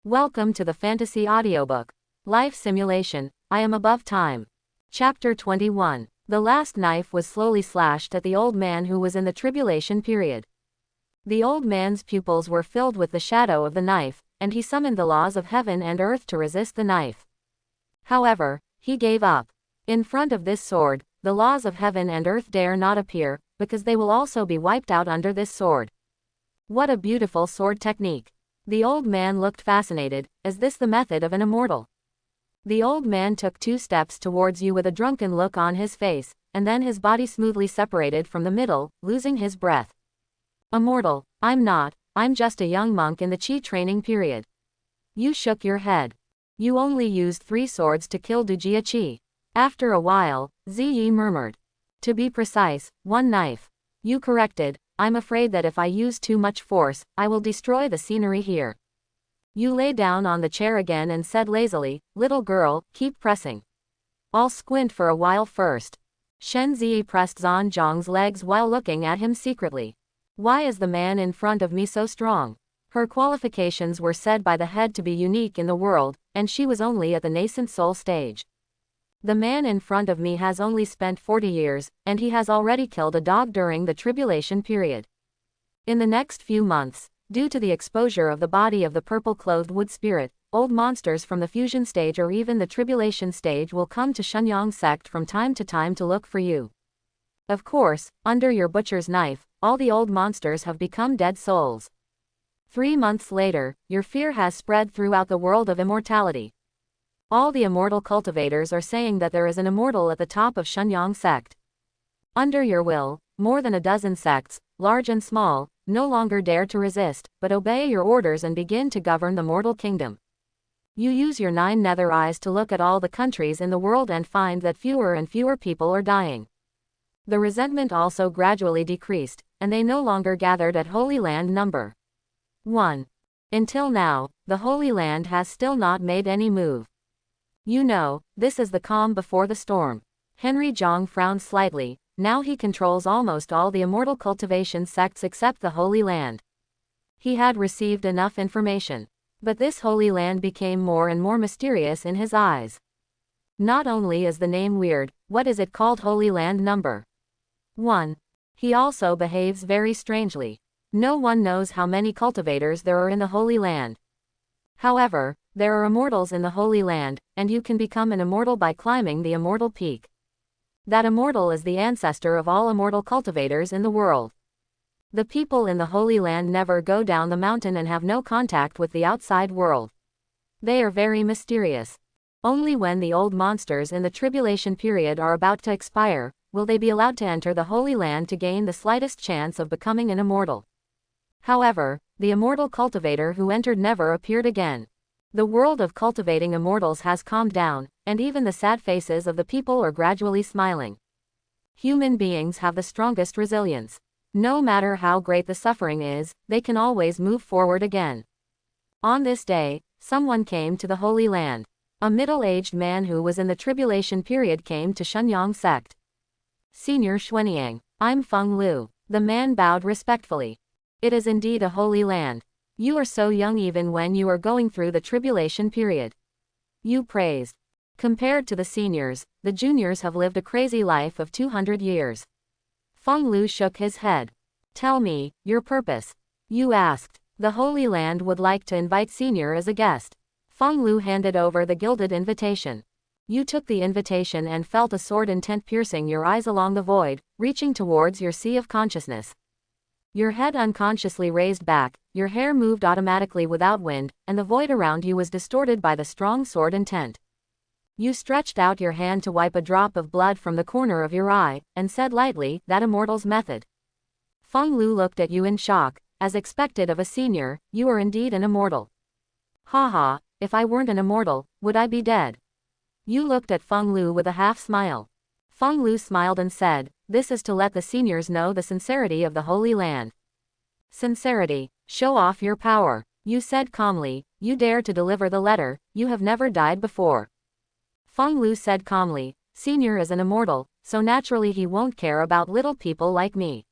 Welcome to the Fantasy Audiobook. Life Simulation, I Am Above Time. Chapter 21. The last knife was slowly slashed at the old man who was in the tribulation period. The old man's pupils were filled with the shadow of the knife, and he summoned the laws of heaven and earth to resist the knife. However, he gave up. In front of this sword, the laws of heaven and earth dare not appear, because they will also be wiped out under this sword. What a beautiful sword technique. The old man looked fascinated. Is this the method of an immortal? The old man took 2 steps towards you with a drunken look on his face, and then his body smoothly separated from the middle, losing his breath. Immortal? I'm not, I'm just a young monk in the Qi training period. You shook your head. You only used 3 swords to kill Dujia Qi. After a while, Ziyi murmured. To be precise, 1 knife. You corrected. I'm afraid that if I use too much force, I will destroy the scenery here. You lay down on the chair again and said lazily, little girl, keep pressing. I'll squint for a while first. Shen Ziyi pressed Zhan Zhang's legs while looking at him secretly. Why is the man in front of me so strong? Her qualifications were said by the head to be unique in the world, and she was only at the nascent soul stage. The man in front of me has only spent 40 years, and he has already killed a dog during the tribulation period. In the next few months, due to the exposure of the body of the purple-clothed wood spirit, old monsters from the fusion stage or even the tribulation stage will come to Shenyang sect from time to time to look for you. Of course, under your butcher's knife, all the old monsters have become dead souls. 3 months later, your fear has spread throughout the world of immortality. All the immortal cultivators are saying that there is an immortal at the top of Shenyang sect. Under your will, more than a dozen sects, large and small, no longer dare to resist, but obey your orders and begin to govern the mortal kingdom. You use your 9 nether eyes to look at all the countries in the world and find that fewer and fewer people are dying. The resentment also gradually decreased, and they no longer gathered at Holy Land number 1. Until now, the Holy Land has still not made any move. You know, this is the calm before the storm. Henry Zhang frowned slightly. Now he controls almost all the immortal cultivation sects except the Holy Land. He had received enough information. But this Holy Land became more and more mysterious in his eyes. Not only is the name weird, what is it called Holy Land number 1? He also behaves very strangely. No one knows how many cultivators there are in the Holy Land. However, there are immortals in the Holy Land, and you can become an immortal by climbing the immortal peak. That immortal is the ancestor of all immortal cultivators in the world. The people in the Holy Land never go down the mountain and have no contact with the outside world. They are very mysterious. Only when the old monsters in the tribulation period are about to expire, will they be allowed to enter the Holy Land to gain the slightest chance of becoming an immortal. However, the immortal cultivator who entered never appeared again. The world of cultivating immortals has calmed down, and even the sad faces of the people are gradually smiling. Human beings have the strongest resilience. No matter how great the suffering is, they can always move forward again. On this day, someone came to the Holy Land. A middle-aged man who was in the tribulation period came to Shenyang sect. Senior Xuanyang, I'm Feng Lu. The man bowed respectfully. It is indeed a holy land. You are so young even when you are going through the tribulation period. You praised. Compared to the seniors, the juniors have lived a crazy life of 200 years. Feng Lu shook his head. Tell me, your purpose. You asked. The Holy Land would like to invite senior as a guest. Feng Lu handed over the gilded invitation. You took the invitation and felt a sword intent piercing your eyes along the void, reaching towards your sea of consciousness. Your head unconsciously raised back, your hair moved automatically without wind, and the void around you was distorted by the strong sword intent. You stretched out your hand to wipe a drop of blood from the corner of your eye, and said lightly, that immortal's method. Feng Lu looked at you in shock. As expected of a senior, you are indeed an immortal. Haha, if I weren't an immortal, would I be dead? You looked at Feng Lu with a half smile. Feng Lu smiled and said, this is to let the seniors know the sincerity of the Holy Land. Sincerity. Show off your power. You said calmly, you dare to deliver the letter, you have never died before. Feng Lu said calmly, senior is an immortal, so naturally he won't care about little people like me.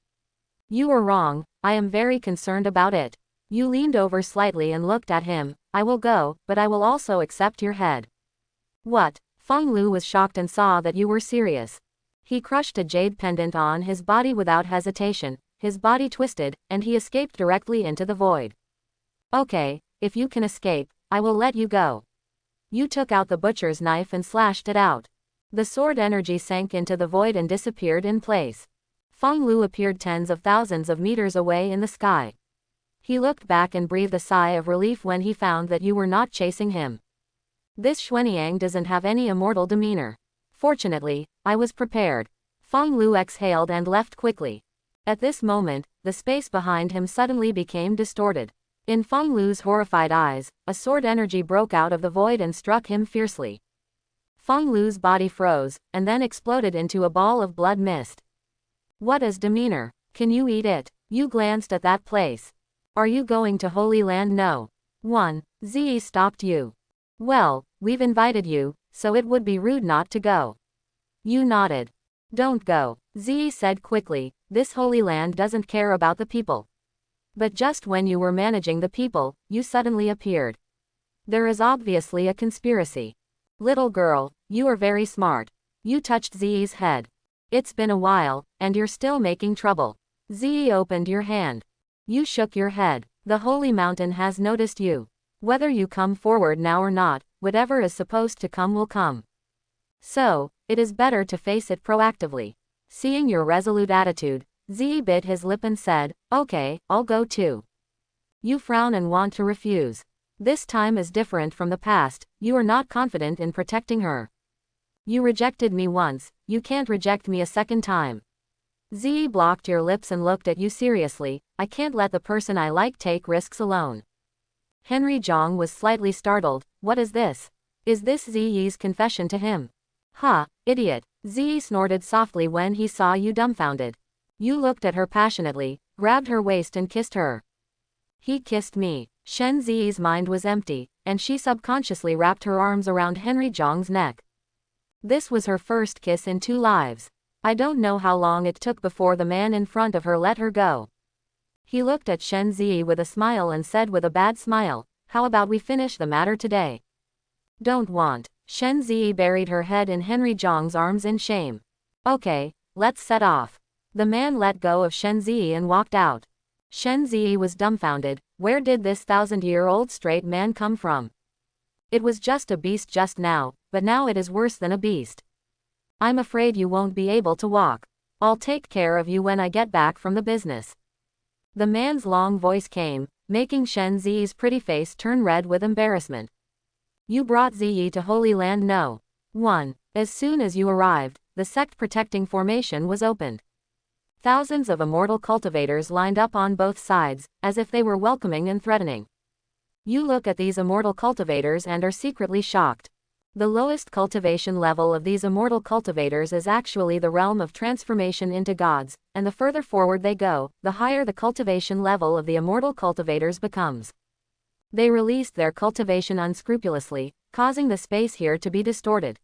You are wrong, I am very concerned about it. You leaned over slightly and looked at him. I will go, but I will also accept your head. What? Feng Lu was shocked and saw that you were serious. He crushed a jade pendant on his body without hesitation, his body twisted, and he escaped directly into the void. Okay, if you can escape, I will let you go. You took out the butcher's knife and slashed it out. The sword energy sank into the void and disappeared in place. Feng Lu appeared tens of thousands of meters away in the sky. He looked back and breathed a sigh of relief when he found that you were not chasing him. This Xuanyang doesn't have any immortal demeanor. Fortunately, I was prepared. Feng Lu exhaled and left quickly. At this moment, the space behind him suddenly became distorted. In Feng Lu's horrified eyes, a sword energy broke out of the void and struck him fiercely. Feng Lu's body froze, and then exploded into a ball of blood mist. What is demeanor? Can you eat it? You glanced at that place. Are you going to Holy Land? No. 1. Zi stopped you. Well, we've invited you, so it would be rude not to go. You nodded. Don't go, Zi said quickly, this Holy Land doesn't care about the people. But just when you were managing the people, you suddenly appeared. There is obviously a conspiracy. Little girl, you are very smart. You touched Zi's head. It's been a while, and you're still making trouble. Zi opened your hand. You shook your head. The Holy Mountain has noticed you. Whether you come forward now or not, whatever is supposed to come will come. So, it is better to face it proactively. Seeing your resolute attitude, Zi bit his lip and said, okay, I'll go too. You frown and want to refuse. This time is different from the past, you are not confident in protecting her. You rejected me once, you can't reject me a second time. Zi blocked your lips and looked at you seriously, I can't let the person I like take risks alone. Henry Zhang was slightly startled, what is this? Is this Ziyi's confession to him? Ha, idiot, Zi snorted softly when he saw you dumbfounded. You looked at her passionately, grabbed her waist and kissed her. He kissed me. Shen Zi's mind was empty, and she subconsciously wrapped her arms around Henry Zhang's neck. This was her first kiss in 2 lives. I don't know how long it took before the man in front of her let her go. He looked at Shen Zi with a smile and said with a bad smile, how about we finish the matter today? Don't want. Shen Zi buried her head in Henry Zhang's arms in shame. Okay, let's set off. The man let go of Shen Zi and walked out. Shen Zi was dumbfounded, where did this 1,000-year-old straight man come from? It was just a beast just now, but now it is worse than a beast. I'm afraid you won't be able to walk. I'll take care of you when I get back from the business. The man's long voice came, making Shen Zi's pretty face turn red with embarrassment. You brought Ziyi to Holy Land? No. 1. As soon as you arrived, the sect protecting formation was opened. Thousands of immortal cultivators lined up on both sides, as if they were welcoming and threatening. You look at these immortal cultivators and are secretly shocked. The lowest cultivation level of these immortal cultivators is actually the realm of transformation into gods, and the further forward they go, the higher the cultivation level of the immortal cultivators becomes. They released their cultivation unscrupulously, causing the space here to be distorted.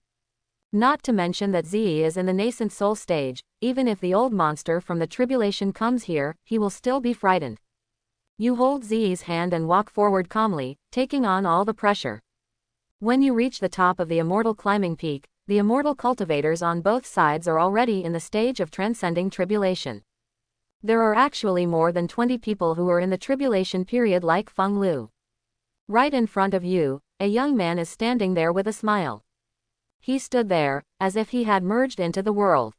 Not to mention that Zi is in the nascent soul stage, even if the old monster from the tribulation comes here, he will still be frightened. You hold Zi's hand and walk forward calmly, taking on all the pressure. When you reach the top of the immortal climbing peak, the immortal cultivators on both sides are already in the stage of transcending tribulation. There are actually more than 20 people who are in the tribulation period like Feng Lu. Right in front of you, a young man is standing there with a smile. He stood there, as if he had merged into the world.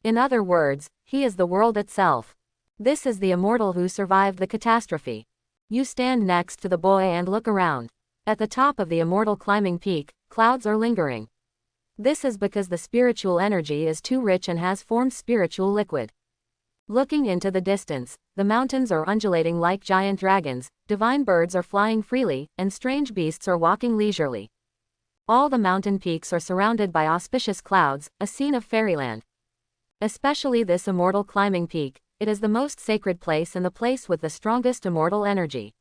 In other words, he is the world itself. This is the immortal who survived the catastrophe. You stand next to the boy and look around. At the top of the immortal climbing peak, clouds are lingering. This is because the spiritual energy is too rich and has formed spiritual liquid. Looking into the distance, the mountains are undulating like giant dragons, divine birds are flying freely, and strange beasts are walking leisurely. All the mountain peaks are surrounded by auspicious clouds, a scene of fairyland. Especially this immortal climbing peak, it is the most sacred place and the place with the strongest immortal energy.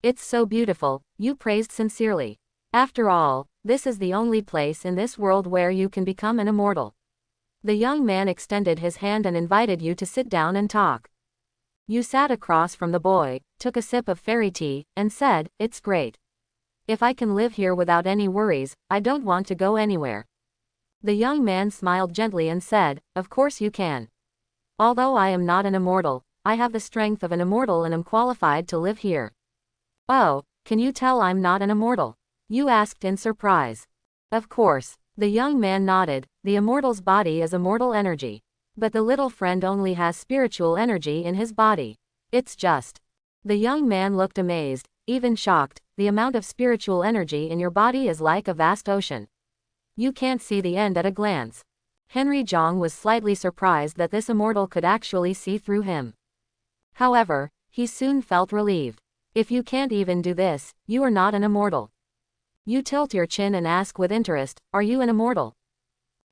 It's so beautiful, you praised sincerely. After all, this is the only place in this world where you can become an immortal. The young man extended his hand and invited you to sit down and talk. You sat across from the boy, took a sip of fairy tea, and said, "It's great. If I can live here without any worries, I don't want to go anywhere." The young man smiled gently and said, "Of course you can. Although I am not an immortal, I have the strength of an immortal and am qualified to live here." "Oh, can you tell I'm not an immortal?" you asked in surprise. "Of course." The young man nodded. "The immortal's body is immortal energy. But the little friend only has spiritual energy in his body. It's just." The young man looked amazed, even shocked. "The amount of spiritual energy in your body is like a vast ocean. You can't see the end at a glance." Henry Jong was slightly surprised that this immortal could actually see through him. However, he soon felt relieved. "If you can't even do this, you are not an immortal." You tilt your chin and ask with interest, "Are you an immortal?"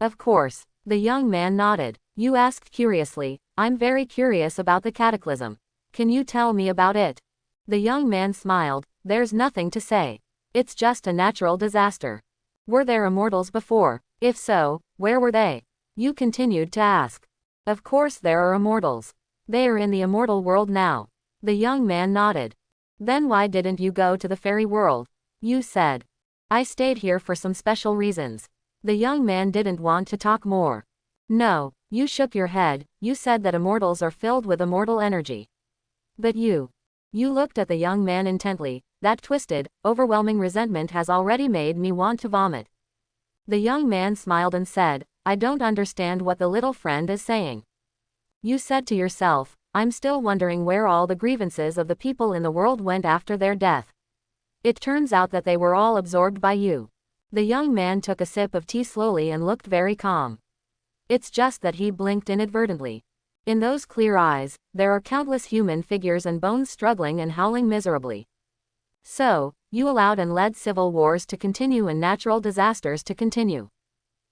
"Of course." The young man nodded. You asked curiously, "I'm very curious about the cataclysm. Can you tell me about it?" The young man smiled. "There's nothing to say. It's just a natural disaster." "Were there immortals before? If so, where were they?" You continued to ask. "Of course there are immortals. They are in the immortal world now." The young man nodded. "Then why didn't you go to the fairy world?" You said. "I stayed here for some special reasons." The young man didn't want to talk more. "No." You shook your head. "You said that immortals are filled with immortal energy." "But you." You looked at the young man intently. "That twisted, overwhelming resentment has already made me want to vomit." The young man smiled and said, "I don't understand what the little friend is saying." You said to yourself, "I'm still wondering where all the grievances of the people in the world went after their death. It turns out that they were all absorbed by you." The young man took a sip of tea slowly and looked very calm. It's just that he blinked inadvertently. In those clear eyes, there are countless human figures and bones struggling and howling miserably. "So, you allowed and led civil wars to continue and natural disasters to continue.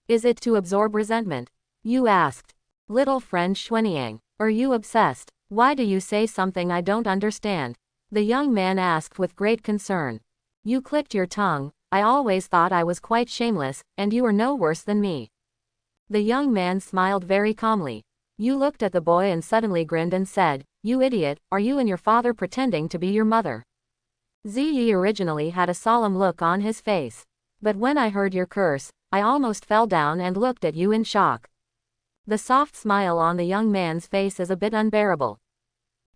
Is it to absorb resentment?" You asked. "Little friend Xuanyang, are you obsessed? Why do you say something I don't understand?" The young man asked with great concern. You clicked your tongue. "I always thought I was quite shameless, and you are no worse than me." The young man smiled very calmly. You looked at the boy and suddenly grinned and said, "You idiot, are you and your father pretending to be your mother?" Ziyi originally had a solemn look on his face. "But when I heard your curse, I almost fell down and looked at you in shock." The soft smile on the young man's face is a bit unbearable.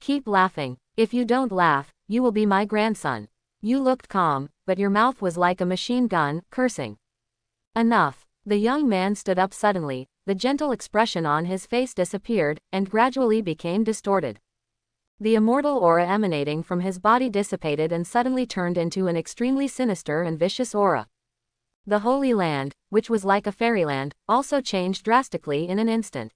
"Keep laughing. If you don't laugh, you will be my grandson." You looked calm, but your mouth was like a machine gun, cursing. "Enough." The young man stood up suddenly. The gentle expression on his face disappeared, and gradually became distorted. The immortal aura emanating from his body dissipated and suddenly turned into an extremely sinister and vicious aura. The Holy Land, which was like a fairyland, also changed drastically in an instant.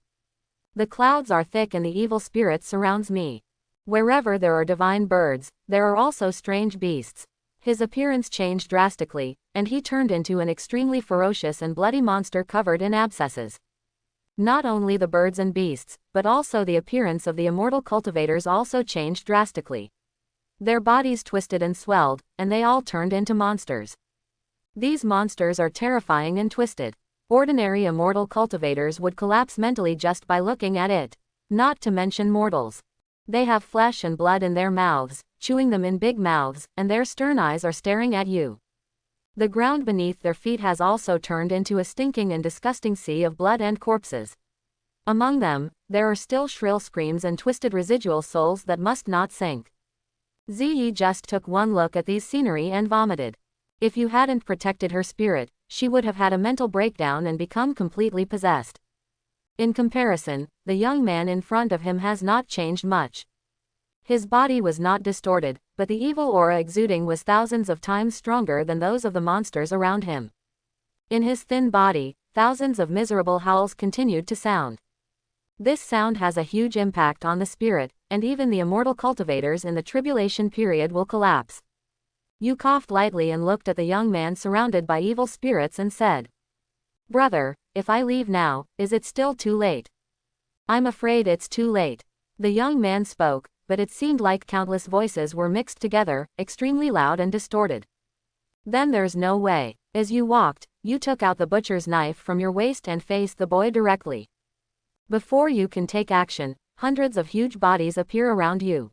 "The clouds are thick and the evil spirit surrounds me. Wherever there are divine birds, there are also strange beasts." His appearance changed drastically, and he turned into an extremely ferocious and bloody monster covered in abscesses. Not only the birds and beasts, but also the appearance of the immortal cultivators also changed drastically. Their bodies twisted and swelled, and they all turned into monsters. These monsters are terrifying and twisted. Ordinary immortal cultivators would collapse mentally just by looking at it. Not to mention mortals. They have flesh and blood in their mouths, chewing them in big mouths, and their stern eyes are staring at you. The ground beneath their feet has also turned into a stinking and disgusting sea of blood and corpses. Among them, there are still shrill screams and twisted residual souls that must not sink. Ziyi just took one look at these scenery and vomited. If you hadn't protected her spirit, she would have had a mental breakdown and become completely possessed. In comparison, the young man in front of him has not changed much. His body was not distorted, but the evil aura exuding was thousands of times stronger than those of the monsters around him. In his thin body, thousands of miserable howls continued to sound. This sound has a huge impact on the spirit, and even the immortal cultivators in the tribulation period will collapse. You coughed lightly and looked at the young man surrounded by evil spirits and said, "Brother, if I leave now, is it still too late?" "I'm afraid it's too late." The young man spoke, but it seemed like countless voices were mixed together, extremely loud and distorted. "Then there's no way." As you walked, you took out the butcher's knife from your waist and faced the boy directly. "Before you can take action, Hundreds of huge bodies appear around you.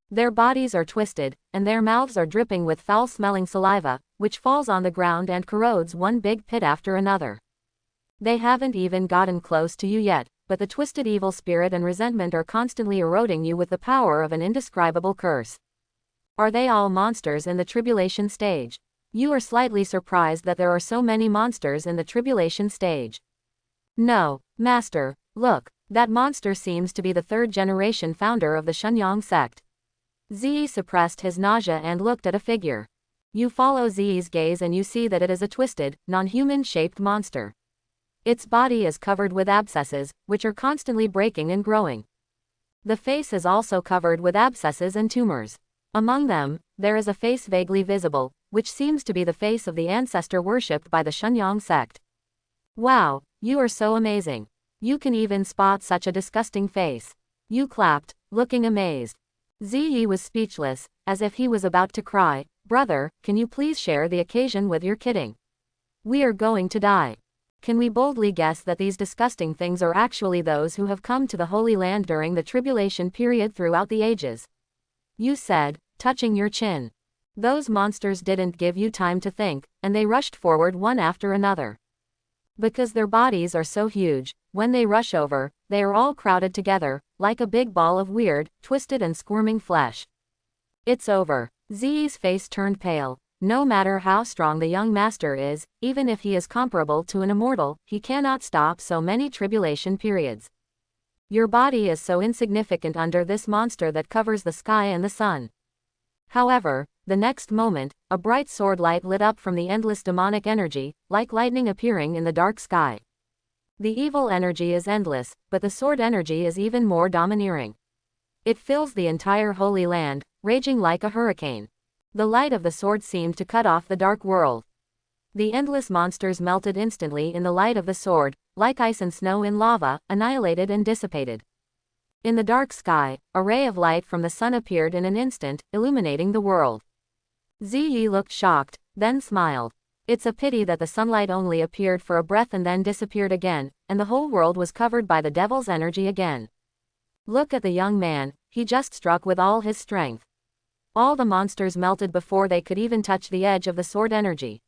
Their bodies are twisted, and their mouths are dripping with foul-smelling saliva, which falls on the ground and corrodes one big pit after another. They haven't even gotten close to you yet, but the twisted evil spirit and resentment are constantly eroding you with the power of an indescribable curse. Are they all monsters in the tribulation stage? You are slightly surprised that there are so many monsters in the tribulation stage. No, Master, look, that monster seems to be the third-generation founder of the Shenyang sect. Ziyi suppressed his nausea and looked at a figure. You follow Ziyi's gaze and you see that it is a twisted, non-human-shaped monster. Its body is covered with abscesses, which are constantly breaking and growing. The face is also covered with abscesses and tumors. Among them, there is a face vaguely visible, which seems to be the face of the ancestor worshipped by the Shenyang sect. Wow, you are so amazing. You can even spot such a disgusting face. You clapped, looking amazed. Ziyi was speechless, as if he was about to cry. Brother, can you please share the occasion with your kidding? We are going to die. Can we boldly guess that these disgusting things are actually those who have come to the Holy Land during the tribulation period throughout the ages? You said, touching your chin. Those monsters didn't give you time to think, and they rushed forward one after another. Because their bodies are so huge, when they rush over, they are all crowded together, like a big ball of weird, twisted and squirming flesh. It's over. Ziyi's face turned pale. No matter how strong the young master is, even if he is comparable to an immortal, he cannot stop so many tribulation periods. Your body is so insignificant under this monster that covers the sky and the sun. However, the next moment, a bright sword light lit up from the endless demonic energy, like lightning appearing in the dark sky. The evil energy is endless, but the sword energy is even more domineering. It fills the entire Holy Land, raging like a hurricane. The light of the sword seemed to cut off the dark world. The endless monsters melted instantly in the light of the sword, like ice and snow in lava, annihilated and dissipated. In the dark sky, a ray of light from the sun appeared in an instant, illuminating the world. Ziyi looked shocked, then smiled. It's a pity that the sunlight only appeared for a breath and then disappeared again, and the whole world was covered by the devil's energy again. Look at the young man, he just struck with all his strength. All the monsters melted before they could even touch the edge of the sword energy.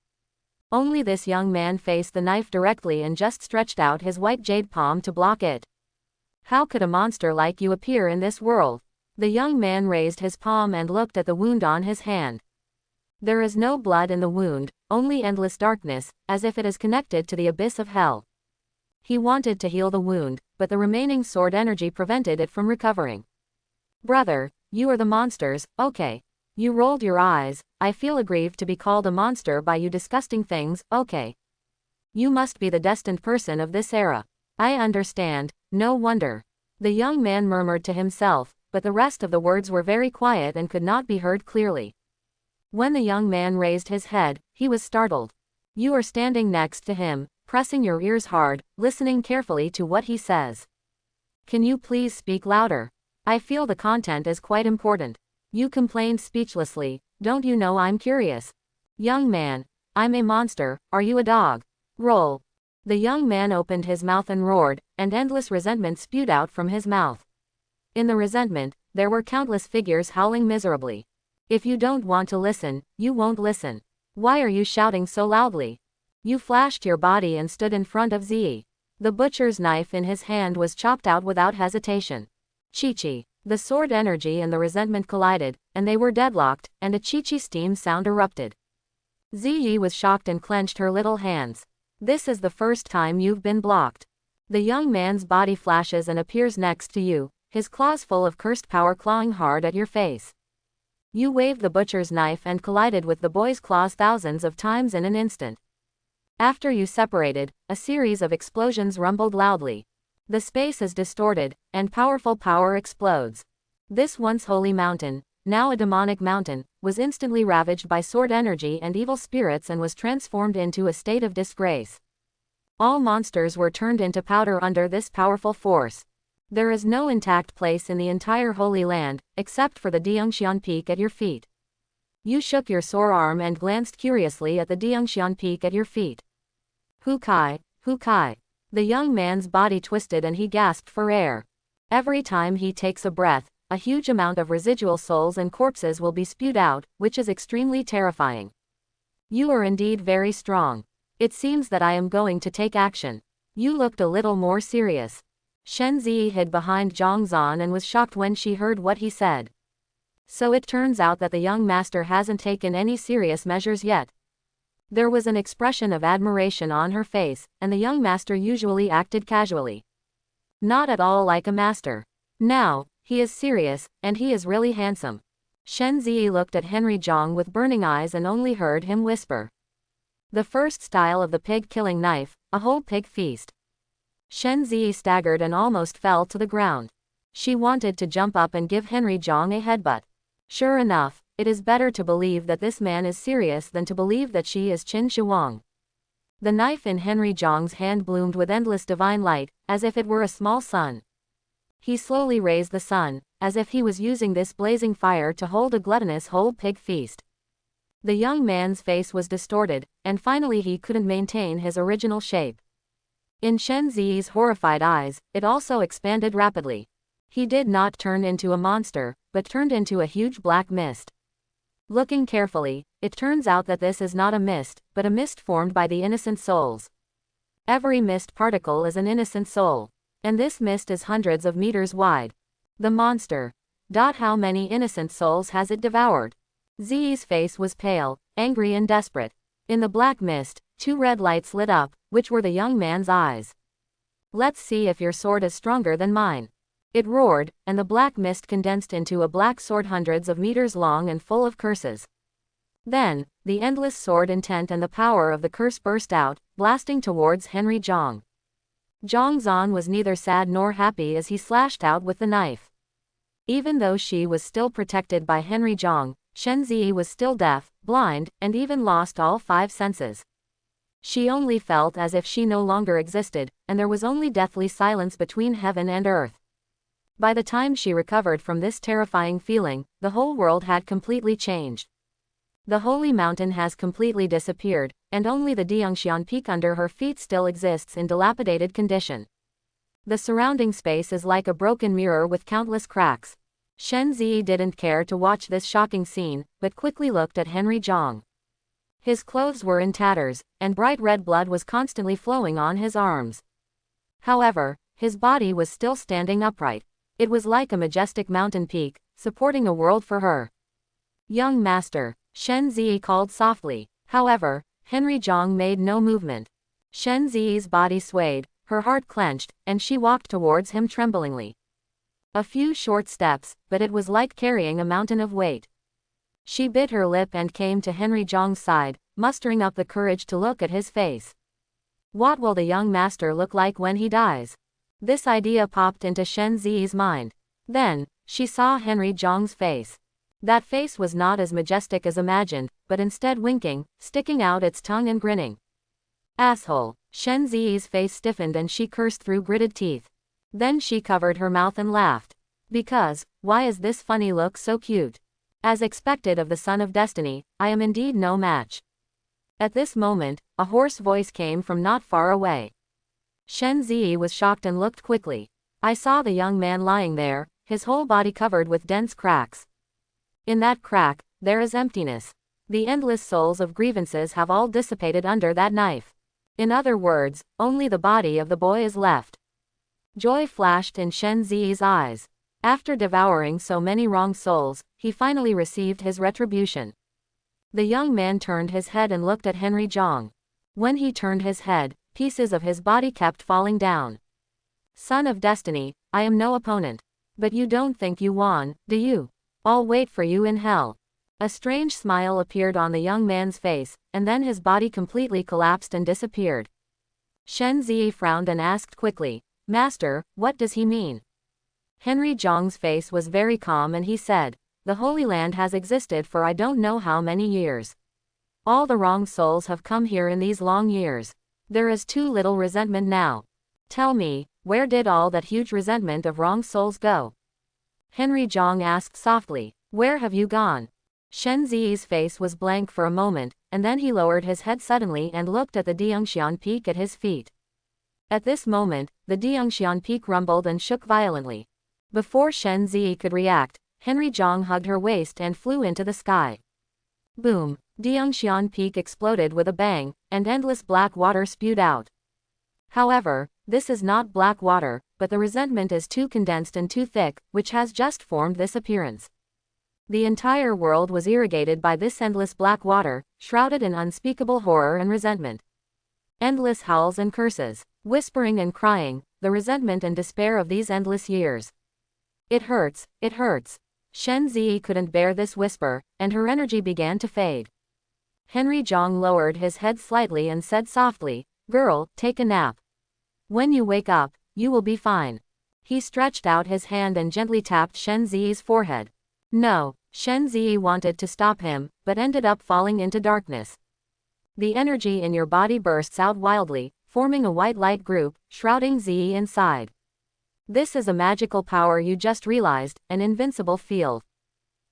Only this young man faced the knife directly and just stretched out his white jade palm to block it. How could a monster like you appear in this world? The young man raised his palm and looked at the wound on his hand. There is no blood in the wound, only endless darkness, as if it is connected to the abyss of hell. He wanted to heal the wound, but the remaining sword energy prevented it from recovering. Brother, you are the monsters, okay. You rolled your eyes. I feel aggrieved to be called a monster by you disgusting things, okay. You must be the destined person of this era. I understand, no wonder. The young man murmured to himself, but the rest of the words were very quiet and could not be heard clearly. When the young man raised his head, he was startled. You are standing next to him, pressing your ears hard, listening carefully to what he says. Can you please speak louder? I feel the content is quite important. You complained speechlessly. Don't you know I'm curious? Young man, I'm a monster, are you a dog? Roll. The young man opened his mouth and roared, and endless resentment spewed out from his mouth. In the resentment, there were countless figures howling miserably. If you don't want to listen, you won't listen. Why are you shouting so loudly? You flashed your body and stood in front of Ziyi. The butcher's knife in his hand was chopped out without hesitation. Chi-chi. The sword energy and the resentment collided, and they were deadlocked, and a chi-chi steam sound erupted. Ziyi was shocked and clenched her little hands. This is the first time you've been blocked. The young man's body flashes and appears next to you, his claws full of cursed power clawing hard at your face. You waved the butcher's knife and collided with the boy's claws thousands of times in an instant. After you separated, a series of explosions rumbled loudly. The space is distorted, and powerful power explodes. This once holy mountain, now a demonic mountain, was instantly ravaged by sword energy and evil spirits and was transformed into a state of disgrace. All monsters were turned into powder under this powerful force. There is no intact place in the entire Holy Land, except for the Diangshan Peak at your feet. You shook your sore arm and glanced curiously at the Diangshan Peak at your feet. Hu Kai, Hu Kai. The young man's body twisted and he gasped for air. Every time he takes a breath, a huge amount of residual souls and corpses will be spewed out, which is extremely terrifying. You are indeed very strong. It seems that I am going to take action. You looked a little more serious. Shen Zi hid behind Zhang Zan and was shocked when she heard what he said. So it turns out that the young master hasn't taken any serious measures yet. There was an expression of admiration on her face, and the young master usually acted casually. Not at all like a master. Now, he is serious, and he is really handsome. Shen Zi looked at Henry Zhang with burning eyes and only heard him whisper. The first style of the pig-killing knife, a whole pig feast. Shen Zi staggered and almost fell to the ground. She wanted to jump up and give Henry Zhang a headbutt. Sure enough, it is better to believe that this man is serious than to believe that she is Qin Shuang. The knife in Henry Zhang's hand bloomed with endless divine light, as if it were a small sun. He slowly raised the sun, as if he was using this blazing fire to hold a gluttonous whole pig feast. The young man's face was distorted, and finally he couldn't maintain his original shape. In Shen Zi's horrified eyes, it also expanded rapidly. He did not turn into a monster, but turned into a huge black mist. Looking carefully, it turns out that this is not a mist, but a mist formed by the innocent souls. Every mist particle is an innocent soul. And this mist is hundreds of meters wide. The monster. How many innocent souls has it devoured? Zi's face was pale, angry and desperate. In the black mist, 2 red lights lit up, which were the young man's eyes. Let's see if your sword is stronger than mine. It roared, and the black mist condensed into a black sword hundreds of meters long and full of curses. Then, the endless sword intent and the power of the curse burst out, blasting towards Henry Zhang. Zhang Zan was neither sad nor happy as he slashed out with the knife. Even though she was still protected by Henry Zhang, Shen Zi was still deaf, blind, and even lost all 5 senses. She only felt as if she no longer existed, and there was only deathly silence between heaven and earth. By the time she recovered from this terrifying feeling, the whole world had completely changed. The holy mountain has completely disappeared, and only the Diangshan Peak under her feet still exists in dilapidated condition. The surrounding space is like a broken mirror with countless cracks. Shen Zi didn't care to watch this shocking scene, but quickly looked at Henry Zhang. His clothes were in tatters, and bright red blood was constantly flowing on his arms. However, his body was still standing upright. It was like a majestic mountain peak, supporting a world for her. Young master, Shen Zi called softly. However, Henry Zhang made no movement. Shen Zi's body swayed, her heart clenched, and she walked towards him tremblingly. A few short steps, but it was like carrying a mountain of weight. She bit her lip and came to Henry Zhang's side, mustering up the courage to look at his face. What will the young master look like when he dies? This idea popped into Shen Zi's mind. Then, she saw Henry Zhang's face. That face was not as majestic as imagined, but instead winking, sticking out its tongue and grinning. Asshole. Shen Zi's face stiffened and she cursed through gritted teeth. Then she covered her mouth and laughed. Because, why is this funny look so cute? As expected of the son of destiny, I am indeed no match. At this moment, a hoarse voice came from not far away. Shen Zi was shocked and looked quickly. I saw the young man lying there, his whole body covered with dense cracks. In that crack, there is emptiness. The endless souls of grievances have all dissipated under that knife. In other words, only the body of the boy is left. Joy flashed in Shen Zi's eyes. After devouring so many wrong souls, he finally received his retribution. The young man turned his head and looked at Henry Zhang. When he turned his head, pieces of his body kept falling down. Son of destiny, I am no opponent. But you don't think you won, do you? I'll wait for you in hell. A strange smile appeared on the young man's face, and then his body completely collapsed and disappeared. Shen Zi frowned and asked quickly, Master, what does he mean? Henry Zhang's face was very calm and he said, the Holy Land has existed for I don't know how many years. All the wrong souls have come here in these long years. There is too little resentment now. Tell me, where did all that huge resentment of wrong souls go? Henry Zhang asked softly, where have you gone? Shen Zi's face was blank for a moment, and then he lowered his head suddenly and looked at the Diangshan Peak at his feet. At this moment, the Diangshan Peak rumbled and shook violently. Before Shen Ziyi could react, Henry Zhang hugged her waist and flew into the sky. Boom! Diangshan Peak exploded with a bang, and endless black water spewed out. However, this is not black water, but the resentment is too condensed and too thick, which has just formed this appearance. The entire world was irrigated by this endless black water, shrouded in unspeakable horror and resentment. Endless howls and curses, whispering and crying, the resentment and despair of these endless years. It hurts, it hurts. Shen Ziyi couldn't bear this whisper, and her energy began to fade. Henry Zhang lowered his head slightly and said softly, "Girl, take a nap. When you wake up, you will be fine." He stretched out his hand and gently tapped Shen Ziyi's forehead. No, Shen Ziyi wanted to stop him, but ended up falling into darkness. The energy in your body bursts out wildly, forming a white light group, shrouding Ziyi inside. This is a magical power you just realized, an invincible field.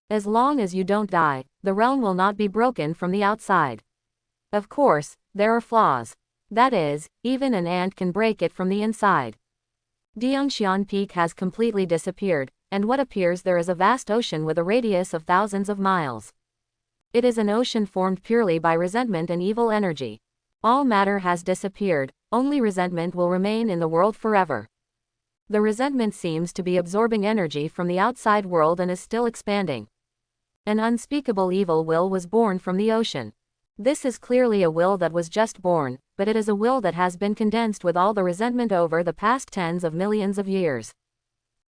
As long as you don't die, the realm will not be broken from the outside. Of course, there are flaws. That is, even an ant can break it from the inside. Diangshan Peak has completely disappeared, and what appears there is a vast ocean with a radius of thousands of miles. It is an ocean formed purely by resentment and evil energy. All matter has disappeared, only resentment will remain in the world forever. The resentment seems to be absorbing energy from the outside world and is still expanding. An unspeakable evil will was born from the ocean. This is clearly a will that was just born, but it is a will that has been condensed with all the resentment over the past tens of millions of years.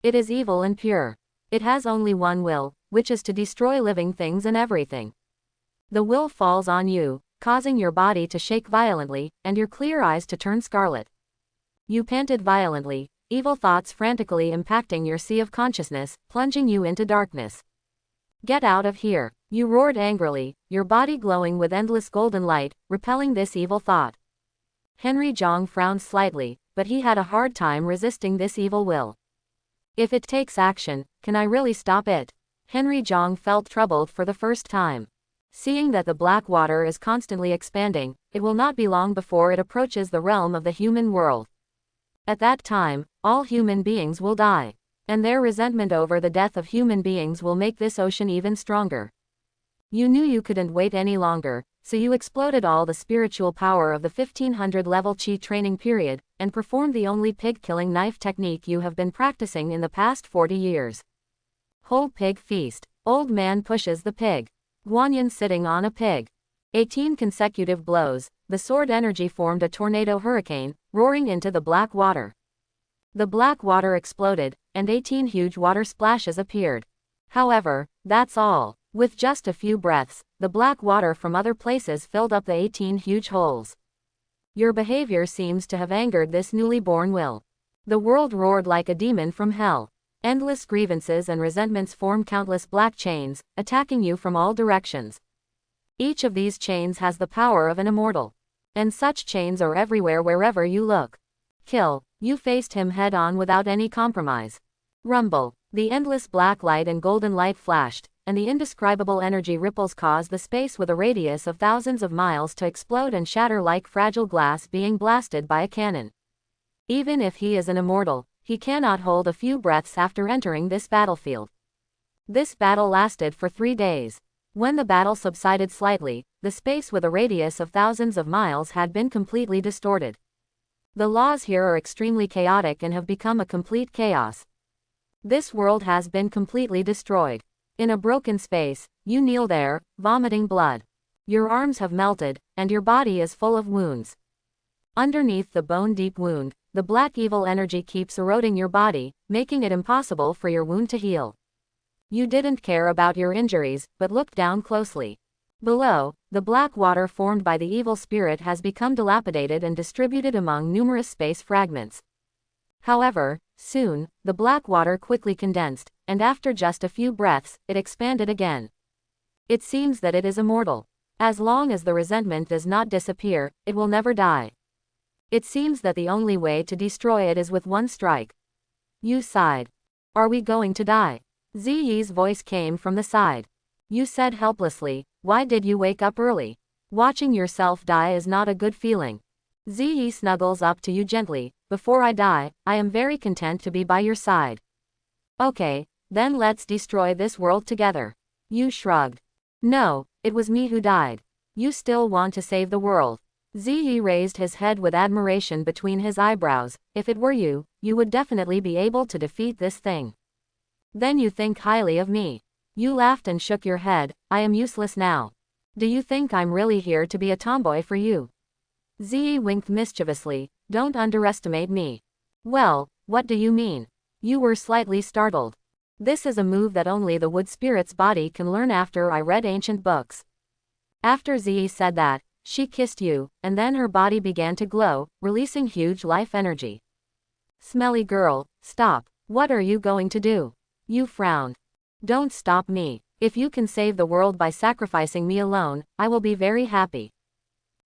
It is evil and pure. It has only one will, which is to destroy living things and everything. The will falls on you, causing your body to shake violently, and your clear eyes to turn scarlet. You panted violently, evil thoughts frantically impacting your sea of consciousness, plunging you into darkness. "Get out of here," you roared angrily, your body glowing with endless golden light, repelling this evil thought. Henry Zhang frowned slightly, but he had a hard time resisting this evil will. If it takes action, can I really stop it? Henry Zhang felt troubled for the first time. Seeing that the black water is constantly expanding, it will not be long before it approaches the realm of the human world. At that time, all human beings will die. And their resentment over the death of human beings will make this ocean even stronger. You knew you couldn't wait any longer, so you exploded all the spiritual power of the 1500 level Qi training period, and performed the only pig-killing knife technique you have been practicing in the past 40 years. Whole pig feast. Old man pushes the pig. Guanyin sitting on a pig. 18 consecutive blows, the sword energy formed a tornado hurricane, roaring into the black water. The black water exploded, and 18 huge water splashes appeared. However, that's all. With just a few breaths, the black water from other places filled up the 18 huge holes. Your behavior seems to have angered this newly born will. The world roared like a demon from hell. Endless grievances and resentments form countless black chains, attacking you from all directions. Each of these chains has the power of an immortal. And such chains are everywhere wherever you look. Kill. You faced him head-on without any compromise. Rumble. The endless black light and golden light flashed, and the indescribable energy ripples caused the space with a radius of thousands of miles to explode and shatter like fragile glass being blasted by a cannon. Even if he is an immortal, he cannot hold a few breaths after entering this battlefield. This battle lasted for 3 days. When the battle subsided slightly, the space with a radius of thousands of miles had been completely distorted. The laws here are extremely chaotic and have become a complete chaos. This world has been completely destroyed. In a broken space, you kneel there, vomiting blood. Your arms have melted, and your body is full of wounds. Underneath the bone-deep wound, the black evil energy keeps eroding your body, making it impossible for your wound to heal. You didn't care about your injuries, but looked down closely. Below, the black water formed by the evil spirit has become dilapidated and distributed among numerous space fragments. However, soon, the black water quickly condensed, and after just a few breaths, it expanded again. It seems that it is immortal. As long as the resentment does not disappear, it will never die. It seems that the only way to destroy it is with one strike. You sighed. Are we going to die? Ziyi's voice came from the side. You said helplessly, why did you wake up early? Watching yourself die is not a good feeling. Ziyi snuggles up to you gently. Before I die, I am very content to be by your side. Okay, then let's destroy this world together. You shrugged. No, it was me who died. You still want to save the world. Ziyi raised his head with admiration between his eyebrows. If it were you, you would definitely be able to defeat this thing. Then you think highly of me. You laughed and shook your head. I am useless now. Do you think I'm really here to be a tomboy for you? Ziyi winked mischievously. Don't underestimate me. Well, what do you mean? You were slightly startled. This is a move that only the wood spirit's body can learn after I read ancient books. After Ziyi said that, she kissed you, and then her body began to glow, releasing huge life energy. Smelly girl, stop. What are you going to do? You frowned. Don't stop me. If you can save the world by sacrificing me alone, I will be very happy.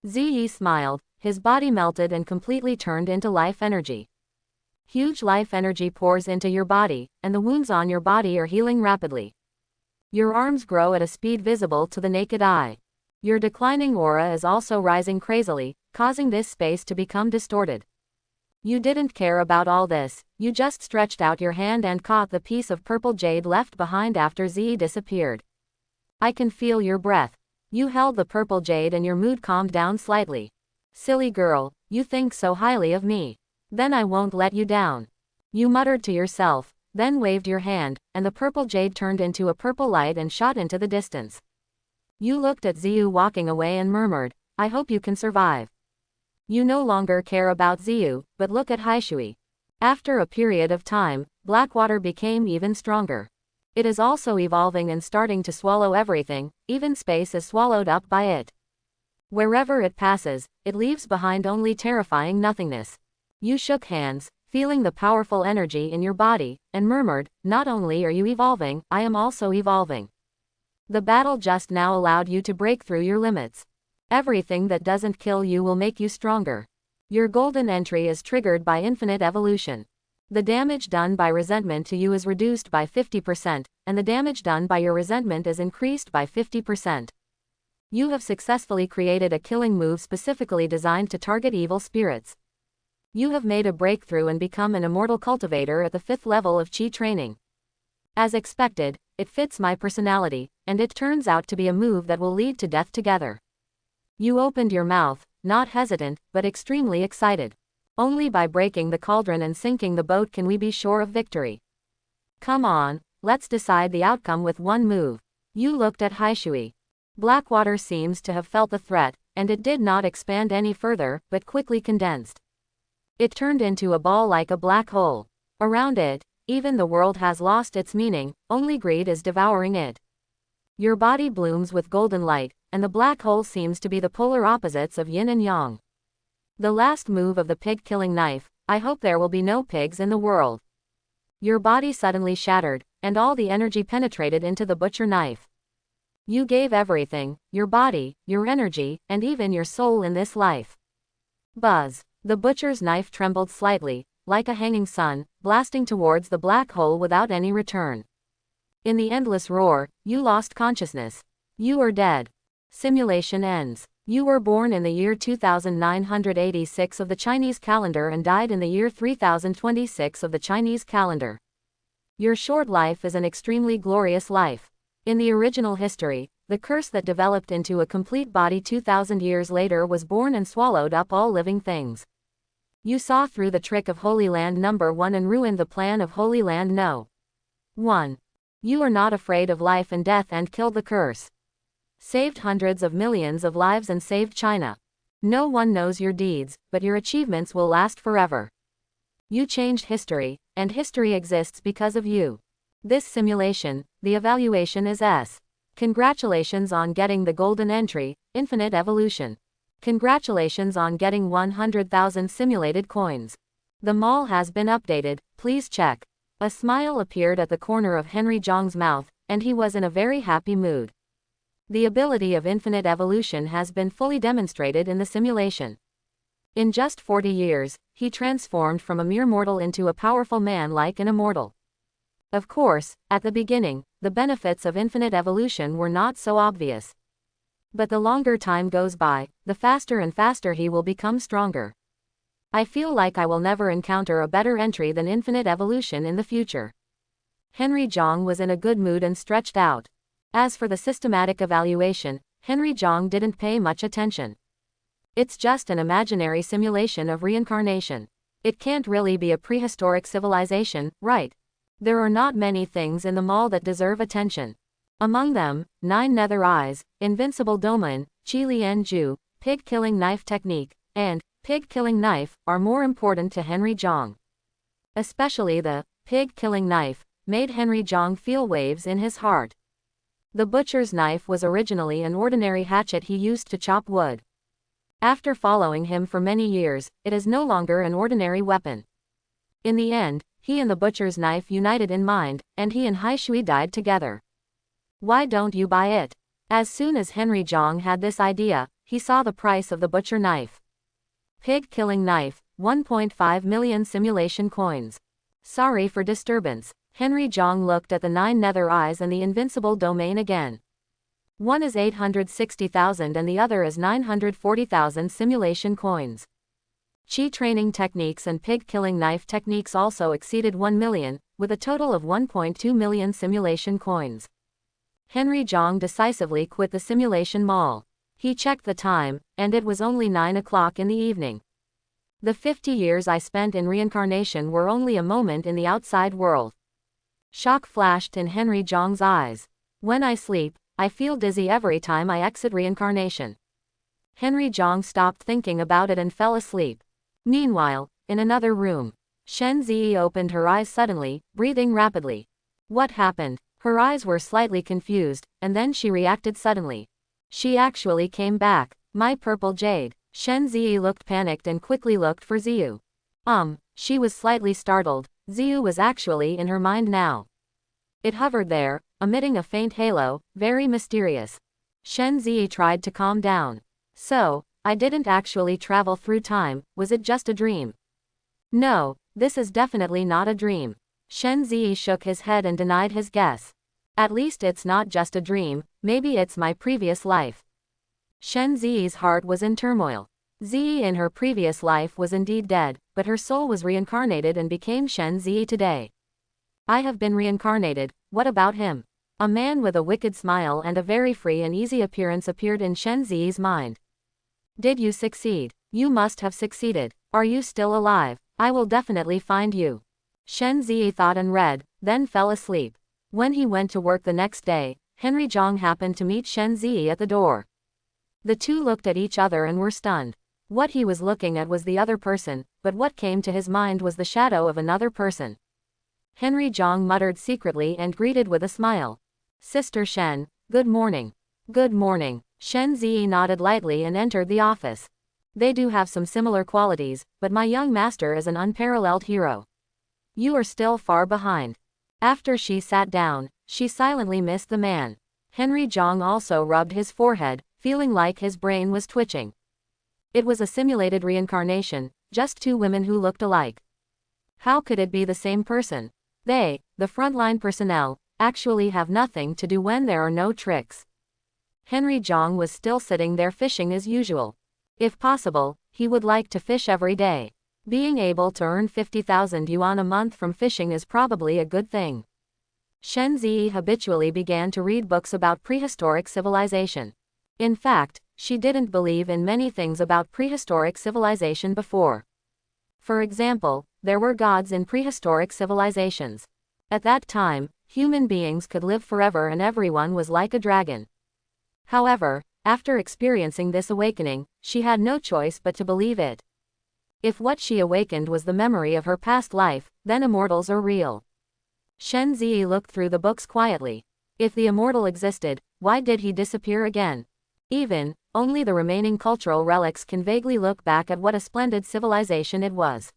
Ziyi smiled, his body melted and completely turned into life energy. Huge life energy pours into your body, and the wounds on your body are healing rapidly. Your arms grow at a speed visible to the naked eye. Your declining aura is also rising crazily, causing this space to become distorted. You didn't care about all this, you just stretched out your hand and caught the piece of purple jade left behind after Ziyi disappeared. I can feel your breath. You held the purple jade and your mood calmed down slightly. Silly girl, you think so highly of me. Then I won't let you down. You muttered to yourself, then waved your hand, and the purple jade turned into a purple light and shot into the distance. You looked at Ziyu walking away and murmured, I hope you can survive. You no longer care about Ziyu, but look at Haishui. After a period of time, Blackwater became even stronger. It is also evolving and starting to swallow everything, even space is swallowed up by it. Wherever it passes, it leaves behind only terrifying nothingness. You shook hands, feeling the powerful energy in your body, and murmured, not only are you evolving, I am also evolving. The battle just now allowed you to break through your limits. Everything that doesn't kill you will make you stronger. Your golden entry is triggered by infinite evolution. The damage done by resentment to you is reduced by 50%, and the damage done by your resentment is increased by 50%. You have successfully created a killing move specifically designed to target evil spirits. You have made a breakthrough and become an immortal cultivator at the 5th level of Qi training. As expected, it fits my personality, and it turns out to be a move that will lead to death together. You opened your mouth, not hesitant, but extremely excited. Only by breaking the cauldron and sinking the boat can we be sure of victory. Come on, let's decide the outcome with one move. You looked at Haishui. Blackwater seems to have felt the threat, and it did not expand any further, but quickly condensed. It turned into a ball like a black hole. Around it, even the world has lost its meaning, only greed is devouring it. Your body blooms with golden light, and the black hole seems to be the polar opposites of yin and yang. The last move of the pig-killing knife, I hope there will be no pigs in the world. Your body suddenly shattered, and all the energy penetrated into the butcher knife. You gave everything, your body, your energy, and even your soul in this life. Buzz. The butcher's knife trembled slightly, like a hanging sun, blasting towards the black hole without any return. In the endless roar, you lost consciousness. You are dead. Simulation ends. You were born in the year 2986 of the Chinese calendar and died in the year 3026 of the Chinese calendar. Your short life is an extremely glorious life. In the original history, the curse that developed into a complete body 2000 years later was born and swallowed up all living things. You saw through the trick of Holy Land number 1 and ruined the plan of Holy Land no. 1. You are not afraid of life and death and killed the curse. Saved hundreds of millions of lives and saved China. No one knows your deeds, but your achievements will last forever. You changed history, and history exists because of you. This simulation, the evaluation is S. Congratulations on getting the golden entry, infinite evolution. Congratulations on getting 100,000 simulated coins. The mall has been updated, please check. A smile appeared at the corner of Henry Zhang's mouth, and he was in a very happy mood. The ability of infinite evolution has been fully demonstrated in the simulation. In just 40 years, he transformed from a mere mortal into a powerful man like an immortal. Of course, at the beginning, the benefits of infinite evolution were not so obvious. But the longer time goes by, the faster and faster he will become stronger. I feel like I will never encounter a better entry than infinite evolution in the future. Henry Jong was in a good mood and stretched out. As for the systematic evaluation, Henry Jong didn't pay much attention. It's just an imaginary simulation of reincarnation. It can't really be a prehistoric civilization, right? There are not many things in the mall that deserve attention. Among them, 9 nether eyes, invincible domain, Chi Lien Ju, pig-killing knife technique, and pig-killing knife are more important to Henry Jong. Especially the pig-killing knife made Henry Jong feel waves in his heart. The butcher's knife was originally an ordinary hatchet he used to chop wood. After following him for many years, it is no longer an ordinary weapon. In the end, he and the butcher's knife united in mind, and he and Hai Shui died together. Why don't you buy it? As soon as Henry Jong had this idea, he saw the price of the butcher knife. Pig-killing knife, 1.5 million simulation coins. Sorry for disturbance. Henry Jong looked at the 9 nether eyes and the invincible domain again. One is 860,000 and the other is 940,000 simulation coins. Chi training techniques and pig-killing knife techniques also exceeded 1 million, with a total of 1.2 million simulation coins. Henry Jong decisively quit the simulation mall. He checked the time, and it was only 9 o'clock in the evening. The 50 years I spent in reincarnation were only a moment in the outside world. Shock flashed in Henry Jong's eyes. When I sleep, I feel dizzy every time I exit reincarnation. Henry Jong stopped thinking about it and fell asleep. Meanwhile, in another room, Shen Ziyi opened her eyes suddenly, breathing rapidly. What happened? Her eyes were slightly confused, and then she reacted suddenly. She actually came back. My purple jade. Shen Ziyi looked panicked and quickly looked for Ziyu. She was slightly startled. Ziyu was actually in her mind now. It hovered there, emitting a faint halo, very mysterious. Shen Ziyi tried to calm down. So, I didn't actually travel through time, was it just a dream? No, this is definitely not a dream. Shen Ziyi shook his head and denied his guess. At least it's not just a dream, maybe it's my previous life. Shen Ziyi's heart was in turmoil. Ziyi in her previous life was indeed dead, but her soul was reincarnated and became Shen Ziyi today. I have been reincarnated, what about him? A man with a wicked smile and a very free and easy appearance appeared in Shen Ziyi's mind. Did you succeed? You must have succeeded. Are you still alive? I will definitely find you. Shen Ziyi thought and read, then fell asleep. When he went to work the next day, Henry Jong happened to meet Shen Ziyi at the door. The two looked at each other and were stunned. What he was looking at was the other person, but what came to his mind was the shadow of another person. Henry Jong muttered secretly and greeted with a smile. Sister Shen, good morning. Good morning. Shen Ziyi nodded lightly and entered the office. They do have some similar qualities, but my young master is an unparalleled hero. You are still far behind. After she sat down, she silently missed the man. Henry Jong also rubbed his forehead, feeling like his brain was twitching. It was a simulated reincarnation, just 2 women who looked alike. How could it be the same person? They, the frontline personnel, actually have nothing to do when there are no tricks. Henry Jong was still sitting there fishing as usual. If possible, he would like to fish every day. Being able to earn 50,000 yuan a month from fishing is probably a good thing. Shen Ziyi habitually began to read books about prehistoric civilization. In fact, she didn't believe in many things about prehistoric civilization before. For example, there were gods in prehistoric civilizations. At that time, human beings could live forever and everyone was like a dragon. However, after experiencing this awakening, she had no choice but to believe it. If what she awakened was the memory of her past life, then immortals are real. Shen Ziyi looked through the books quietly. If the immortal existed, why did he disappear again? Even, only the remaining cultural relics can vaguely look back at what a splendid civilization it was.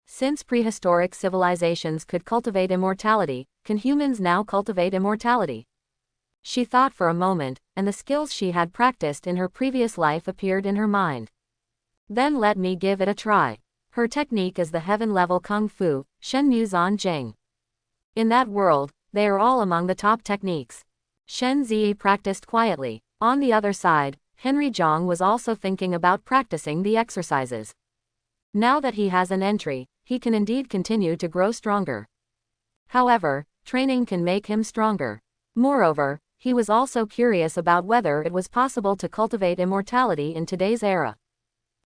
Since prehistoric civilizations could cultivate immortality, can humans now cultivate immortality? She thought for a moment, and the skills she had practiced in her previous life appeared in her mind. Then let me give it a try. Her technique is the heaven-level Kung Fu, Shen Mu Zan Jing. In that world, they are all among the top techniques. Shen Ziyi practiced quietly. On the other side, Henry Jong was also thinking about practicing the exercises. Now that he has an entry, he can indeed continue to grow stronger. However, Training can make him stronger. Moreover, he was also curious about whether it was possible to cultivate immortality in today's era.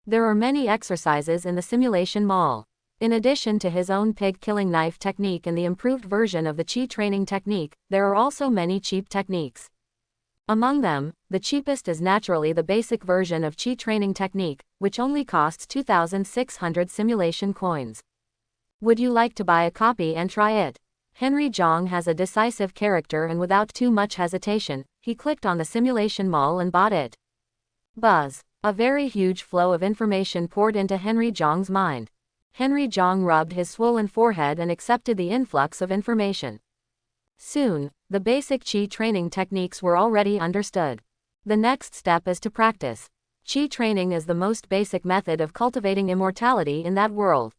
There are many exercises in the simulation mall. In addition to his own pig-killing knife technique and the improved version of the chi training technique, there are also many cheap techniques. Among them, the cheapest is naturally the basic version of chi training technique, which only costs 2,600 simulation coins. Would you like to buy a copy and try it? Henry Jong has a decisive character, and without too much hesitation, he clicked on the simulation mall and bought it. Buzz. A very huge flow of information poured into Henry Jong's mind. Henry Jong rubbed his swollen forehead and accepted the influx of information. Soon, the basic chi training techniques were already understood. The next step is to practice. Chi training is the most basic method of cultivating immortality in that world.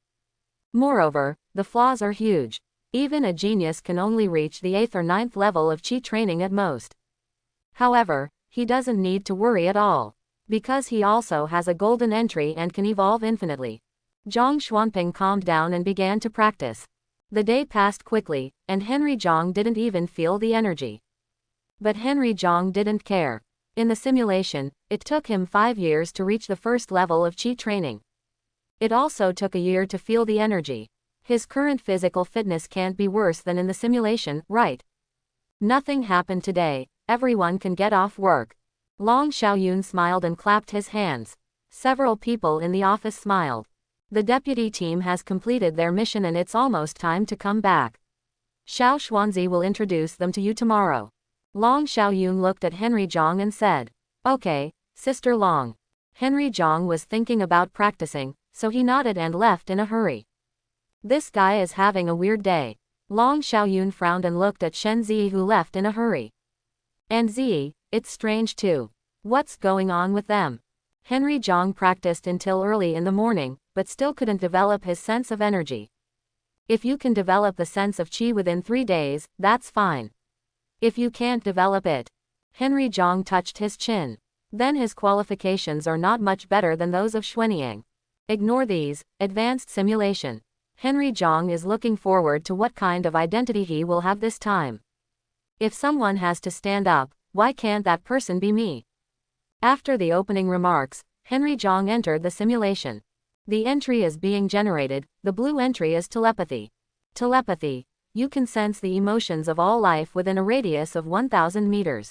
Moreover, the flaws are huge. Even a genius can only reach the 8th or 9th level of chi training at most. However, he doesn't need to worry at all, because he also has a golden entry and can evolve infinitely. Zhang Xuanping calmed down and began to practice. The day passed quickly, and Henry Jong didn't even feel the energy. But Henry Jong didn't care. In the simulation, it took him 5 years to reach the first level of chi training. It also took a year to feel the energy. His current physical fitness can't be worse than in the simulation, right? Nothing happened today. Everyone can get off work. Long Xiaoyun smiled and clapped his hands. Several people in the office smiled. The deputy team has completed their mission and it's almost time to come back. Xiao Xuanzi will introduce them to you tomorrow. Long Xiaoyun looked at Henry Jong and said, "Okay, Sister Long." Henry Jong was thinking about practicing, so he nodded and left in a hurry. This guy is having a weird day. Long Xiaoyun frowned and looked at Shen Zi, who left in a hurry. And Zi, it's strange too. What's going on with them? Henry Jong practiced until early in the morning, but still couldn't develop his sense of energy. If you can develop the sense of qi within 3 days, that's fine. If you can't develop it, Henry Jong touched his chin. Then his qualifications are not much better than those of Xuanyang. Ignore these. Advanced simulation. Henry Jong is looking forward to what kind of identity he will have this time. If someone has to stand up, why can't that person be me? After the opening remarks, Henry Jong entered the simulation. The entry is being generated. The blue entry is telepathy. Telepathy. You can sense the emotions of all life within a radius of 1,000 meters.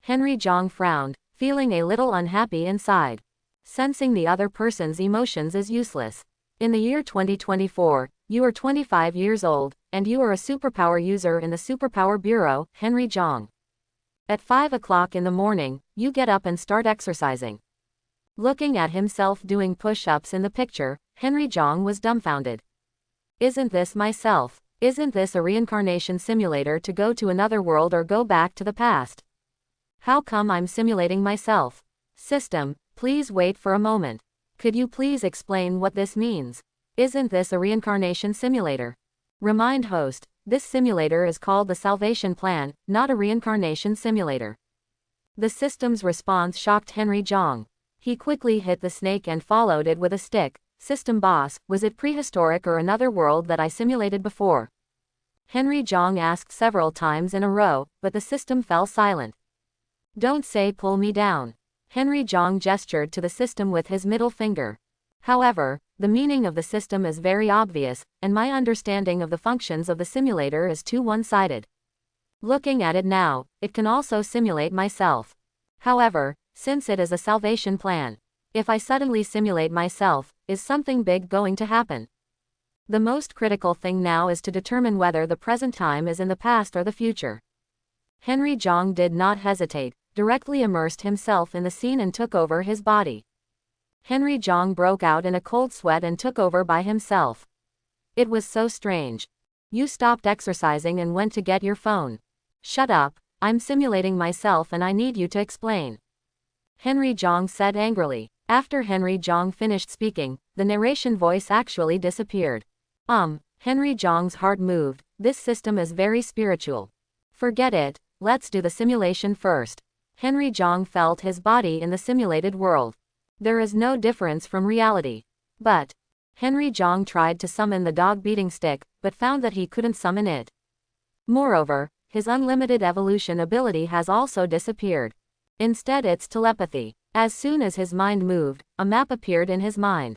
Henry Jong frowned, feeling a little unhappy inside. Sensing the other person's emotions is useless. In the year 2024, you are 25 years old, and you are a superpower user in the Superpower Bureau, Henry Jong. At 5 o'clock in the morning, you get up and start exercising. Looking at himself doing push-ups in the picture, Henry Jong was dumbfounded. Isn't this myself? Isn't this a reincarnation simulator to go to another world or go back to the past? How come I'm simulating myself? System, please wait for a moment. Could you please explain what this means? Isn't this a reincarnation simulator? Remind host, this simulator is called the Salvation Plan, not a reincarnation simulator. The system's response shocked Henry Jong. He quickly hit the snake and followed it with a stick. System boss, was it prehistoric or another world that I simulated before? Henry Jong asked several times in a row, but the system fell silent. Don't say pull me down. Henry Jong gestured to the system with his middle finger. However, the meaning of the system is very obvious, and my understanding of the functions of the simulator is too one-sided. Looking at it now, it can also simulate myself. However, since it is a salvation plan, if I suddenly simulate myself, is something big going to happen? The most critical thing now is to determine whether the present time is in the past or the future. Henry Jong did not hesitate, directly immersed himself in the scene and took over his body. Henry Jong broke out in a cold sweat and took over by himself. It was so strange. You stopped exercising and went to get your phone. Shut up, I'm simulating myself and I need you to explain. Henry Jong said angrily. After Henry Jong finished speaking, the narration voice actually disappeared. Henry Jong's heart moved. This system is very spiritual. Forget it, let's do the simulation first. Henry Jong felt his body in the simulated world. There is no difference from reality. But Henry Jong tried to summon the dog beating stick, but found that he couldn't summon it. Moreover, his unlimited evolution ability has also disappeared. Instead, it's telepathy. As soon as his mind moved, a map appeared in his mind.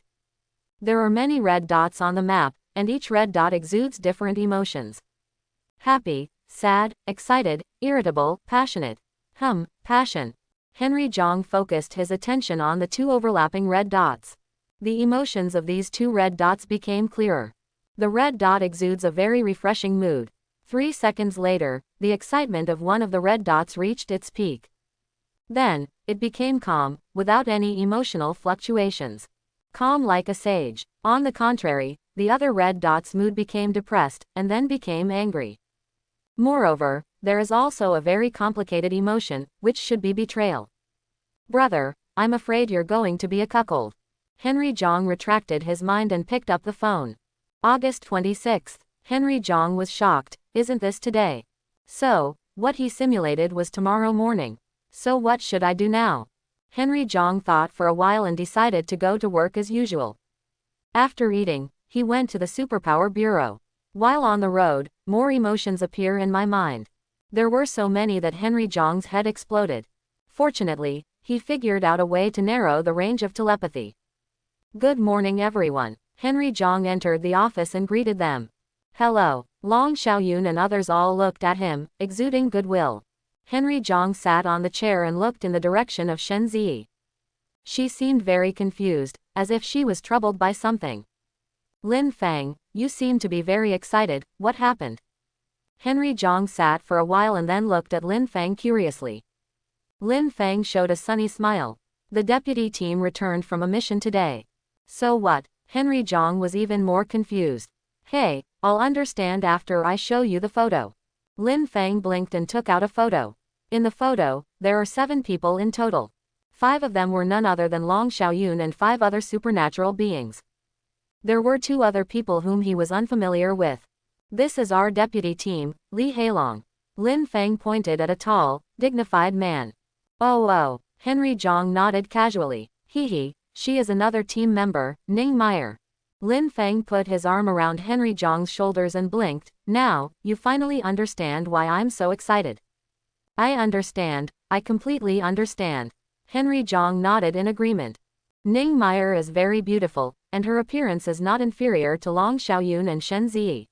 There are many red dots on the map, and each red dot exudes different emotions. Happy, sad, excited, irritable, passionate. Passion. Henry Jong focused his attention on the two overlapping red dots. The emotions of these two red dots became clearer. The red dot exudes a very refreshing mood. 3 seconds later, the excitement of one of the red dots reached its peak. Then, it became calm, without any emotional fluctuations. Calm like a sage. On the contrary, the other red dot's mood became depressed, and then became angry. Moreover, there is also a very complicated emotion, which should be betrayal. Brother, I'm afraid you're going to be a cuckold. Henry Jong retracted his mind and picked up the phone. August 26th. Henry Jong was shocked. Isn't this today? So, what he simulated was tomorrow morning. So what should I do now? Henry Jong thought for a while and decided to go to work as usual. After eating, he went to the Superpower Bureau. While on the road, more emotions appear in my mind. There were so many that Henry Jong's head exploded. Fortunately, he figured out a way to narrow the range of telepathy. Good morning everyone. Henry Jong entered the office and greeted them. Hello. Long Xiaoyun and others all looked at him, exuding goodwill. Henry Jong sat on the chair and looked in the direction of Shen Ziyi. She seemed very confused, as if she was troubled by something. Lin Fang, you seem to be very excited, what happened? Henry Jong sat for a while and then looked at Lin Fang curiously. Lin Fang showed a sunny smile. The deputy team returned from a mission today. So what? Henry Jong was even more confused. Hey, I'll understand after I show you the photo. Lin Fang blinked and took out a photo. In the photo, there are 7 people in total. 5 of them were none other than Long Xiaoyun and 5 other supernatural beings. There were 2 other people whom he was unfamiliar with. This is our deputy team, Li Hailong. Lin Fang pointed at a tall, dignified man. Oh. Henry Jong nodded casually. Hee, she is another team member, Ning Meyer. Lin Fang put his arm around Henry Jong's shoulders and blinked. Now, you finally understand why I'm so excited. I understand, I completely understand. Henry Jong nodded in agreement. Ning Meyer is very beautiful, and her appearance is not inferior to Long Xiaoyun and Shen Ziyi.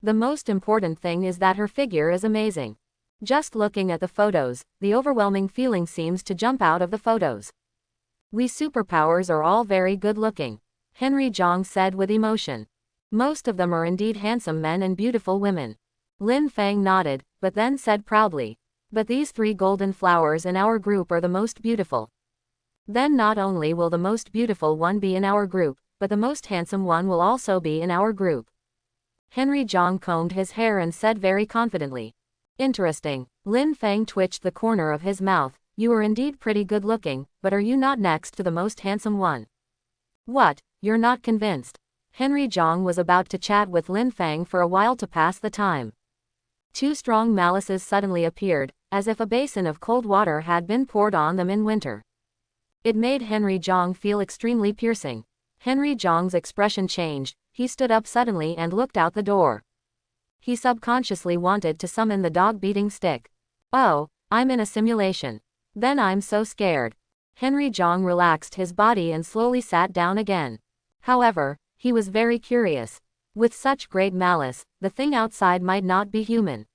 The most important thing is that her figure is amazing. Just looking at the photos, the overwhelming feeling seems to jump out of the photos. We superpowers are all very good looking. Henry Jong said with emotion. Most of them are indeed handsome men and beautiful women. Lin Fang nodded, but then said proudly. But these 3 golden flowers in our group are the most beautiful. Then not only will the most beautiful one be in our group, but the most handsome one will also be in our group. Henry Jong combed his hair and said very confidently. Interesting. Lin Fang twitched the corner of his mouth. You are indeed pretty good looking, but are you not next to the most handsome one? What? You're not convinced? Henry Jong was about to chat with Lin Fang for a while to pass the time. 2 strong malices suddenly appeared, as if a basin of cold water had been poured on them in winter. It made Henry Jong feel extremely piercing. Henry Jong's expression changed. He stood up suddenly and looked out the door. He subconsciously wanted to summon the dog-beating stick. Oh, I'm in a simulation. Then I'm so scared. Henry Jong relaxed his body and slowly sat down again. However, he was very curious. With such great malice, the thing outside might not be human.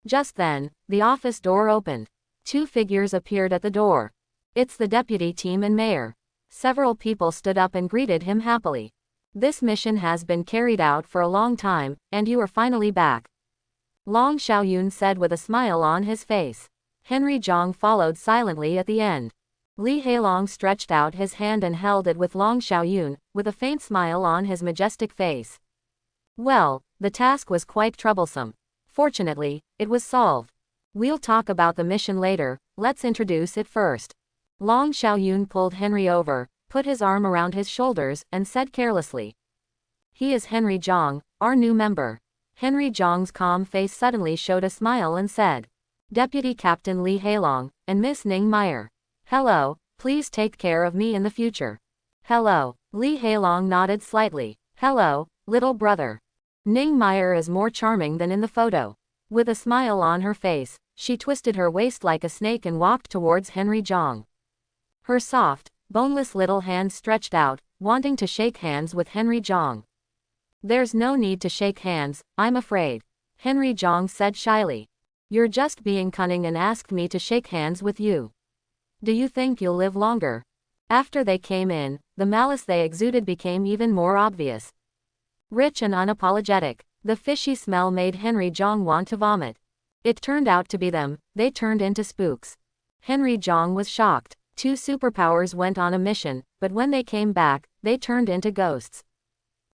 Just then, the office door opened. 2 figures appeared at the door. It's the deputy team and mayor. Several people stood up and greeted him happily. This mission has been carried out for a long time, and you are finally back. Long Xiaoyun said with a smile on his face. Henry Jong followed silently at the end. Li Hailong stretched out his hand and held it with Long Xiaoyun, with a faint smile on his majestic face. Well, the task was quite troublesome. Fortunately, it was solved. We'll talk about the mission later, let's introduce it first. Long Xiaoyun pulled Henry over, put his arm around his shoulders, and said carelessly. He is Henry Jong, our new member. Henry Jong's calm face suddenly showed a smile and said. Deputy Captain Li Hailong, and Miss Ning Meyer. Hello, please take care of me in the future. Hello. Li Hailong nodded slightly. Hello, little brother. Ning Meyer is more charming than in the photo. With a smile on her face, she twisted her waist like a snake and walked towards Henry Jong. Her soft, boneless little hands stretched out, wanting to shake hands with Henry Jong. There's no need to shake hands, I'm afraid, Henry Jong said shyly. You're just being cunning and asked me to shake hands with you. Do you think you'll live longer? After they came in, the malice they exuded became even more obvious. Rich and unapologetic, the fishy smell made Henry Jong want to vomit. It turned out to be them, they turned into spooks. Henry Jong was shocked. 2 superpowers went on a mission, but when they came back, they turned into ghosts.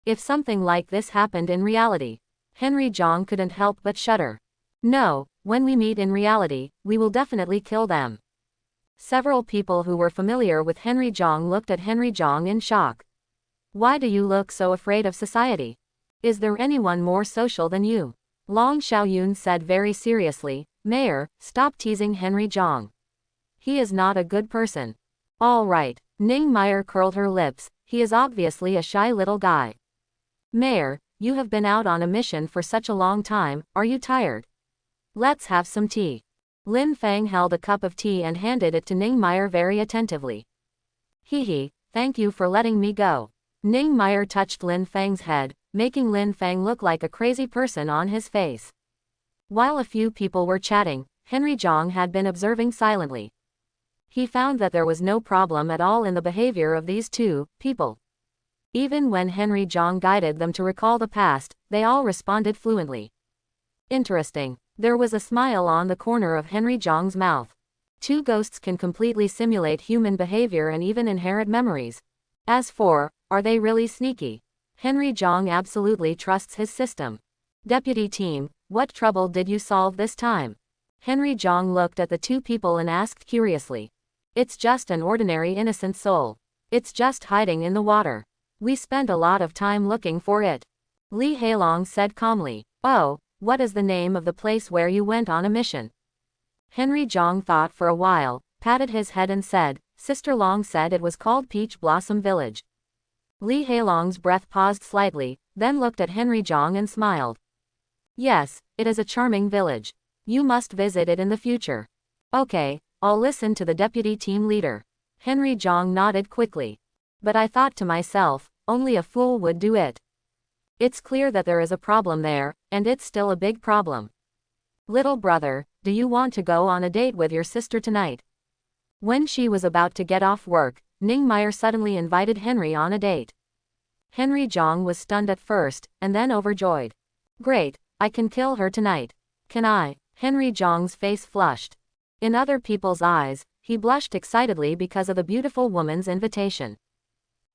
If something like this happened in reality, Henry Jong couldn't help but shudder. No, when we meet in reality, we will definitely kill them. Several people who were familiar with Henry Jong looked at Henry Jong in shock. Why do you look so afraid of society? Is there anyone more social than you? Long Xiaoyun said very seriously, Mayor, stop teasing Henry Jong. He is not a good person. All right, Ning Meyer curled her lips, he is obviously a shy little guy. Mayor, you have been out on a mission for such a long time, are you tired? Let's have some tea. Lin Fang held a cup of tea and handed it to Ning Meyer very attentively. Hee, thank you for letting me go. Ning Meyer touched Lin Fang's head, making Lin Fang look like a crazy person on his face. While a few people were chatting, Henry Jong had been observing silently. He found that there was no problem at all in the behavior of these 2 people. Even when Henry Jong guided them to recall the past, they all responded fluently. Interesting. There was a smile on the corner of Henry Jong's mouth. 2 ghosts can completely simulate human behavior and even inherit memories. As for, are they really sneaky? Henry Jong absolutely trusts his system. Deputy team, what trouble did you solve this time? Henry Jong looked at the 2 people and asked curiously. It's just an ordinary innocent soul. It's just hiding in the water. We spent a lot of time looking for it. Li Hailong said calmly. Oh, what is the name of the place where you went on a mission? Henry Jong thought for a while, patted his head and said, Sister Long said it was called Peach Blossom Village. Li Hailong's breath paused slightly, then looked at Henry Jong and smiled. Yes, it is a charming village. You must visit it in the future. Okay, I'll listen to the deputy team leader. Henry Jong nodded quickly. But I thought to myself, only a fool would do it. It's clear that there is a problem there, and it's still a big problem. Little brother, do you want to go on a date with your sister tonight? When she was about to get off work, Ning Meyer suddenly invited Henry on a date. Henry Jong was stunned at first, and then overjoyed. Great, I can kill her tonight. Can I? Henry Jong's face flushed. In other people's eyes, he blushed excitedly because of the beautiful woman's invitation.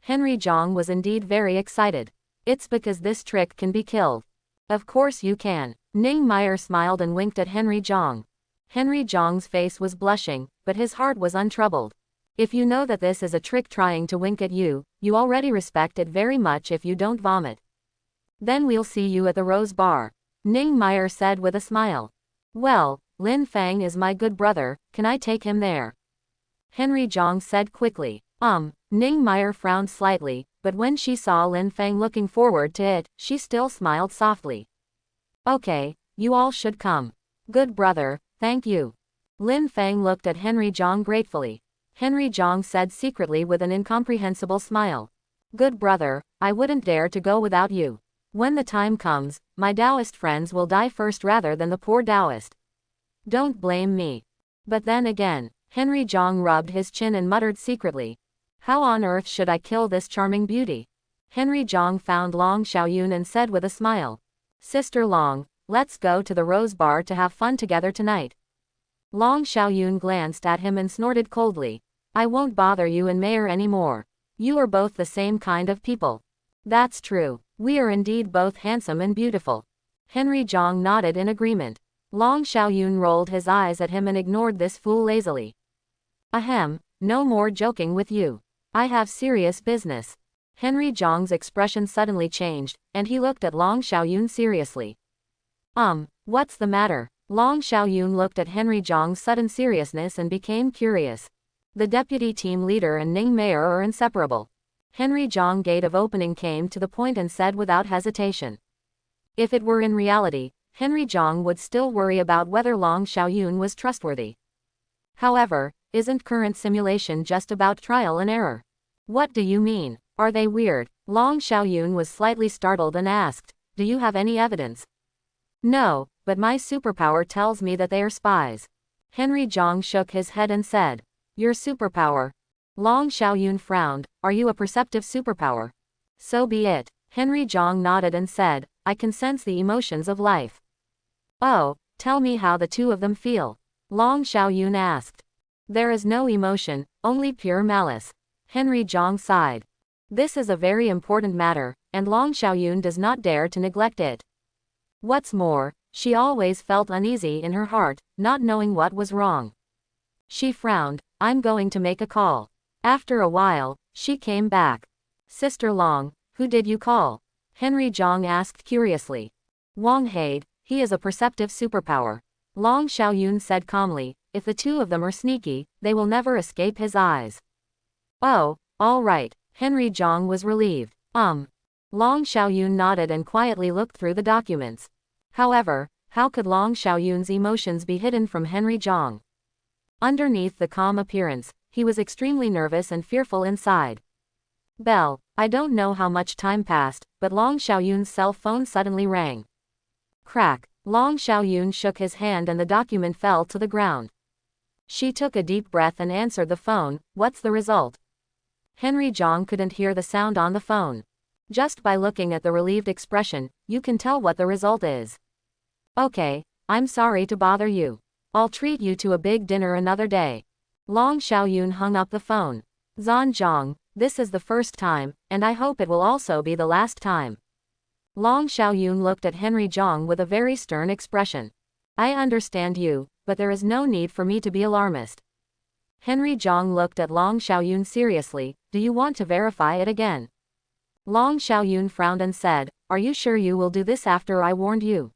Henry Jong was indeed very excited. It's because this trick can be killed. Of course you can. Ning Meyer smiled and winked at Henry Jong. Henry Jong's face was blushing, but his heart was untroubled. If you know that this is a trick trying to wink at you, you already respect it very much if you don't vomit. Then we'll see you at the Rose Bar, Ning Meyer said with a smile. Well, Lin Fang is my good brother, can I take him there? Henry Jong said quickly. Ning Meyer frowned slightly, but when she saw Lin Fang looking forward to it, she still smiled softly. Okay, you all should come. Good brother, thank you. Lin Fang looked at Henry Jong gratefully. Henry Jong said secretly with an incomprehensible smile. Good brother, I wouldn't dare to go without you. When the time comes, my Taoist friends will die first rather than the poor Taoist. Don't blame me. But then again, Henry Jong rubbed his chin and muttered secretly. How on earth should I kill this charming beauty? Henry Jong found Long Xiaoyun and said with a smile. Sister Long, let's go to the Rose Bar to have fun together tonight. Long Xiaoyun glanced at him and snorted coldly. I won't bother you and Mayor anymore. You are both the same kind of people. That's true. We are indeed both handsome and beautiful. Henry Jong nodded in agreement. Long Xiaoyun rolled his eyes at him and ignored this fool lazily. Ahem, no more joking with you. I have serious business. Henry Jong's expression suddenly changed, and he looked at Long Xiaoyun seriously. What's the matter? Long Xiaoyun looked at Henry Jong's sudden seriousness and became curious. The deputy team leader and Ning Mayor are inseparable. Henry Jong gate of opening came to the point and said without hesitation. If it were in reality, Henry Zhang would still worry about whether Long Xiaoyun was trustworthy. However, isn't current simulation just about trial and error? What do you mean? Are they weird? Long Xiaoyun was slightly startled and asked, do you have any evidence? No, but my superpower tells me that they are spies. Henry Zhang shook his head and said, your superpower? Long Xiaoyun frowned, are you a perceptive superpower? So be it. Henry Zhang nodded and said, I can sense the emotions of life. Oh, tell me how the two of them feel. Long Xiaoyun asked. There is no emotion, only pure malice. Henry Zhang sighed. This is a very important matter, and Long Xiaoyun does not dare to neglect it. What's more, she always felt uneasy in her heart, not knowing what was wrong. She frowned, I'm going to make a call. After a while, she came back. Sister Long, who did you call? Henry Zhang asked curiously. Wang Haid, he is a perceptive superpower. Long Xiaoyun said calmly, if the two of them are sneaky, they will never escape his eyes. Oh, all right. Henry Zhang was relieved. Long Xiaoyun nodded and quietly looked through the documents. However, how could Long Xiaoyun's emotions be hidden from Henry Zhang? Underneath the calm appearance, he was extremely nervous and fearful inside. Bell, I don't know how much time passed, but Long Xiaoyun's cell phone suddenly rang. Crack. Long Xiaoyun shook his hand and the document fell to the ground. She took a deep breath and answered the phone, what's the result? Henry Zhang couldn't hear the sound on the phone. Just by looking at the relieved expression, you can tell what the result is. Okay, I'm sorry to bother you. I'll treat you to a big dinner another day. Long Xiaoyun hung up the phone. Zhan Zhang, this is the first time, and I hope it will also be the last time. Long Xiaoyun looked at Henry Zhang with a very stern expression. I understand you, but there is no need for me to be alarmist. Henry Zhang looked at Long Xiaoyun seriously, do you want to verify it again? Long Xiaoyun frowned and said, are you sure you will do this after I warned you?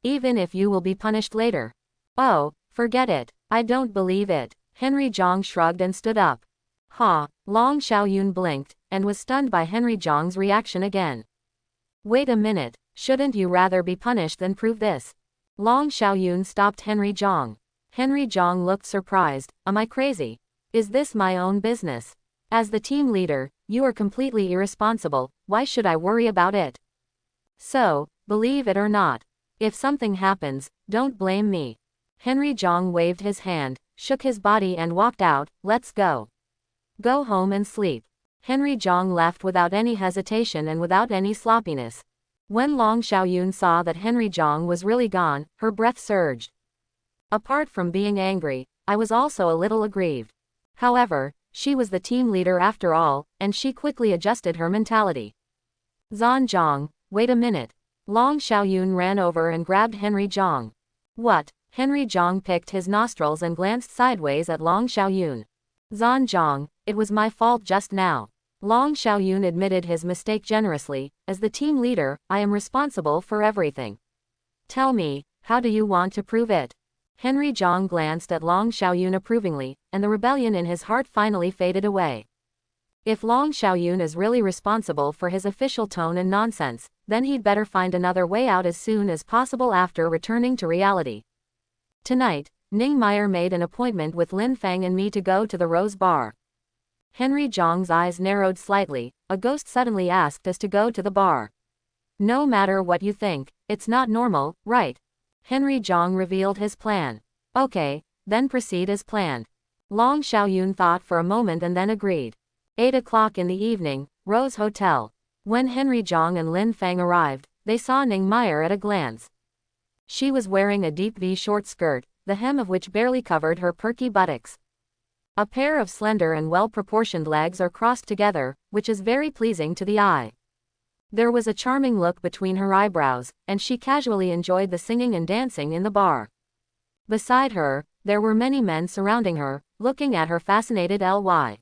Even if you will be punished later. Oh, forget it, I don't believe it. Henry Zhang shrugged and stood up. Long Xiaoyun blinked, and was stunned by Henry Zhang's reaction again. Wait a minute, shouldn't you rather be punished than prove this? Long Xiaoyun stopped Henry Zhang. Henry Zhang looked surprised, am I crazy? Is this my own business? As the team leader, you are completely irresponsible, why should I worry about it? So, believe it or not, if something happens, don't blame me. Henry Zhang waved his hand, shook his body and walked out, let's go. Go home and sleep. Henry Zhang left without any hesitation and without any sloppiness. When Long Xiaoyun saw that Henry Zhang was really gone, her breath surged. Apart from being angry, I was also a little aggrieved. However, she was the team leader after all, and she quickly adjusted her mentality. Zhan Zhang, wait a minute. Long Xiaoyun ran over and grabbed Henry Zhang. What? Henry Zhang picked his nostrils and glanced sideways at Long Xiaoyun. Zhan Zhang, it was my fault just now. Long Xiaoyun admitted his mistake generously, as the team leader, I am responsible for everything. Tell me, how do you want to prove it? Henry Zhang glanced at Long Xiaoyun approvingly, and the rebellion in his heart finally faded away. If Long Xiaoyun is really responsible for his official tone and nonsense, then he'd better find another way out as soon as possible after returning to reality. Tonight, Ning Meyer made an appointment with Lin Fang and me to go to the Rose Bar. Henry Zhang's eyes narrowed slightly, a ghost suddenly asked us to go to the bar. No matter what you think, it's not normal, right? Henry Zhang revealed his plan. Okay, then proceed as planned. Long Xiaoyun thought for a moment and then agreed. 8 o'clock in the evening, Rose Hotel. When Henry Zhang and Lin Fang arrived, they saw Ning Meyer at a glance. She was wearing a deep V short skirt, the hem of which barely covered her perky buttocks. A pair of slender and well-proportioned legs are crossed together, which is very pleasing to the eye. There was a charming look between her eyebrows, and she casually enjoyed the singing and dancing in the bar. Beside her, there were many men surrounding her, looking at her fascinated ly.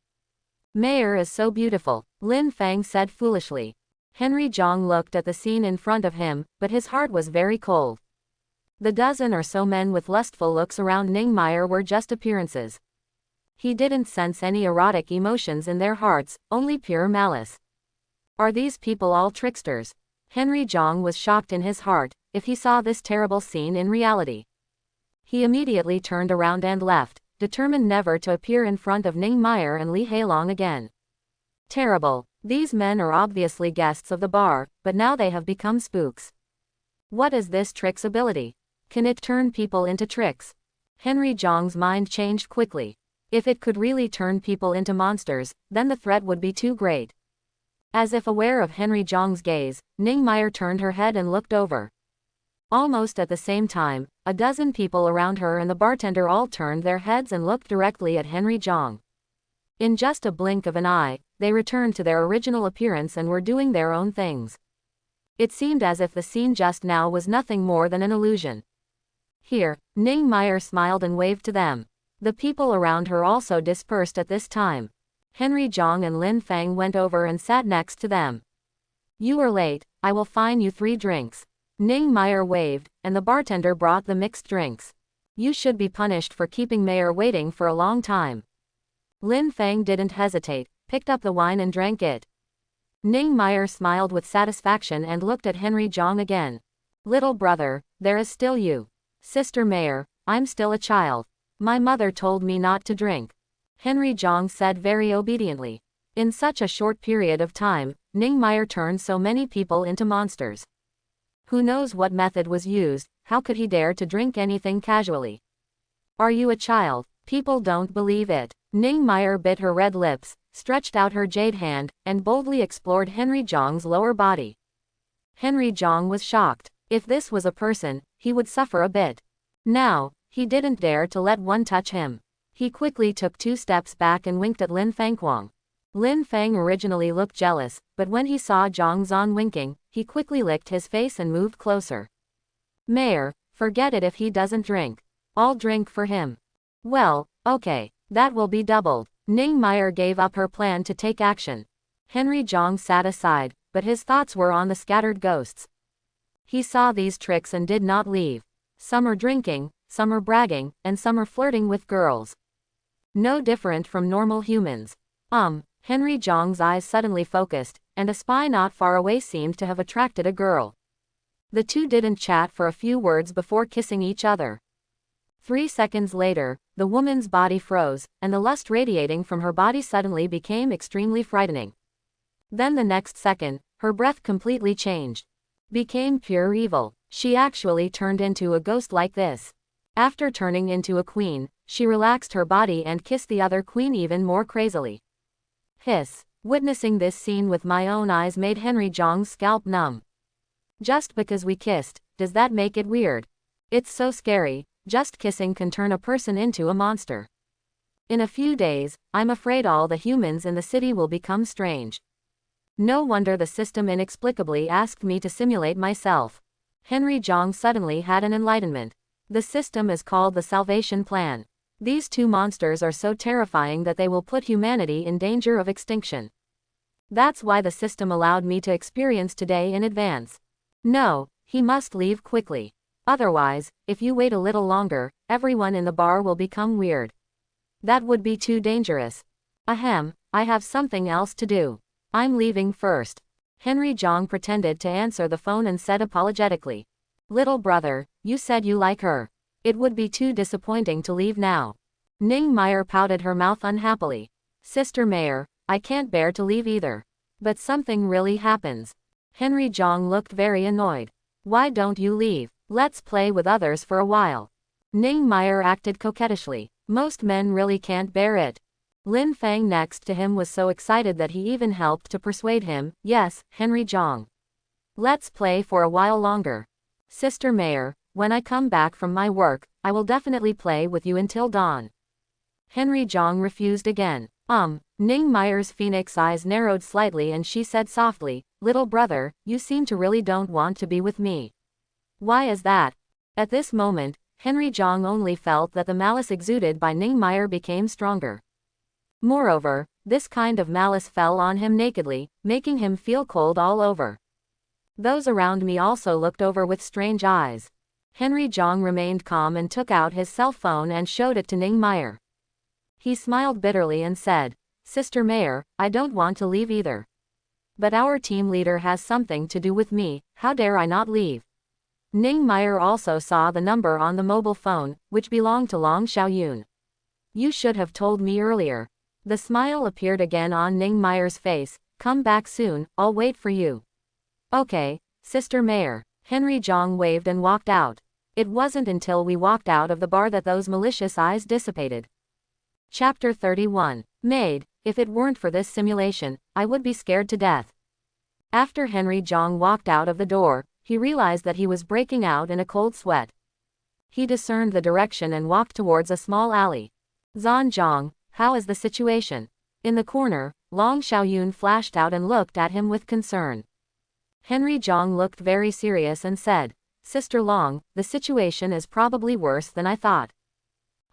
Meyer is so beautiful, Lin Fang said foolishly. Henry Zhang looked at the scene in front of him, but his heart was very cold. The dozen or so men with lustful looks around Ning Meyer were just appearances. He didn't sense any erotic emotions in their hearts, only pure malice. Are these people all tricksters? Henry Zhang was shocked in his heart, if he saw this terrible scene in reality. He immediately turned around and left, determined never to appear in front of Ning Meyer and Li Hailong again. Terrible. These men are obviously guests of the bar, but now they have become spooks. What is this trick's ability? Can it turn people into tricks? Henry Zhang's mind changed quickly. If it could really turn people into monsters, then the threat would be too great. As if aware of Henry Zhang's gaze, Ning Meyer turned her head and looked over. Almost at the same time, a dozen people around her and the bartender all turned their heads and looked directly at Henry Zhang. In just a blink of an eye, they returned to their original appearance and were doing their own things. It seemed as if the scene just now was nothing more than an illusion. Here, Ning Meyer smiled and waved to them. The people around her also dispersed at this time. Henry Zhang and Lin Feng went over and sat next to them. You are late, I will fine you 3 drinks. Ning Meyer waved, and the bartender brought the mixed drinks. You should be punished for keeping Meyer waiting for a long time. Lin Feng didn't hesitate, picked up the wine and drank it. Ning Meyer smiled with satisfaction and looked at Henry Zhang again. Little brother, there is still you. Sister Meyer, I'm still a child. My mother told me not to drink. Henry Zhang said very obediently. In such a short period of time, Ning Meyer turned so many people into monsters. Who knows what method was used, how could he dare to drink anything casually? Are you a child? People don't believe it. Ning Meyer bit her red lips, stretched out her jade hand, and boldly explored Henry Zhang's lower body. Henry Zhang was shocked. If this was a person, he would suffer a bit. Now, he didn't dare to let one touch him. He quickly took 2 steps back and winked at Lin Fengquang. Lin Feng originally looked jealous, but when he saw Zhang Zan winking, he quickly licked his face and moved closer. Mayor, forget it if he doesn't drink. I'll drink for him. Well, okay, that will be doubled. Ning Meyer gave up her plan to take action. Henry Zhang sat aside, but his thoughts were on the scattered ghosts. He saw these tricks and did not leave. Some are drinking, some are bragging, and some are flirting with girls. No different from normal humans. Henry Zhang's eyes suddenly focused, and a spy not far away seemed to have attracted a girl. The two didn't chat for a few words before kissing each other. 3 seconds later, the woman's body froze, and the lust radiating from her body suddenly became extremely frightening. Then the next second, her breath completely changed. Became pure evil. She actually turned into a ghost like this. After turning into a queen, she relaxed her body and kissed the other queen even more crazily. Hiss. Witnessing this scene with my own eyes made Henry Zhang's scalp numb. Just because we kissed, does that make it weird? It's so scary, just kissing can turn a person into a monster. In a few days, I'm afraid all the humans in the city will become strange. No wonder the system inexplicably asked me to simulate myself. Henry Zhang suddenly had an enlightenment. The system is called the Salvation Plan. These 2 monsters are so terrifying that they will put humanity in danger of extinction. That's why the system allowed me to experience today in advance. No, he must leave quickly. Otherwise, if you wait a little longer, everyone in the bar will become weird. That would be too dangerous. Ahem, I have something else to do. I'm leaving first. Henry Zhang pretended to answer the phone and said apologetically. Little brother, you said you like her. It would be too disappointing to leave now. Ning Meyer pouted her mouth unhappily. Sister Mayor, I can't bear to leave either. But something really happens. Henry Zhang looked very annoyed. Why don't you leave? Let's play with others for a while. Ning Meyer acted coquettishly. Most men really can't bear it. Lin Feng next to him was so excited that he even helped to persuade him. Yes, Henry Zhang. Let's play for a while longer. Sister Mayor, when I come back from my work, I will definitely play with you until dawn. Henry Zhang refused again. Ning Meyer's phoenix eyes narrowed slightly and she said softly, Little brother, you seem to really don't want to be with me. Why is that? At this moment, Henry Zhang only felt that the malice exuded by Ning Meyer became stronger. Moreover, this kind of malice fell on him nakedly, making him feel cold all over. Those around me also looked over with strange eyes. Henry Zhang remained calm and took out his cell phone and showed it to Ning Meyer. He smiled bitterly and said, Sister Mayor, I don't want to leave either. But our team leader has something to do with me, how dare I not leave? Ning Meyer also saw the number on the mobile phone, which belonged to Long Xiaoyun. You should have told me earlier. The smile appeared again on Ning Meyer's face. Come back soon, I'll wait for you. Okay, Sister Mayor. Henry Zhang waved and walked out. It wasn't until we walked out of the bar that those malicious eyes dissipated. Chapter 31. Maid, if it weren't for this simulation, I would be scared to death. After Henry Zhang walked out of the door, he realized that he was breaking out in a cold sweat. He discerned the direction and walked towards a small alley. Zhan Zhang, how is the situation? In the corner, Long Xiaoyun flashed out and looked at him with concern. Henry Zhang looked very serious and said, Sister Long, the situation is probably worse than I thought.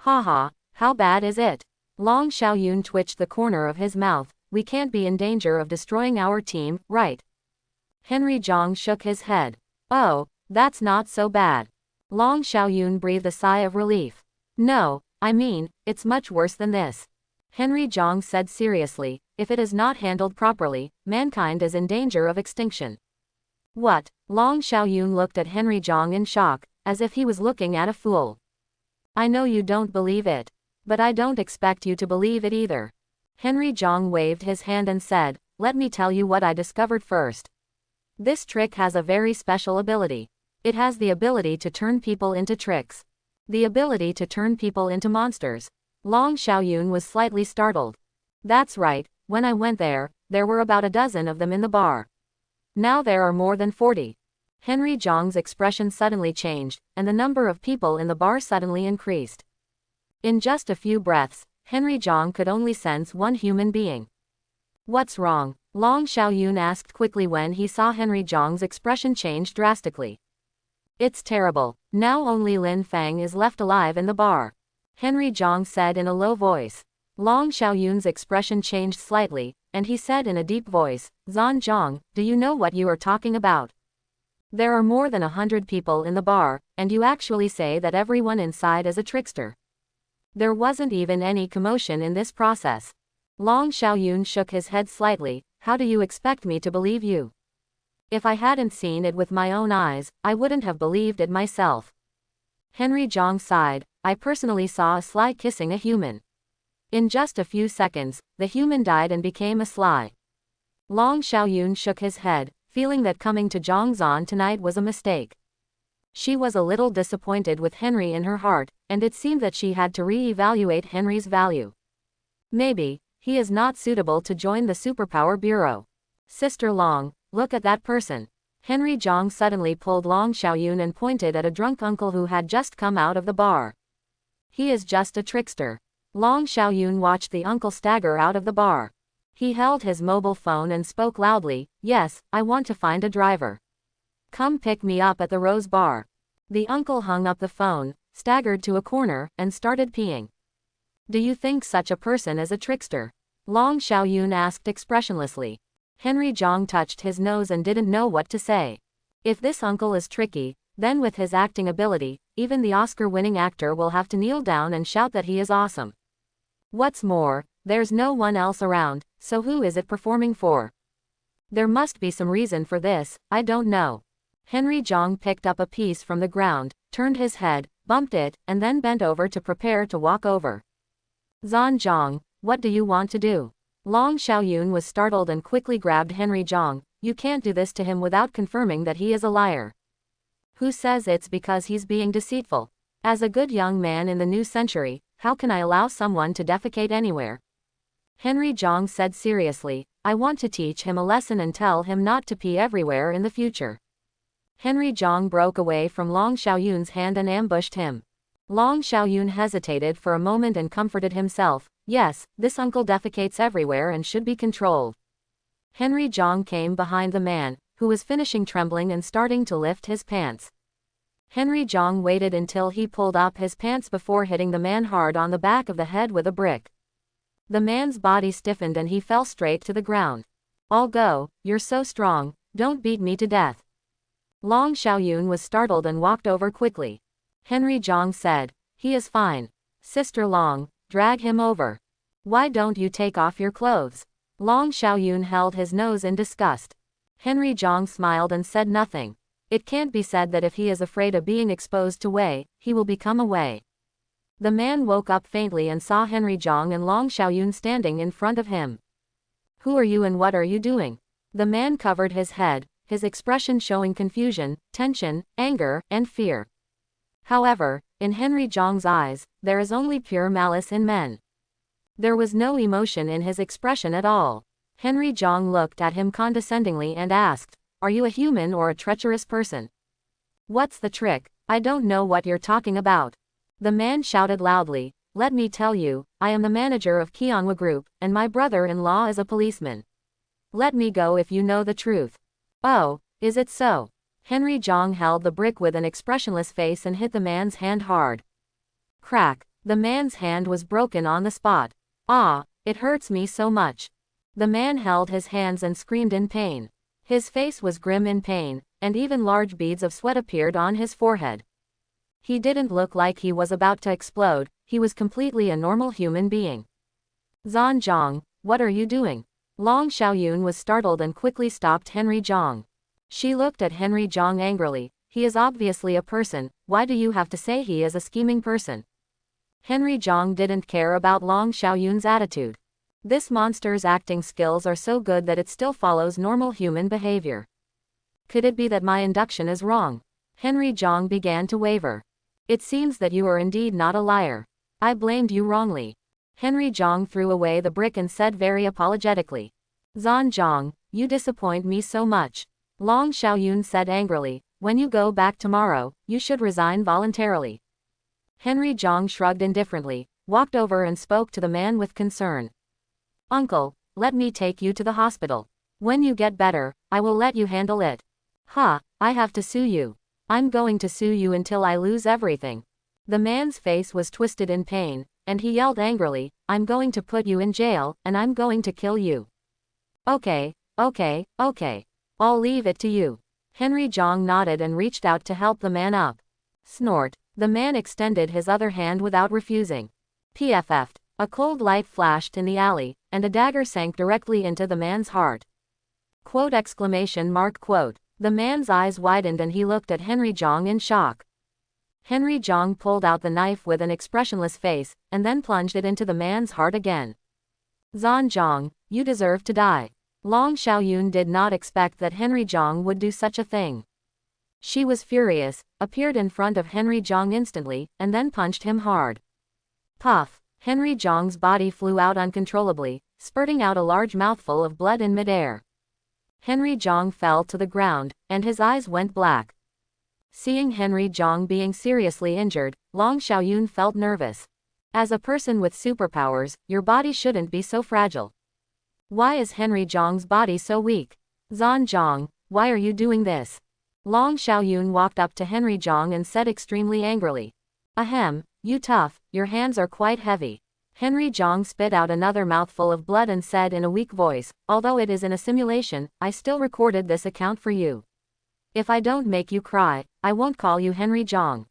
Haha, how bad is it? Long Xiaoyun twitched the corner of his mouth. We can't be in danger of destroying our team, right? Henry Zhang shook his head. Oh, that's not so bad. Long Xiaoyun breathed a sigh of relief. No, I mean, it's much worse than this. Henry Zhang said seriously, if it is not handled properly, mankind is in danger of extinction. What? Long Xiaoyun looked at Henry Zhang in shock, as if he was looking at a fool. I know you don't believe it. But I don't expect you to believe it either. Henry Zhang waved his hand and said, let me tell you what I discovered first. This trick has a very special ability. It has the ability to turn people into tricks. The ability to turn people into monsters. Long Xiaoyun was slightly startled. That's right, when I went there were about a dozen of them in the bar. Now there are more than 40. Henry Zhang's expression suddenly changed, and the number of people in the bar suddenly increased. In just a few breaths, Henry Zhang could only sense one human being. What's wrong? Long Xiaoyun asked quickly when he saw Henry Zhang's expression change drastically. It's terrible. Now only Lin Fang is left alive in the bar. Henry Zhang said in a low voice. Long Xiaoyun's expression changed slightly, and he said in a deep voice, Zhan Zhang, do you know what you are talking about? There are more than 100 people in the bar, and you actually say that everyone inside is a trickster. There wasn't even any commotion in this process. Long Xiaoyun shook his head slightly. How do you expect me to believe you? If I hadn't seen it with my own eyes, I wouldn't have believed it myself. Henry Zhang sighed. I personally saw a sly kissing a human. In just a few seconds, the human died and became a sly. Long Xiaoyun shook his head, feeling that coming to Zhangzan tonight was a mistake. She was a little disappointed with Henry in her heart, and it seemed that she had to re-evaluate Henry's value. Maybe he is not suitable to join the Superpower Bureau. Sister Long, look at that person. Henry Zhang suddenly pulled Long Xiaoyun and pointed at a drunk uncle who had just come out of the bar. He is just a trickster. Long Xiaoyun watched the uncle stagger out of the bar. He held his mobile phone and spoke loudly, yes, I want to find a driver. Come pick me up at the Rose Bar. The uncle hung up the phone, staggered to a corner, and started peeing. Do you think such a person is a trickster? Long Xiaoyun asked expressionlessly. Henry Zhang touched his nose and didn't know what to say. If this uncle is tricky, then with his acting ability, even the Oscar-winning actor will have to kneel down and shout that he is awesome. What's more, there's no one else around, so who is it performing for? There must be some reason for this, I don't know. Henry Zhang picked up a piece from the ground, turned his head, bumped it, and then bent over to prepare to walk over. Zhan Zhang, what do you want to do? Long Xiaoyun was startled and quickly grabbed Henry Zhang. You can't do this to him without confirming that he is a liar. Who says it's because he's being deceitful? As a good young man in the new century, how can I allow someone to defecate anywhere? Henry Zhang said seriously, I want to teach him a lesson and tell him not to pee everywhere in the future. Henry Zhang broke away from Long Xiaoyun's hand and ambushed him. Long Xiaoyun hesitated for a moment and comforted himself. Yes, this uncle defecates everywhere and should be controlled. Henry Zhang came behind the man, who was finishing trembling and starting to lift his pants. Henry Zhang waited until he pulled up his pants before hitting the man hard on the back of the head with a brick. The man's body stiffened and he fell straight to the ground. I'll go, you're so strong, don't beat me to death. Long Xiaoyun was startled and walked over quickly. Henry Zhang said, he is fine. Sister Long, drag him over. Why don't you take off your clothes? Long Xiaoyun held his nose in disgust. Henry Zhang smiled and said nothing. It can't be said that if he is afraid of being exposed to Wei, he will become a Wei. The man woke up faintly and saw Henry Zhang and Long Xiaoyun standing in front of him. Who are you and what are you doing? The man covered his head, his expression showing confusion, tension, anger, and fear. However, in Henry Zhang's eyes, there is only pure malice in men. There was no emotion in his expression at all. Henry Zhang looked at him condescendingly and asked, "Are you a human or a treacherous person?" "What's the trick? I don't know what you're talking about." The man shouted loudly, "Let me tell you, I am the manager of Qianghua Group, and my brother-in-law is a policeman. Let me go if you know the truth." "Oh, is it so?" Henry Zhang held the brick with an expressionless face and hit the man's hand hard. Crack! The man's hand was broken on the spot. "Ah, it hurts me so much." The man held his hands and screamed in pain. His face was grim in pain, and even large beads of sweat appeared on his forehead. He didn't look like he was about to explode, he was completely a normal human being. "Zhan Zhang, what are you doing?" Long Xiaoyun was startled and quickly stopped Henry Zhang. She looked at Henry Zhang angrily. "He is obviously a person, why do you have to say he is a scheming person?" Henry Zhang didn't care about Long Xiaoyun's attitude. This monster's acting skills are so good that it still follows normal human behavior. Could it be that my induction is wrong? Henry Zhang began to waver. "It seems that you are indeed not a liar. I blamed you wrongly." Henry Zhang threw away the brick and said very apologetically, "Zhan Zhang, you disappoint me so much." Long Xiaoyun said angrily, "When you go back tomorrow, you should resign voluntarily." Henry Zhang shrugged indifferently, walked over and spoke to the man with concern. "Uncle, let me take you to the hospital. When you get better, I will let you handle it." "Ha, I have to sue you. I'm going to sue you until I lose everything." The man's face was twisted in pain, and he yelled angrily, "I'm going to put you in jail, and I'm going to kill you." Okay. I'll leave it to you." Henry Zhang nodded and reached out to help the man up. Snort. The man extended his other hand without refusing. PFF'd. A cold light flashed in the alley, and a dagger sank directly into the man's heart. Quote! The man's eyes widened and he looked at Henry Zhang in shock. Henry Zhang pulled out the knife with an expressionless face, and then plunged it into the man's heart again. "Zhan Zhang, you deserve to die." Long Xiaoyun did not expect that Henry Zhang would do such a thing. She was furious, appeared in front of Henry Zhang instantly, and then punched him hard. Puff! Henry Zhang's body flew out uncontrollably, spurting out a large mouthful of blood in midair. Henry Zhang fell to the ground, and his eyes went black. Seeing Henry Zhang being seriously injured, Long Xiaoyun felt nervous. As a person with superpowers, your body shouldn't be so fragile. Why is Henry Zhang's body so weak? "Zhan Zhang, why are you doing this?" Long Xiaoyun walked up to Henry Zhang and said extremely angrily. "Ahem, you tough, your hands are quite heavy." Henry Zhang spit out another mouthful of blood and said in a weak voice, "Although it is in a simulation, I still recorded this account for you. If I don't make you cry, I won't call you Henry Zhang."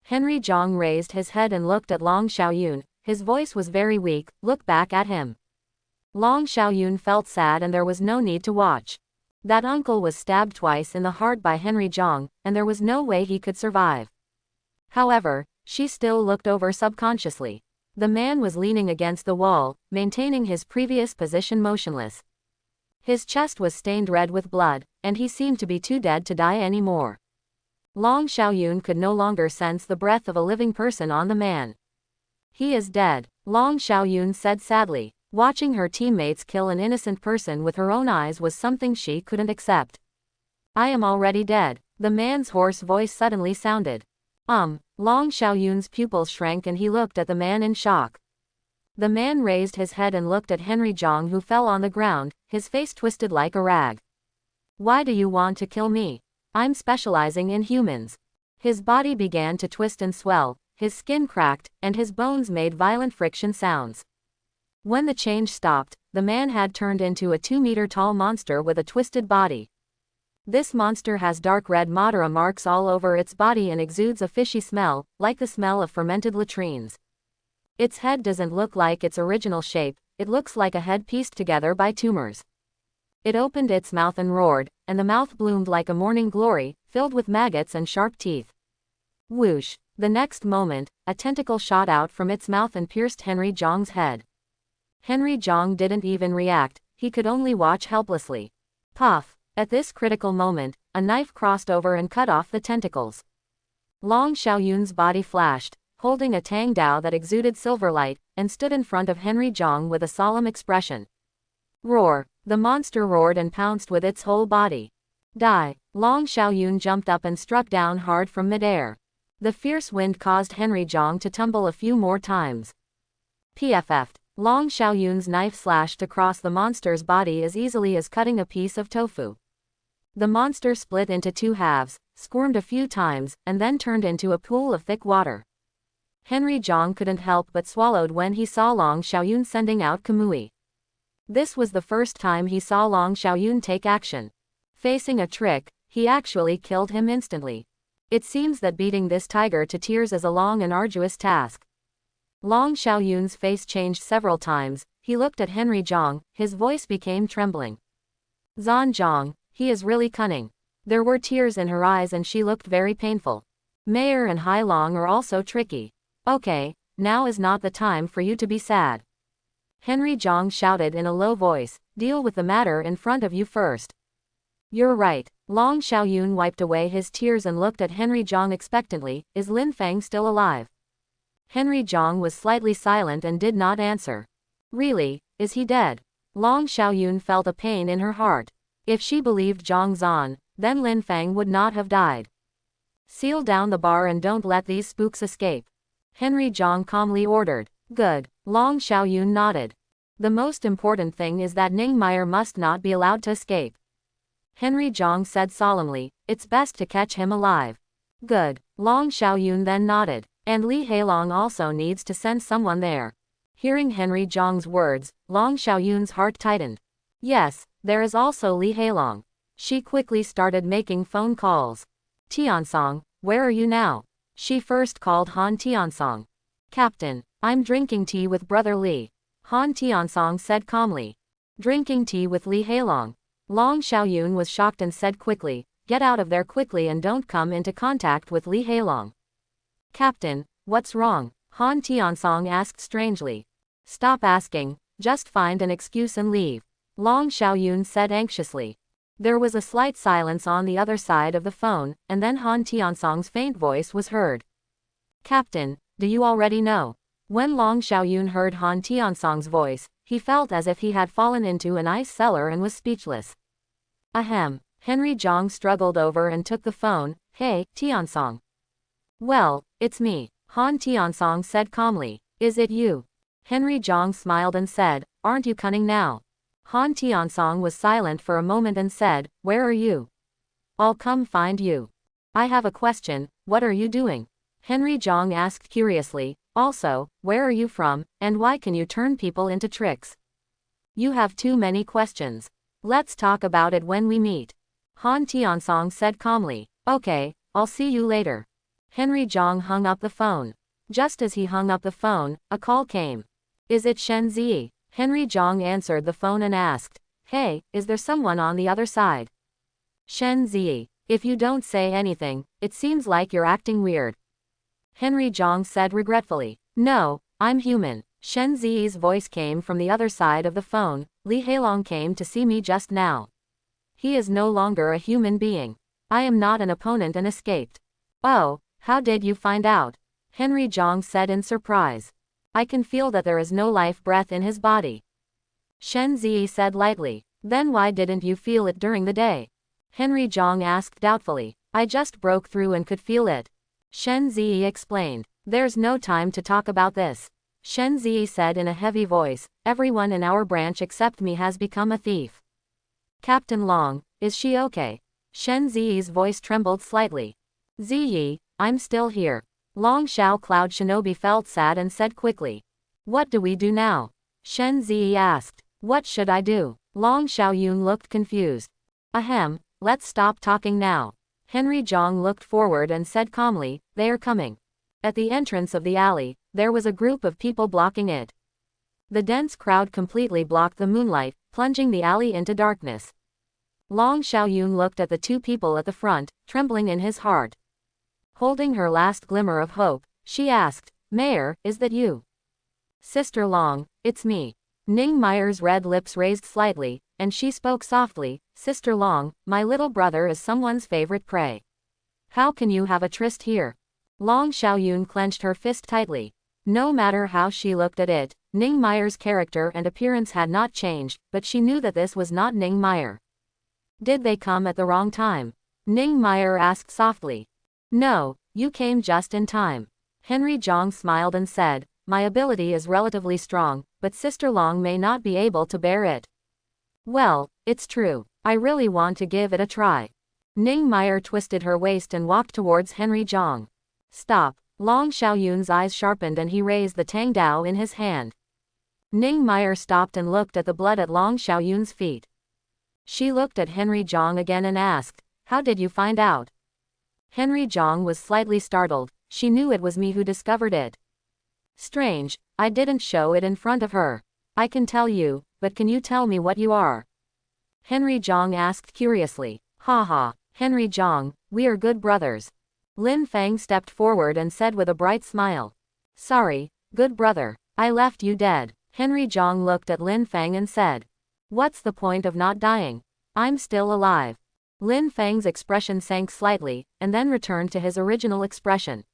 Henry Zhang raised his head and looked at Long Xiaoyun. His voice was very weak. "Look back at him." Long Xiaoyun felt sad and there was no need to watch. That uncle was stabbed twice in the heart by Henry Zhang, and there was no way he could survive. However, she still looked over subconsciously. The man was leaning against the wall, maintaining his previous position motionless. His chest was stained red with blood, and he seemed to be too dead to die anymore. Long Xiaoyun could no longer sense the breath of a living person on the man. "He is dead," Long Xiaoyun said sadly. Watching her teammates kill an innocent person with her own eyes was something she couldn't accept. "I am already dead," the man's hoarse voice suddenly sounded. Long Xiaoyun's pupils shrank and he looked at the man in shock. The man raised his head and looked at Henry Zhang, who fell on the ground, his face twisted like a rag. "Why do you want to kill me? I'm specializing in humans." His body began to twist and swell, his skin cracked, and his bones made violent friction sounds. When the change stopped, the man had turned into a 2-meter-tall monster with a twisted body. This monster has dark red Madara marks all over its body and exudes a fishy smell, like the smell of fermented latrines. Its head doesn't look like its original shape, it looks like a head pieced together by tumors. It opened its mouth and roared, and the mouth bloomed like a morning glory, filled with maggots and sharp teeth. Whoosh! The next moment, a tentacle shot out from its mouth and pierced Henry Jong's head. Henry Jong didn't even react, he could only watch helplessly. Puff! At this critical moment, a knife crossed over and cut off the tentacles. Long Xiaoyun's body flashed, holding a tang dao that exuded silver light, and stood in front of Henry Jong with a solemn expression. Roar! The monster roared and pounced with its whole body. Die! Long Xiaoyun jumped up and struck down hard from midair. The fierce wind caused Henry Jong to tumble a few more times. PFF'd. Long Xiaoyun's knife slashed across the monster's body as easily as cutting a piece of tofu. The monster split into two halves, squirmed a few times, and then turned into a pool of thick water. Henry Jong couldn't help but swallowed when he saw Long Xiaoyun sending out Kamui. This was the first time he saw Long Xiaoyun take action. Facing a trick, he actually killed him instantly. It seems that beating this tiger to tears is a long and arduous task. Long Xiaoyun's face changed several times, he looked at Henry Jong, his voice became trembling. Zhan Zhang, he is really cunning. There were tears in her eyes and she looked very painful. Mayor and Hai Long are also tricky. Okay, now is not the time for you to be sad. Henry Jong shouted in a low voice, deal with the matter in front of you first. You're right. Long Xiaoyun wiped away his tears and looked at Henry Jong expectantly, is Lin Feng still alive? Henry Jong was slightly silent and did not answer. Really, is he dead? Long Xiaoyun felt a pain in her heart. If she believed Zhang Zan, then Lin Feng would not have died. Seal down the bar and don't let these spooks escape. Henry Jong calmly ordered. Good. Long Xiaoyun nodded. The most important thing is that Ning Meyer must not be allowed to escape. Henry Jong said solemnly, it's best to catch him alive. Good. Long Xiaoyun then nodded. And Li Hailong also needs to send someone there. Hearing Henry Jong's words, Long Xiaoyun's heart tightened. Yes, there is also Li Hailong. She quickly started making phone calls. Tiansong, where are you now? She first called Han Tiansong. Captain, I'm drinking tea with Brother Li. Han Tiansong said calmly. Drinking tea with Li Hailong. Long Xiaoyun was shocked and said quickly, get out of there quickly and don't come into contact with Li Hailong. Captain, what's wrong? Han Tiansong asked strangely. Stop asking, just find an excuse and leave. Long Xiaoyun said anxiously. There was a slight silence on the other side of the phone, and then Han Tiansong's faint voice was heard. Captain, do you already know? When Long Xiaoyun heard Han Tiansong's voice, he felt as if he had fallen into an ice cellar and was speechless. Ahem. Henry Jong struggled over and took the phone. Hey, Tiansong. Well, it's me. Han Tiansong said calmly. Is it you? Henry Jong smiled and said, aren't you cunning now? Han Tiansong was silent for a moment and said, where are you? I'll come find you. I have a question, what are you doing? Henry Jong asked curiously. Also, where are you from, and why can you turn people into tricks? You have too many questions. Let's talk about it when we meet. Han Tiansong said calmly. Okay, I'll see you later. Henry Jong hung up the phone. Just as he hung up the phone, a call came. Is it Shen Ziyi? Henry Jong answered the phone and asked. Hey, is there someone on the other side? Shen Ziyi, if you don't say anything, it seems like you're acting weird. Henry Jong said regretfully. No, I'm human. Shen Ziyi's voice came from the other side of the phone. Li Hailong came to see me just now. He is no longer a human being. I am not an opponent and escaped. Oh, how did you find out? Henry Jong said in surprise. I can feel that there is no life breath in his body. Shen Ziyi said lightly. Then why didn't you feel it during the day? Henry Jong asked doubtfully. I just broke through and could feel it. Shen Ziyi explained. There's no time to talk about this. Shen Ziyi said in a heavy voice, everyone in our branch except me has become a thief. Captain Long, is she okay? Shen Ziyi's voice trembled slightly. Ziyi, I'm still here. Long Xiao Cloud Shinobi felt sad and said quickly. What do we do now? Shen Ziyi asked. What should I do? Long Xiaoyun looked confused. Ahem, let's stop talking now. Henry Jong looked forward and said calmly, they are coming. At the entrance of the alley, there was a group of people blocking it. The dense crowd completely blocked the moonlight, plunging the alley into darkness. Long Xiaoyun looked at the two people at the front, trembling in his heart. Holding her last glimmer of hope, she asked, "Mayor, is that you?" "Sister Long, it's me." Ning Meyer's red lips raised slightly, and she spoke softly, "Sister Long, my little brother is someone's favorite prey. How can you have a tryst here?" Long Xiaoyun clenched her fist tightly. No matter how she looked at it, Ning Meyer's character and appearance had not changed, but she knew that this was not Ning Meyer. "Did they come at the wrong time?" Ning Meyer asked softly. "No, you came just in time." Henry Zhang smiled and said, "My ability is relatively strong, but Sister Long may not be able to bear it." "Well, it's true. I really want to give it a try." Ning Meyer twisted her waist and walked towards Henry Zhang. "Stop." Long Xiaoyun's eyes sharpened and he raised the Tang Dao in his hand. Ning Meyer stopped and looked at the blood at Long Xiaoyun's feet. She looked at Henry Zhang again and asked, "How did you find out?" Henry Zhang was slightly startled. She knew it was me who discovered it. "Strange, I didn't show it in front of her. I can tell you, but can you tell me what you are?" Henry Zhang asked curiously. "Ha ha, Henry Zhang, we are good brothers." Lin Fang stepped forward and said with a bright smile. "Sorry, good brother. I left you dead." Henry Zhang looked at Lin Fang and said, "What's the point of not dying? I'm still alive." Lin Fang's expression sank slightly, and then returned to his original expression.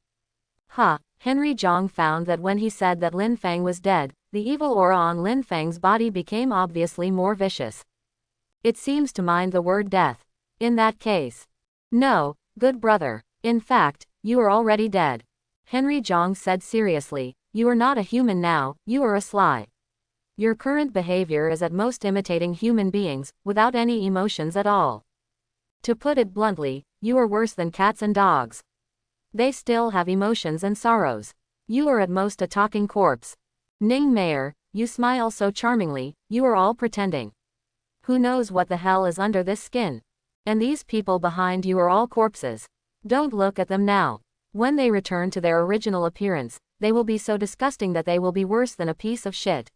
Henry Zhang found that when he said that Lin Fang was dead, the evil aura on Lin Fang's body became obviously more vicious. "It seems to mind the word death. In that case." "No, good brother. In fact, you are already dead." Henry Zhang said seriously, "You are not a human now, you are a sly. Your current behavior is at most imitating human beings, without any emotions at all. To put it bluntly, you are worse than cats and dogs. They still have emotions and sorrows. You are at most a talking corpse." "Ning Mayor, you smile so charmingly, you are all pretending. Who knows what the hell is under this skin? And these people behind you are all corpses. Don't look at them now. When they return to their original appearance, they will be so disgusting that they will be worse than a piece of shit."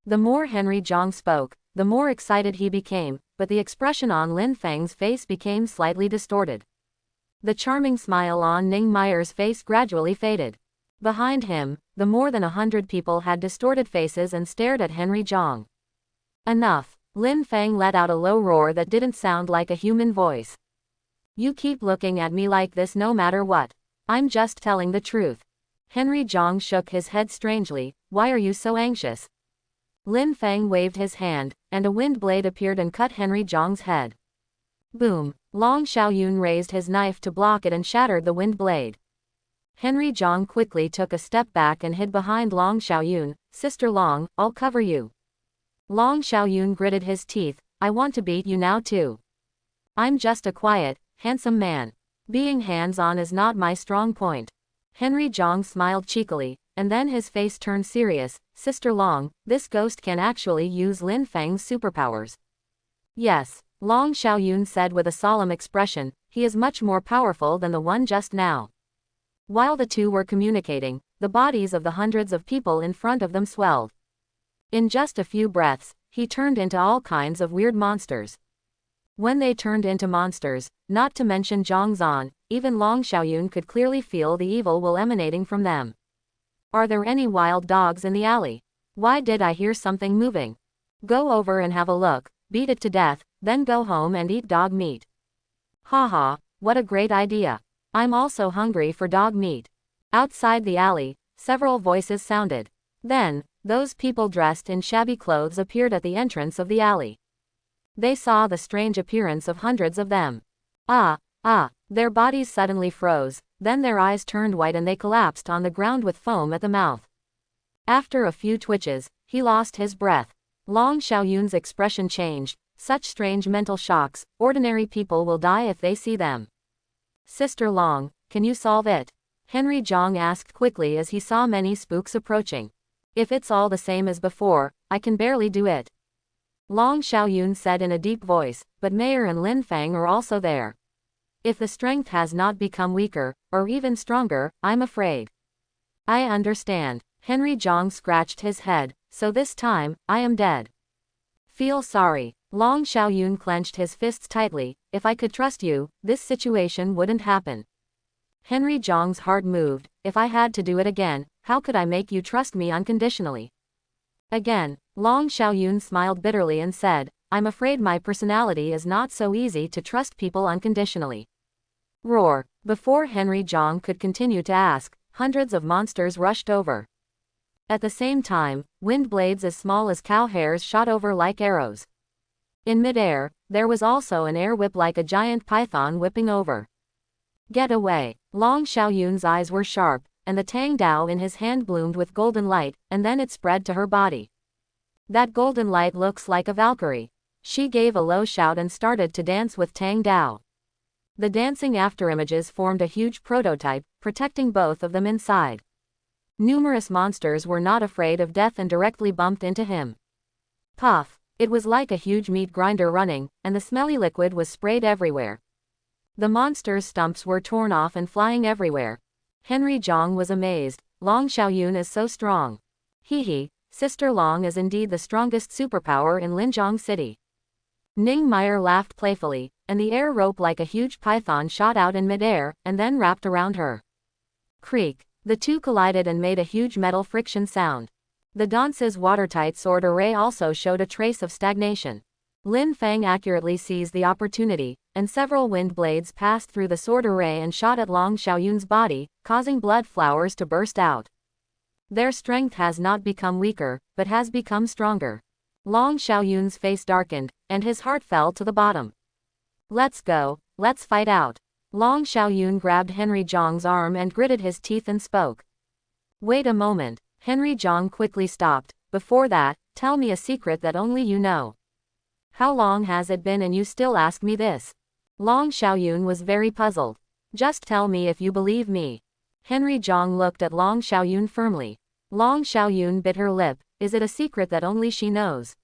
The more Henry Zhang spoke, the more excited he became, but the expression on Lin Fang's face became slightly distorted. The charming smile on Ning Meyer's face gradually faded. Behind him, the more than 100 people had distorted faces and stared at Henry Zhang. "Enough." Lin Fang let out a low roar that didn't sound like a human voice. "You keep looking at me like this no matter what. I'm just telling the truth." Henry Zhang shook his head strangely. "Why are you so anxious?" Lin Fang waved his hand, and a wind blade appeared and cut Henry Zhang's head. Boom! Long Xiaoyun raised his knife to block it and shattered the wind blade. Henry Zhang quickly took a step back and hid behind Long Xiaoyun. "Sister Long, I'll cover you." Long Xiaoyun gritted his teeth. "I want to beat you now too. I'm just a quiet, handsome man. Being hands-on is not my strong point." Henry Zhang smiled cheekily, and then his face turned serious. "Sister Long, this ghost can actually use Lin Fang's superpowers." "Yes," Long Xiaoyun said with a solemn expression, "he is much more powerful than the one just now." While the two were communicating, the bodies of the hundreds of people in front of them swelled. In just a few breaths, he turned into all kinds of weird monsters. When they turned into monsters, not to mention Zhang Zan, even Long Xiaoyun could clearly feel the evil will emanating from them. "Are there any wild dogs in the alley? Why did I hear something moving? Go over and have a look, beat it to death, then go home and eat dog meat." "Haha, what a great idea. I'm also hungry for dog meat." Outside the alley, several voices sounded. Then, those people dressed in shabby clothes appeared at the entrance of the alley. They saw the strange appearance of hundreds of them. Their bodies suddenly froze, then their eyes turned white and they collapsed on the ground with foam at the mouth. After a few twitches, he lost his breath. Long Xiaoyun's expression changed. "Such strange mental shocks, ordinary people will die if they see them." "Sister Long, can you solve it?" Henry Zhang asked quickly as he saw many spooks approaching. "If it's all the same as before, I can barely do it." Long Xiaoyun said in a deep voice, "But Mayor and Lin Fang are also there. If the strength has not become weaker, or even stronger, I'm afraid." "I understand." Henry Zhang scratched his head. "So this time, I am dead. Feel sorry." Long Xiaoyun clenched his fists tightly. If I could trust you, this situation wouldn't happen. Henry Zhang's heart moved. If I had to do it again, how could I make you trust me unconditionally? Again, Long Xiaoyun smiled bitterly and said, I'm afraid my personality is not so easy to trust people unconditionally. Roar. Before Henry Zhang could continue to ask, hundreds of monsters rushed over. At the same time, wind blades as small as cow hairs shot over like arrows. In midair, there was also an air whip like a giant python whipping over. Get away. Long Xiaoyun's eyes were sharp, and the Tang Dao in his hand bloomed with golden light, and then it spread to her body. That golden light looks like a Valkyrie. She gave a low shout and started to dance with Tang Dao. The dancing afterimages formed a huge prototype, protecting both of them inside. Numerous monsters were not afraid of death and directly bumped into him. Puff. It was like a huge meat grinder running, and the smelly liquid was sprayed everywhere. The monsters' stumps were torn off and flying everywhere. Henry Zhang was amazed. Long Xiaoyun is so strong. Hee, Sister Long is indeed the strongest superpower in Linjiang City. Ning Meyer laughed playfully, and the air rope like a huge python shot out in midair, and then wrapped around her. Creak. The two collided and made a huge metal friction sound. The dance's watertight sword array also showed a trace of stagnation. Lin Fang accurately seized the opportunity, and several wind blades passed through the sword array and shot at Long Xiaoyun's body, causing blood flowers to burst out. Their strength has not become weaker, but has become stronger. Long Xiaoyun's face darkened, and his heart fell to the bottom. Let's go, let's fight out. Long Xiaoyun grabbed Henry Zhang's arm and gritted his teeth and spoke. Wait a moment. Henry Zhang quickly stopped. Before that, tell me a secret that only you know. How long has it been and you still ask me this? Long Xiaoyun was very puzzled. Just tell me if you believe me. Henry Zhang looked at Long Xiaoyun firmly. Long Xiaoyun bit her lip. Is it a secret that only she knows?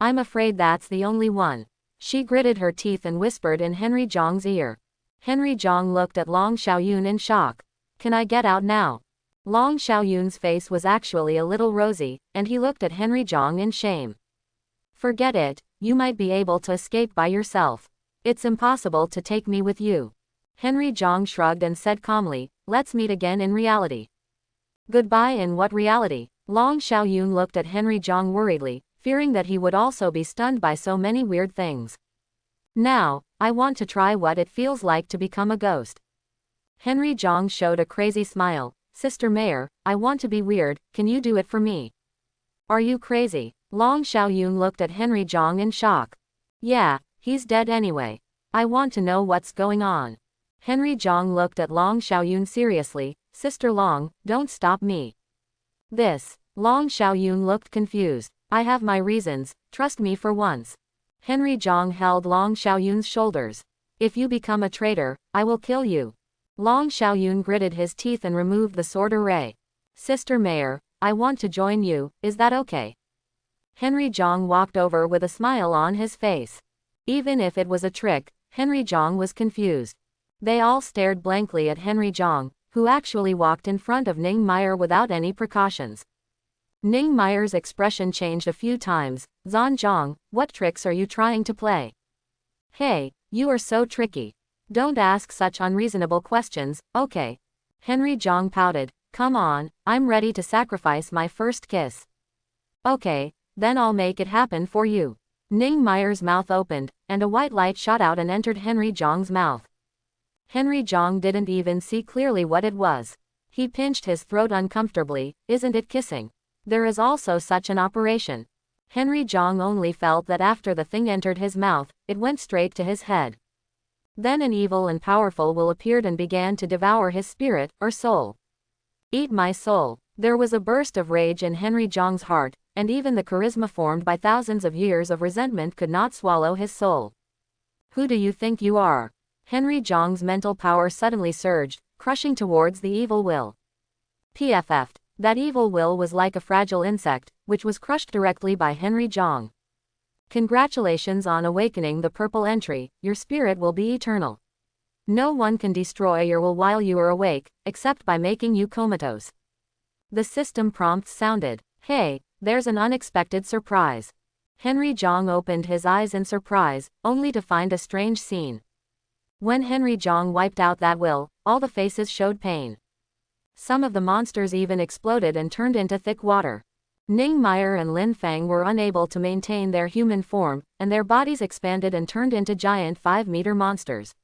I'm afraid that's the only one. She gritted her teeth and whispered in Henry Zhang's ear. Henry Zhang looked at Long Xiaoyun in shock. Can I get out now? Long Xiaoyun's face was actually a little rosy, and he looked at Henry Zhang in shame. Forget it, you might be able to escape by yourself. It's impossible to take me with you. Henry Zhang shrugged and said calmly, let's meet again in reality. Goodbye in what reality? Long Xiaoyun looked at Henry Zhang worriedly, fearing that he would also be stunned by so many weird things. Now, I want to try what it feels like to become a ghost. Henry Zhang showed a crazy smile. Sister Mayor, I want to be weird, can you do it for me? Are you crazy? Long Xiaoyun looked at Henry Zhang in shock. Yeah, he's dead anyway. I want to know what's going on. Henry Zhang looked at Long Xiaoyun seriously. Sister Long, don't stop me. This. Long Xiaoyun looked confused. I have my reasons, trust me for once. Henry Zhang held Long Xiaoyun's shoulders. If you become a traitor, I will kill you. Long Xiaoyun gritted his teeth and removed the sword array. Sister Mayor, I want to join you, is that okay? Henry Zhang walked over with a smile on his face. Even if it was a trick, Henry Zhang was confused. They all stared blankly at Henry Zhang, who actually walked in front of Ning Meyer without any precautions. Ning Meyer's expression changed a few times. Zhan Zhang, what tricks are you trying to play? Hey, you are so tricky. Don't ask such unreasonable questions, okay? Henry Zhang pouted. Come on, I'm ready to sacrifice my first kiss. Okay, then I'll make it happen for you. Ning Meyer's mouth opened, and a white light shot out and entered Henry Zhang's mouth. Henry Zhang didn't even see clearly what it was. He pinched his throat uncomfortably. Isn't it kissing? There is also such an operation. Henry Zhang only felt that after the thing entered his mouth, it went straight to his head. Then an evil and powerful will appeared and began to devour his spirit, or soul. Eat my soul. There was a burst of rage in Henry Zhang's heart, and even the charisma formed by thousands of years of resentment could not swallow his soul. Who do you think you are? Henry Zhang's mental power suddenly surged, crushing towards the evil will. PFF. That evil will was like a fragile insect, which was crushed directly by Henry Zhang. Congratulations on awakening the purple entry, your spirit will be eternal. No one can destroy your will while you are awake, except by making you comatose. The system prompts sounded. Hey, there's an unexpected surprise. Henry Jong opened his eyes in surprise, only to find a strange scene. When Henry Jong wiped out that will, all the faces showed pain. Some of the monsters even exploded and turned into thick water. Ning Meyer and Lin Fang were unable to maintain their human form, and their bodies expanded and turned into giant 5-meter monsters.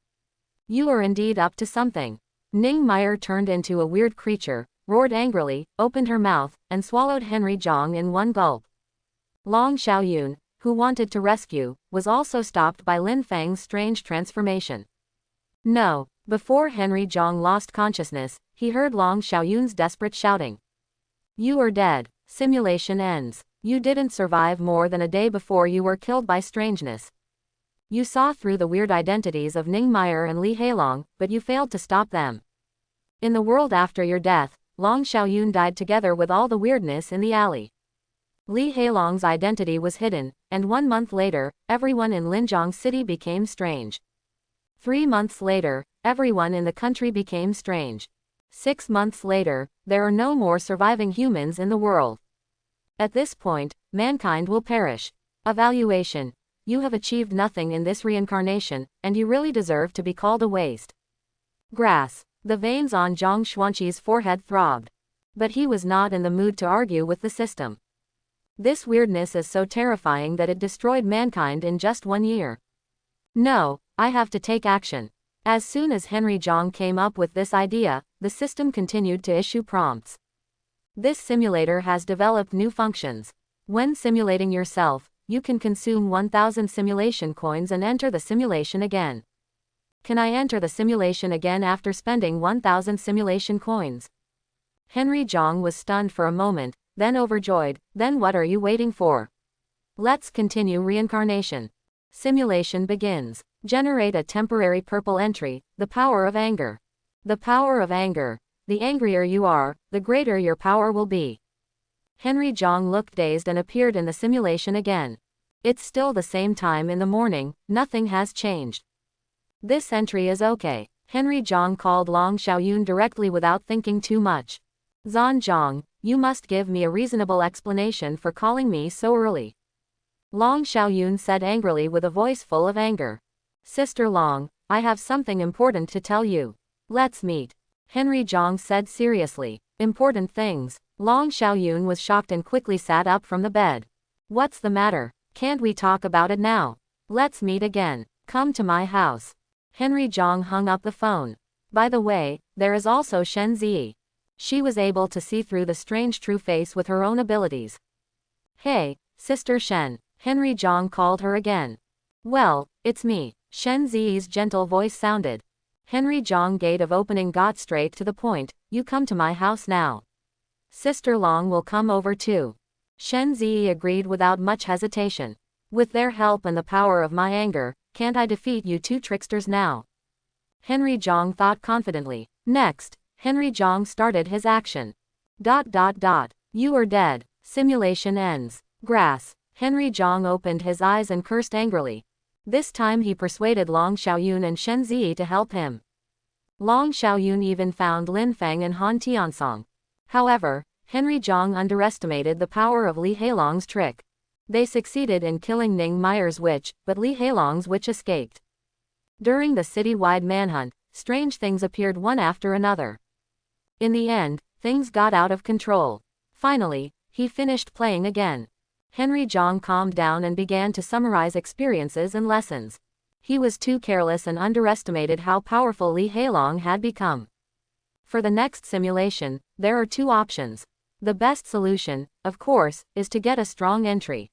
You are indeed up to something. Ning Meyer turned into a weird creature, roared angrily, opened her mouth, and swallowed Henry Jong in one gulp. Long Xiaoyun, who wanted to rescue, was also stopped by Lin Fang's strange transformation. No, before Henry Jong lost consciousness, he heard Long Xiaoyun's desperate shouting. You are dead. Simulation ends. You didn't survive more than a day before you were killed by strangeness. You saw through the weird identities of Ning Meyer and Li Heilong, but you failed to stop them. In the world after your death, Long Xiaoyun died together with all the weirdness in the alley. Li Heilong's identity was hidden, and 1 month later, everyone in Linjiang City became strange. 3 months later, everyone in the country became strange. 6 months later, there are no more surviving humans in the world. At this point, mankind will perish. Evaluation. You have achieved nothing in this reincarnation, and you really deserve to be called a waste. Grass. The veins on Zhang Xuanqi's forehead throbbed. But he was not in the mood to argue with the system. This weirdness is so terrifying that it destroyed mankind in just 1 year. No, I have to take action. As soon as Henry Jong came up with this idea, the system continued to issue prompts. This simulator has developed new functions. When simulating yourself, you can consume 1,000 simulation coins and enter the simulation again. Can I enter the simulation again after spending 1,000 simulation coins? Henry Jong was stunned for a moment, then overjoyed. Then what are you waiting for? Let's continue reincarnation. Simulation begins. Generate a temporary purple entry, the power of anger. The power of anger. The angrier you are, the greater your power will be. Henry Jong looked dazed and appeared in the simulation again. It's still the same time in the morning, nothing has changed. This entry is okay. Henry Jong called Long Xiaoyun directly without thinking too much. Zhan Zhang, you must give me a reasonable explanation for calling me so early. Long Xiaoyun said angrily with a voice full of anger. Sister Long, I have something important to tell you. Let's meet. Henry Jong said seriously. Important things. Long Xiaoyun was shocked and quickly sat up from the bed. What's the matter? Can't we talk about it now? Let's meet again. Come to my house. Henry Jong hung up the phone. By the way, there is also Shen Ziyi. She was able to see through the strange true face with her own abilities. Hey, Sister Shen. Henry Jong called her again. Well, it's me. Shen Ziyi's gentle voice sounded. Henry Jong gate of opening got straight to the point. You come to my house now. Sister Long will come over too. Shen Ziyi agreed without much hesitation. With their help and the power of my anger, can't I defeat you two tricksters now? Henry Jong thought confidently. Next, Henry Jong started his action. ... You are dead. Simulation ends. Grass. Henry Jong opened his eyes and cursed angrily. This time he persuaded Long Xiaoyun and Shen Ziyi to help him. Long Xiaoyun even found Lin Fang and Han Tiansong. However, Henry Jong underestimated the power of Li Heilong's trick. They succeeded in killing Ning Meyer's witch, but Li Heilong's witch escaped. During the city-wide manhunt, strange things appeared one after another. In the end, things got out of control. Finally, he finished playing again. Henry Jong calmed down and began to summarize experiences and lessons. He was too careless and underestimated how powerful Li Heilong had become. For the next simulation, there are 2 options. The best solution, of course, is to get a strong entry.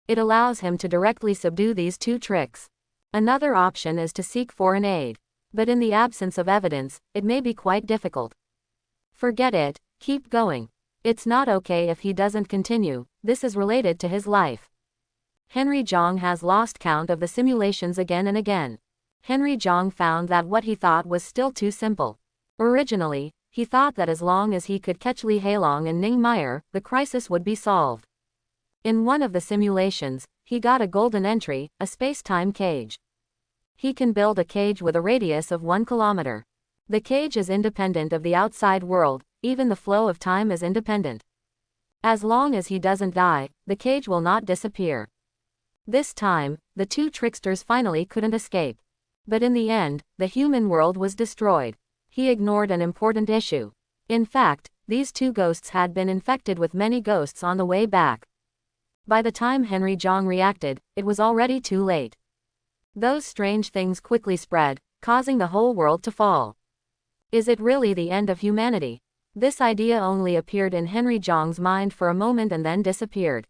It allows him to directly subdue these 2 tricks. Another option is to seek foreign aid. But in the absence of evidence, it may be quite difficult. Forget it, keep going. It's not okay if he doesn't continue, this is related to his life. Henry Jong has lost count of the simulations again and again. Henry Jong found that what he thought was still too simple. Originally, he thought that as long as he could catch Li Heilong and Ning Meyer, the crisis would be solved. In one of the simulations, he got a golden entry, a space-time cage. He can build a cage with a radius of 1 kilometer. The cage is independent of the outside world, even the flow of time is independent. As long as he doesn't die, the cage will not disappear. This time, the two tricksters finally couldn't escape. But in the end, the human world was destroyed. He ignored an important issue. In fact, these two ghosts had been infected with many ghosts on the way back. By the time Henry Jong reacted, it was already too late. Those strange things quickly spread, causing the whole world to fall. Is it really the end of humanity? This idea only appeared in Henry Jong's mind for a moment and then disappeared.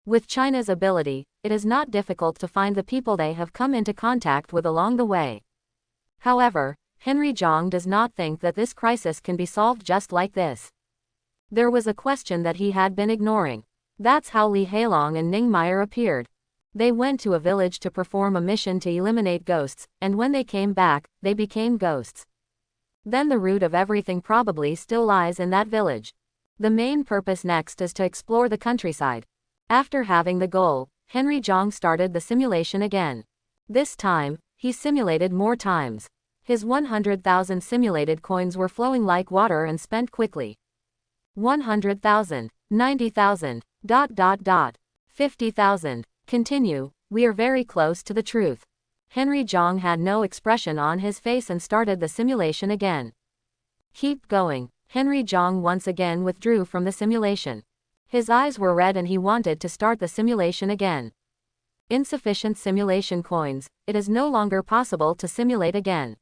With China's ability, it is not difficult to find the people they have come into contact with along the way. However, Henry Jong does not think that this crisis can be solved just like this. There was a question that he had been ignoring. That's how Li Hailong and Ning Meyer appeared. They went to a village to perform a mission to eliminate ghosts, and when they came back, they became ghosts. Then the root of everything probably still lies in that village. The main purpose next is to explore the countryside. After having the goal, Henry Jong started the simulation again. This time, he simulated more times. His 100,000 simulated coins were flowing like water and spent quickly. 100,000, 90,000, ... 50,000. Continue, we are very close to the truth. Henry Jong had no expression on his face and started the simulation again. Keep going. Henry Jong once again withdrew from the simulation. His eyes were red and he wanted to start the simulation again. Insufficient simulation coins, it is no longer possible to simulate again.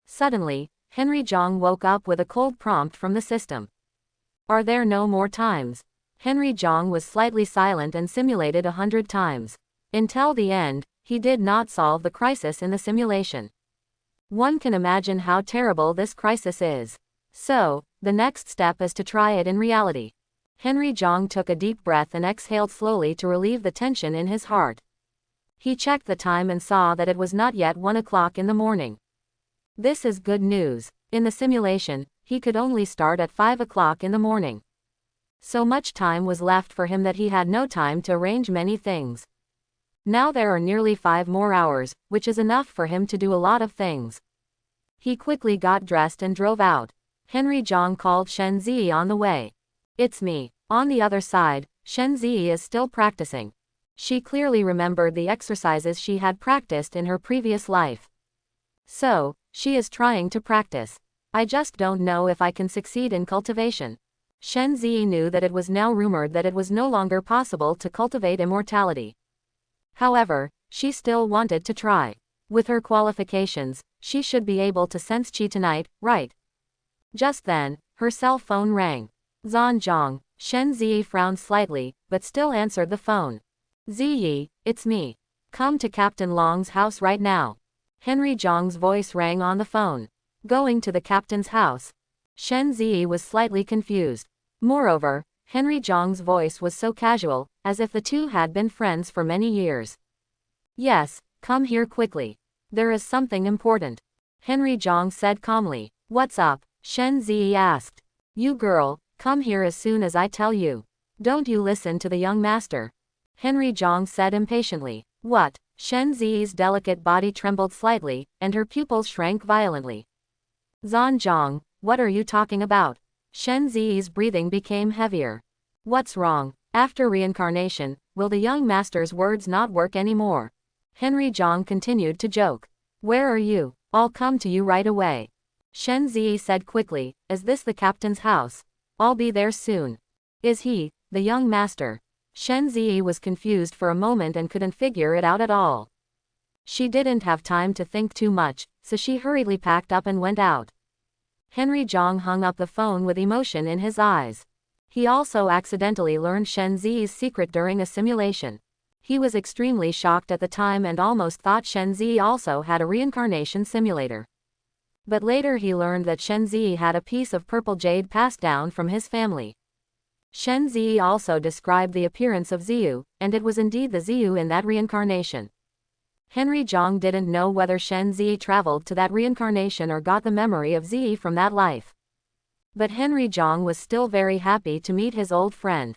Suddenly, Henry Jong woke up with a cold prompt from the system. Are there no more times? Henry Jong was slightly silent and simulated 100 times. Until the end, he did not solve the crisis in the simulation. One can imagine how terrible this crisis is. So, the next step is to try it in reality. Henry Jong took a deep breath and exhaled slowly to relieve the tension in his heart. He checked the time and saw that it was not yet 1 o'clock in the morning. This is good news. In the simulation, he could only start at 5 o'clock in the morning. So much time was left for him that he had no time to arrange many things. Now there are nearly 5 more hours, which is enough for him to do a lot of things. He quickly got dressed and drove out. Henry Jong called Shen Zi on the way. It's me. On the other side, Shen Zi is still practicing. She clearly remembered the exercises she had practiced in her previous life. So, she is trying to practice. I just don't know if I can succeed in cultivation. Shen Zi knew that it was now rumored that it was no longer possible to cultivate immortality. However, she still wanted to try. With her qualifications, she should be able to sense qi tonight, right? Just then, her cell phone rang. Zhanjiang. Shen Zi frowned slightly, but still answered the phone. Ziyi, it's me. Come to Captain Long's house right now. Henry Jong's voice rang on the phone. Going to the captain's house. Shen Zi was slightly confused. Moreover, Henry Jong's voice was so casual, as if the two had been friends for many years. Yes, come here quickly. There is something important. Henry Jong said calmly. What's up? Shen Zi asked. You girl, come here as soon as I tell you. Don't you listen to the young master. Henry Jong said impatiently. What? Shen Zi's delicate body trembled slightly, and her pupils shrank violently. Zhanjiang, what are you talking about? Shen Zi's breathing became heavier. What's wrong? After reincarnation, will the young master's words not work anymore? Henry Jong continued to joke. Where are you? I'll come to you right away. Shen Zi said quickly, is this the captain's house? I'll be there soon. Is he, the young master? Shen Zi was confused for a moment and couldn't figure it out at all. She didn't have time to think too much, so she hurriedly packed up and went out. Henry Jong hung up the phone with emotion in his eyes. He also accidentally learned Shen Zi's secret during a simulation. He was extremely shocked at the time and almost thought Shen Zi also had a reincarnation simulator. But later he learned that Shen Zi had a piece of purple jade passed down from his family. Shen Zi also described the appearance of Ziyu, and it was indeed the Ziyu in that reincarnation. Henry Jong didn't know whether Shen Zi traveled to that reincarnation or got the memory of Zi from that life. But Henry Jong was still very happy to meet his old friend.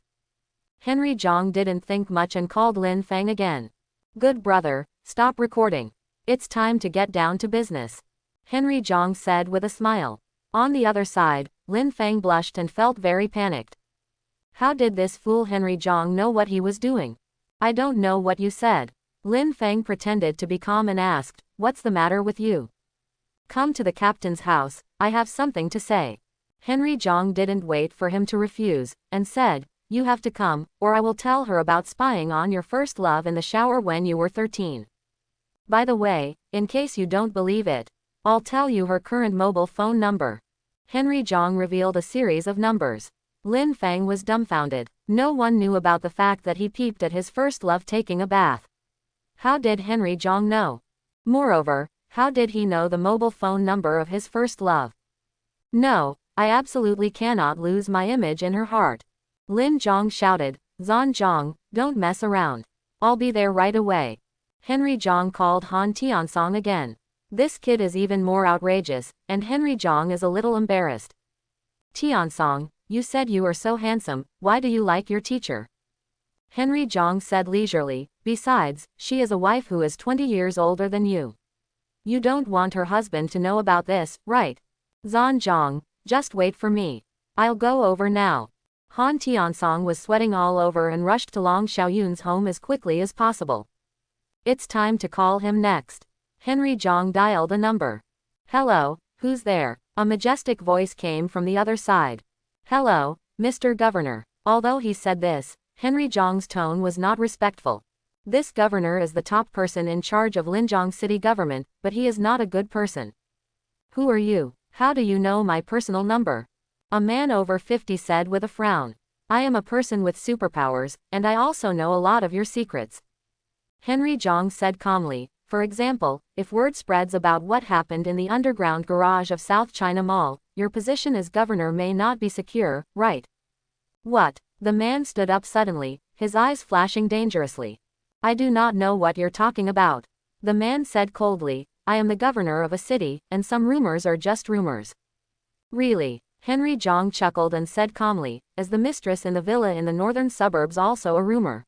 Henry Jong didn't think much and called Lin Feng again. Good brother, stop recording. It's time to get down to business. Henry Jong said with a smile. On the other side, Lin Feng blushed and felt very panicked. How did this fool Henry Jong know what he was doing? I don't know what you said. Lin Feng pretended to be calm and asked, what's the matter with you? Come to the captain's house, I have something to say. Henry Zhang didn't wait for him to refuse, and said, you have to come, or I will tell her about spying on your first love in the shower when you were 13. By the way, in case you don't believe it, I'll tell you her current mobile phone number. Henry Zhang revealed a series of numbers. Lin Feng was dumbfounded. No one knew about the fact that he peeped at his first love taking a bath. How did Henry Zhang know? Moreover, how did he know the mobile phone number of his first love? No, I absolutely cannot lose my image in her heart. Lin Zhang shouted, Zan Zhang, don't mess around. I'll be there right away. Henry Zhang called Han Tiansong again. This kid is even more outrageous, and Henry Zhang is a little embarrassed. Tiansong, you said you are so handsome, why do you like your teacher? Henry Zhang said leisurely, besides, she is a wife who is 20 years older than you. You don't want her husband to know about this, right? Zan Zhang, just wait for me. I'll go over now. Han Tiansong was sweating all over and rushed to Long Xiaoyun's home as quickly as possible. It's time to call him next. Henry Zhang dialed a number. Hello, who's there? A majestic voice came from the other side. Hello, Mr. Governor. Although he said this, Henry Zhang's tone was not respectful. This governor is the top person in charge of Linjiang city government, but he is not a good person. Who are you? How do you know my personal number? A man over 50 said with a frown. I am a person with superpowers, and I also know a lot of your secrets. Henry Zhang said calmly, for example, if word spreads about what happened in the underground garage of South China Mall, your position as governor may not be secure, right? What? The man stood up suddenly, his eyes flashing dangerously. I do not know what you're talking about. The man said coldly, I am the governor of a city, and some rumors are just rumors. Really? Henry Zhang chuckled and said calmly, is the mistress in the villa in the northern suburbs also a rumor?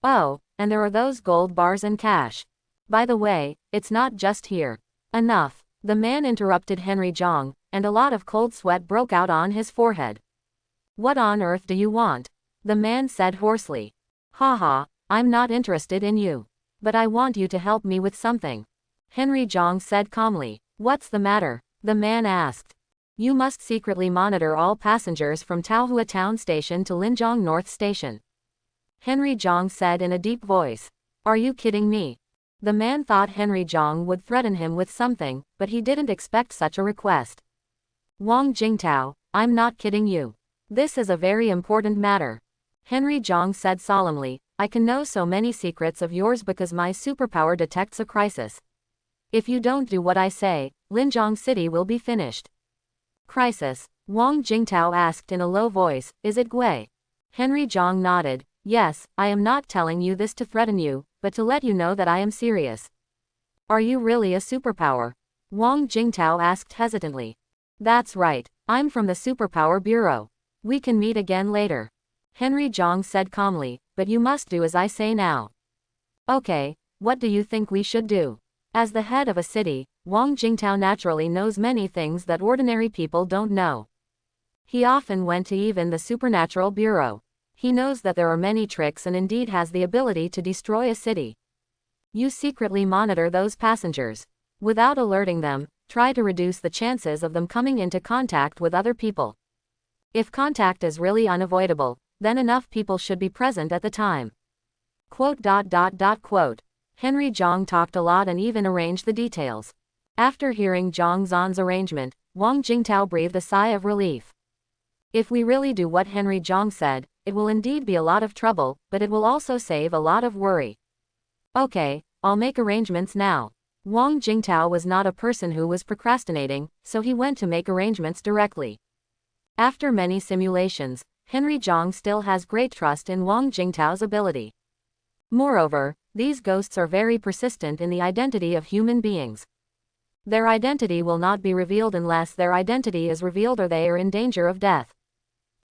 Oh, and there are those gold bars and cash. By the way, it's not just here. Enough. The man interrupted Henry Zhang, and a lot of cold sweat broke out on his forehead. What on earth do you want? The man said hoarsely. Haha, I'm not interested in you. But I want you to help me with something. Henry Zhang said calmly. What's the matter? The man asked. You must secretly monitor all passengers from Taohua Town Station to Linjiang North Station. Henry Zhang said in a deep voice. Are you kidding me? The man thought Henry Zhang would threaten him with something, but he didn't expect such a request. Wang Jingtao, I'm not kidding you. This is a very important matter. Henry Zhang said solemnly, I can know so many secrets of yours because my superpower detects a crisis. If you don't do what I say, Linjiang City will be finished. Crisis? Wang Jingtao asked in a low voice, is it Gui? Henry Zhang nodded, yes, I am not telling you this to threaten you, but to let you know that I am serious. Are you really a superpower? Wang Jingtao asked hesitantly. That's right, I'm from the Superpower Bureau. We can meet again later. Henry Zhang said calmly, but you must do as I say now. Okay, what do you think we should do? As the head of a city, Wang Jingtao naturally knows many things that ordinary people don't know. He often went to even the Supernatural Bureau. He knows that there are many tricks and indeed has the ability to destroy a city. You secretly monitor those passengers. Without alerting them, try to reduce the chances of them coming into contact with other people. If contact is really unavoidable, then enough people should be present at the time. Quote. Henry Zhang talked a lot and even arranged the details. After hearing Zhang Zan's arrangement, Wang Jingtao breathed a sigh of relief. If we really do what Henry Zhang said, it will indeed be a lot of trouble, but it will also save a lot of worry. Okay, I'll make arrangements now. Wang Jingtao was not a person who was procrastinating, so he went to make arrangements directly. After many simulations, Henry Zhang still has great trust in Wang Jingtao's ability. Moreover, these ghosts are very persistent in the identity of human beings. Their identity will not be revealed unless their identity is revealed or they are in danger of death.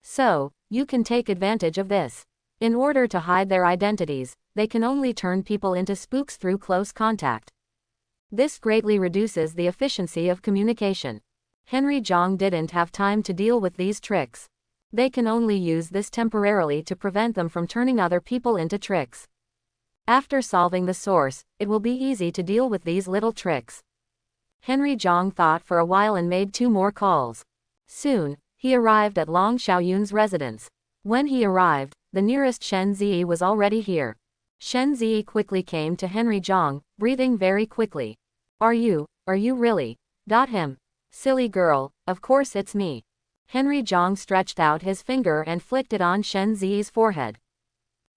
So, you can take advantage of this. In order to hide their identities, they can only turn people into spooks through close contact. This greatly reduces the efficiency of communication. Henry Zhang didn't have time to deal with these tricks. They can only use this temporarily to prevent them from turning other people into tricks. After solving the source, it will be easy to deal with these little tricks. Henry Zhang thought for a while and made 2 more calls. Soon, he arrived at Long Xiaoyun's residence. When he arrived, the nearest Shen Ziyi was already here. Shen Ziyi quickly came to Henry Zhang, breathing very quickly. Are you really? Him. Silly girl, of course it's me. Henry Zhang stretched out his finger and flicked it on Shen Ziyi's forehead.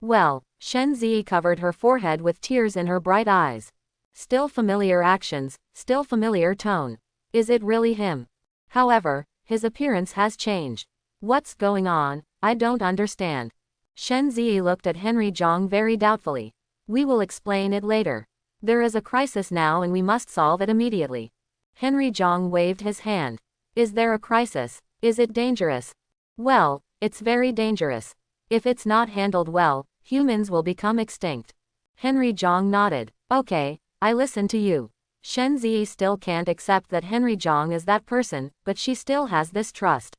Well, Shen Ziyi covered her forehead with tears in her bright eyes. Still familiar actions, still familiar tone. Is it really him? However, his appearance has changed. What's going on? I don't understand. Shen Ziyi looked at Henry Zhang very doubtfully. We will explain it later. There is a crisis now and we must solve it immediately. Henry Zhang waved his hand. Is there a crisis? Is it dangerous? Well, it's very dangerous. If it's not handled well, humans will become extinct. Henry Zhang nodded. Okay, I listen to you. Shen Ziyi still can't accept that Henry Zhang is that person, but she still has this trust.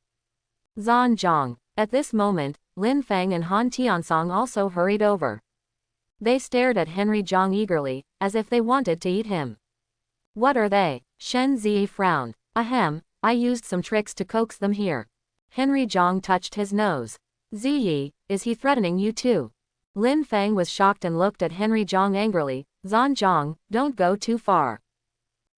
Zhan Zhang. At this moment, Lin Feng and Han Tiansong also hurried over. They stared at Henry Zhang eagerly, as if they wanted to eat him. What are they? Shen Ziyi frowned. Ahem, I used some tricks to coax them here. Henry Zhang touched his nose. Ziyi, is he threatening you too? Lin Feng was shocked and looked at Henry Zhang angrily. Zhan Zhang, don't go too far.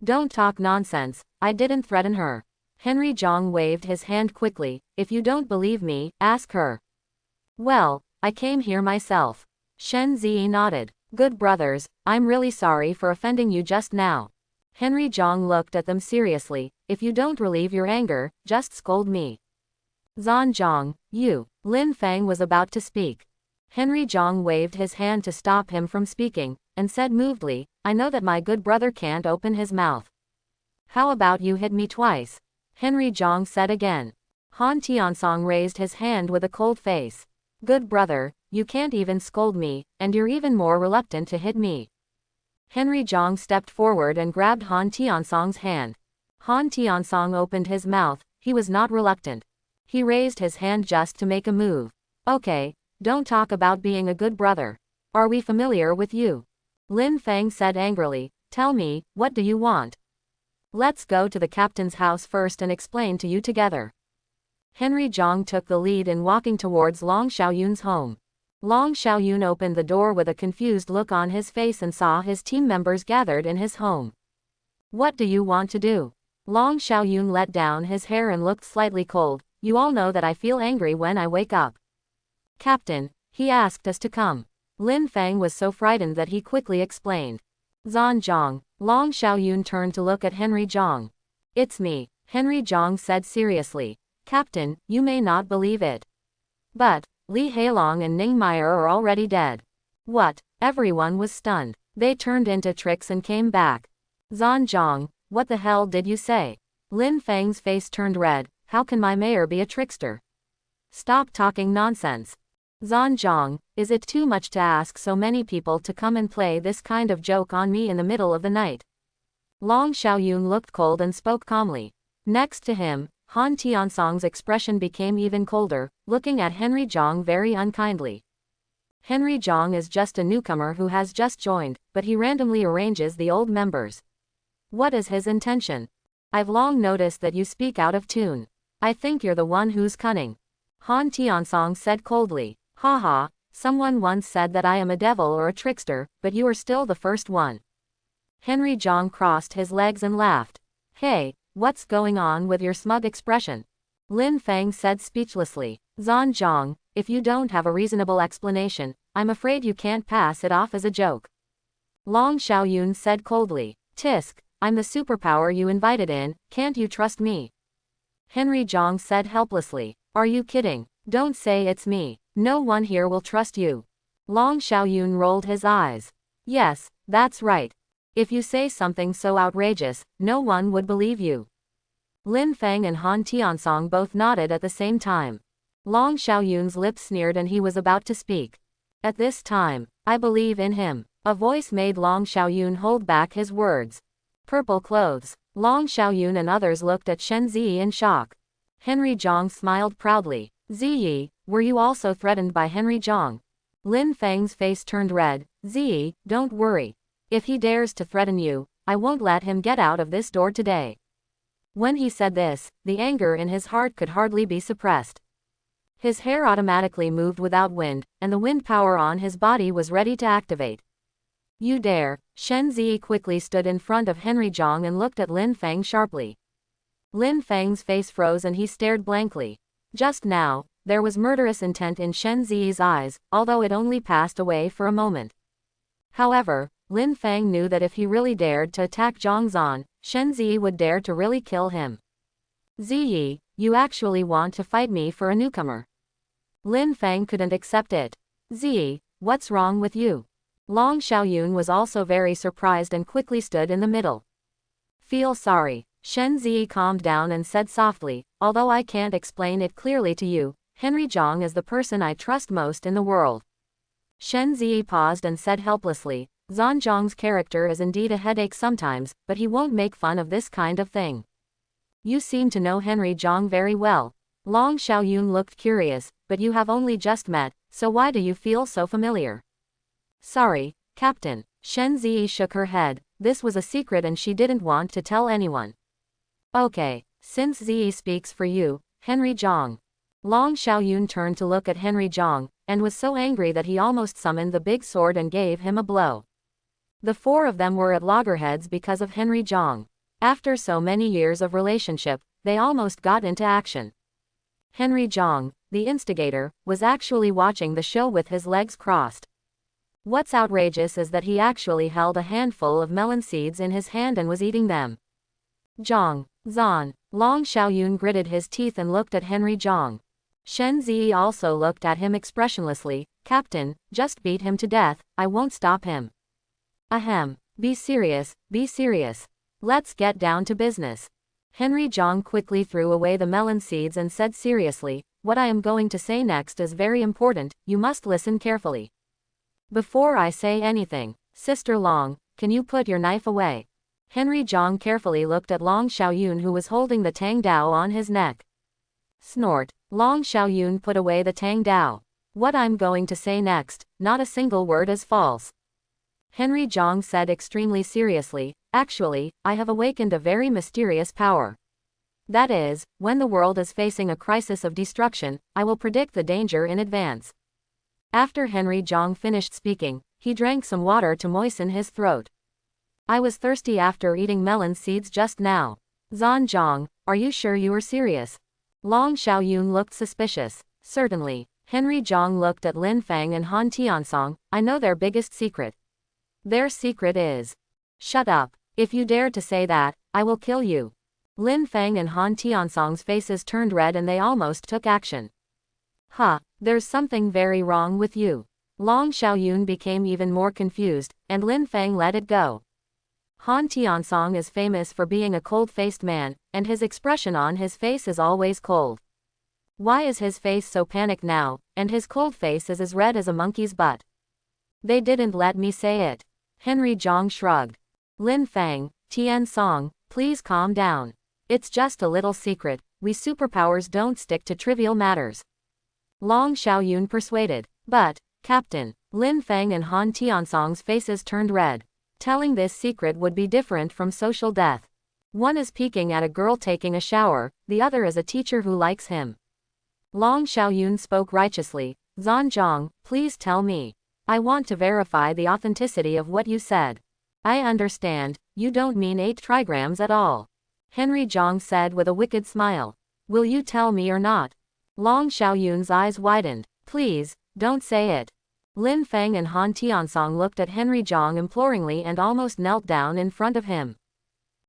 Don't talk nonsense, I didn't threaten her. Henry Zhang waved his hand quickly. If you don't believe me, ask her. Well, I came here myself. Shen Ziyi nodded. Good brothers, I'm really sorry for offending you just now. Henry Zhang looked at them seriously. If you don't relieve your anger, just scold me. Zhan Zhang, you. Lin Feng was about to speak. Henry Zhang waved his hand to stop him from speaking, and said movedly, I know that my good brother can't open his mouth. How about you hit me twice? Henry Zhang said again. Han Tiansong raised his hand with a cold face. Good brother, you can't even scold me, and you're even more reluctant to hit me. Henry Zhang stepped forward and grabbed Han Tiansong's hand. Han Tiansong opened his mouth. He was not reluctant. He raised his hand just to make a move. Okay, don't talk about being a good brother. Are we familiar with you? Lin Feng said angrily. Tell me, what do you want? Let's go to the captain's house first and explain to you together. Henry Zhang took the lead in walking towards Long Xiaoyun's home. Long Xiaoyun opened the door with a confused look on his face and saw his team members gathered in his home. What do you want to do? Long Xiaoyun let down his hair and looked slightly cold. You all know that I feel angry when I wake up. Captain, he asked us to come. Lin Feng was so frightened that he quickly explained. Zhan Zhang. Long Xiaoyun turned to look at Henry Zhang. It's me, Henry Zhang said seriously. Captain, you may not believe it. But, Li Hailong and Ning Meyer are already dead. What? Everyone was stunned. They turned into tricks and came back. Zhan Zhang, what the hell did you say? Lin Feng's face turned red. How can my mayor be a trickster? Stop talking nonsense. Zhan Zhang, is it too much to ask so many people to come and play this kind of joke on me in the middle of the night? Long Xiaoyun looked cold and spoke calmly. Next to him, Han Tiansong's expression became even colder, looking at Henry Zhang very unkindly. Henry Zhang is just a newcomer who has just joined, but he randomly arranges the old members. What is his intention? I've long noticed that you speak out of tune. I think you're the one who's cunning. Han Tiansong said coldly. Haha, someone once said that I am a devil or a trickster, but you are still the first one. Henry Zhang crossed his legs and laughed. Hey, what's going on with your smug expression? Lin Feng said speechlessly. Zhan Zhang, if you don't have a reasonable explanation, I'm afraid you can't pass it off as a joke. Long Xiaoyun said coldly. Tisk, I'm the superpower you invited in, can't you trust me? Henry Zhang said helplessly. Are you kidding? Don't say it's me. No one here will trust you. Long Xiaoyun rolled his eyes. Yes, that's right. If you say something so outrageous, no one would believe you. Lin Feng and Han Tiansong both nodded at the same time. Long Xiaoyun's lips sneered and he was about to speak. At this time, I believe in him. A voice made Long Xiaoyun hold back his words. Purple clothes. Long Xiaoyun and others looked at Shen Ziyi in shock. Henry Zhang smiled proudly. Ziyi, were you also threatened by Henry Zhang? Lin Feng's face turned red. Ziyi, don't worry. If he dares to threaten you, I won't let him get out of this door today. When he said this, the anger in his heart could hardly be suppressed. His hair automatically moved without wind, and the wind power on his body was ready to activate. You dare? Shen Ziyi quickly stood in front of Henry Zhang and looked at Lin Feng sharply. Lin Feng's face froze and he stared blankly. Just now, there was murderous intent in Shen Ziyi's eyes, although it only passed away for a moment. However, Lin Feng knew that if he really dared to attack Zhang Zan, Shen Ziyi would dare to really kill him. Ziyi, you actually want to fight me for a newcomer? Lin Feng couldn't accept it. Ziyi, what's wrong with you? Long Xiaoyun was also very surprised and quickly stood in the middle. Feel sorry. Shen Ziyi calmed down and said softly, although I can't explain it clearly to you, Henry Zhang is the person I trust most in the world. Shen Ziyi paused and said helplessly, Zan Zhang's character is indeed a headache sometimes, but he won't make fun of this kind of thing. You seem to know Henry Zhang very well. Long Xiaoyun looked curious, but you have only just met, so why do you feel so familiar? Sorry, Captain. Shen Ziyi shook her head. This was a secret and she didn't want to tell anyone. Okay, since Ziyi speaks for you, Henry Zhang. Long Xiaoyun turned to look at Henry Zhang, and was so angry that he almost summoned the big sword and gave him a blow. The four of them were at loggerheads because of Henry Zhang. After so many years of relationship, they almost got into action. Henry Zhang, the instigator, was actually watching the show with his legs crossed. What's outrageous is that he actually held a handful of melon seeds in his hand and was eating them. Zhang, Zan. Long Xiaoyun gritted his teeth and looked at Henry Zhang. Shen Ziyi also looked at him expressionlessly. Captain, just beat him to death, I won't stop him. Ahem. Be serious, be serious. Let's get down to business. Henry Zhang quickly threw away the melon seeds and said seriously, what I am going to say next is very important, you must listen carefully. Before I say anything, Sister Long, can you put your knife away? Henry Zhang carefully looked at Long Xiaoyun who was holding the Tang Dao on his neck. Snort. Long Xiaoyun put away the Tang Dao. What I'm going to say next, not a single word is false. Henry Zhang said extremely seriously, actually, I have awakened a very mysterious power. That is, when the world is facing a crisis of destruction, I will predict the danger in advance. After Henry Zhang finished speaking, he drank some water to moisten his throat. I was thirsty after eating melon seeds just now. Zan Zhang, are you sure you are serious? Long Xiaoyun looked suspicious. Certainly. Henry Zhang looked at Lin Feng and Han Tiansong. I know their biggest secret. Their secret is. Shut up. If you dare to say that, I will kill you. Lin Feng and Han Tiansong's faces turned red and they almost took action. Huh, there's something very wrong with you. Long Xiaoyun became even more confused, and Lin Feng let it go. Han Tiansong is famous for being a cold-faced man, and his expression on his face is always cold. Why is his face so panicked now, and his cold face is as red as a monkey's butt? They didn't let me say it. Henry Zhang shrugged. Lin Feng, Tian Song, please calm down. It's just a little secret, we superpowers don't stick to trivial matters. Long Xiaoyun persuaded. But, Captain, Lin Feng and Han Tiansong's faces turned red. Telling this secret would be different from social death. One is peeking at a girl taking a shower, the other is a teacher who likes him. Long Xiaoyun spoke righteously. Zan Zhang, please tell me. I want to verify the authenticity of what you said. I understand, you don't mean 8 trigrams at all. Henry Zhang said with a wicked smile. Will you tell me or not? Long Xiaoyun's eyes widened. Please, don't say it. Lin Feng and Han Tiansong looked at Henry Zhang imploringly and almost knelt down in front of him.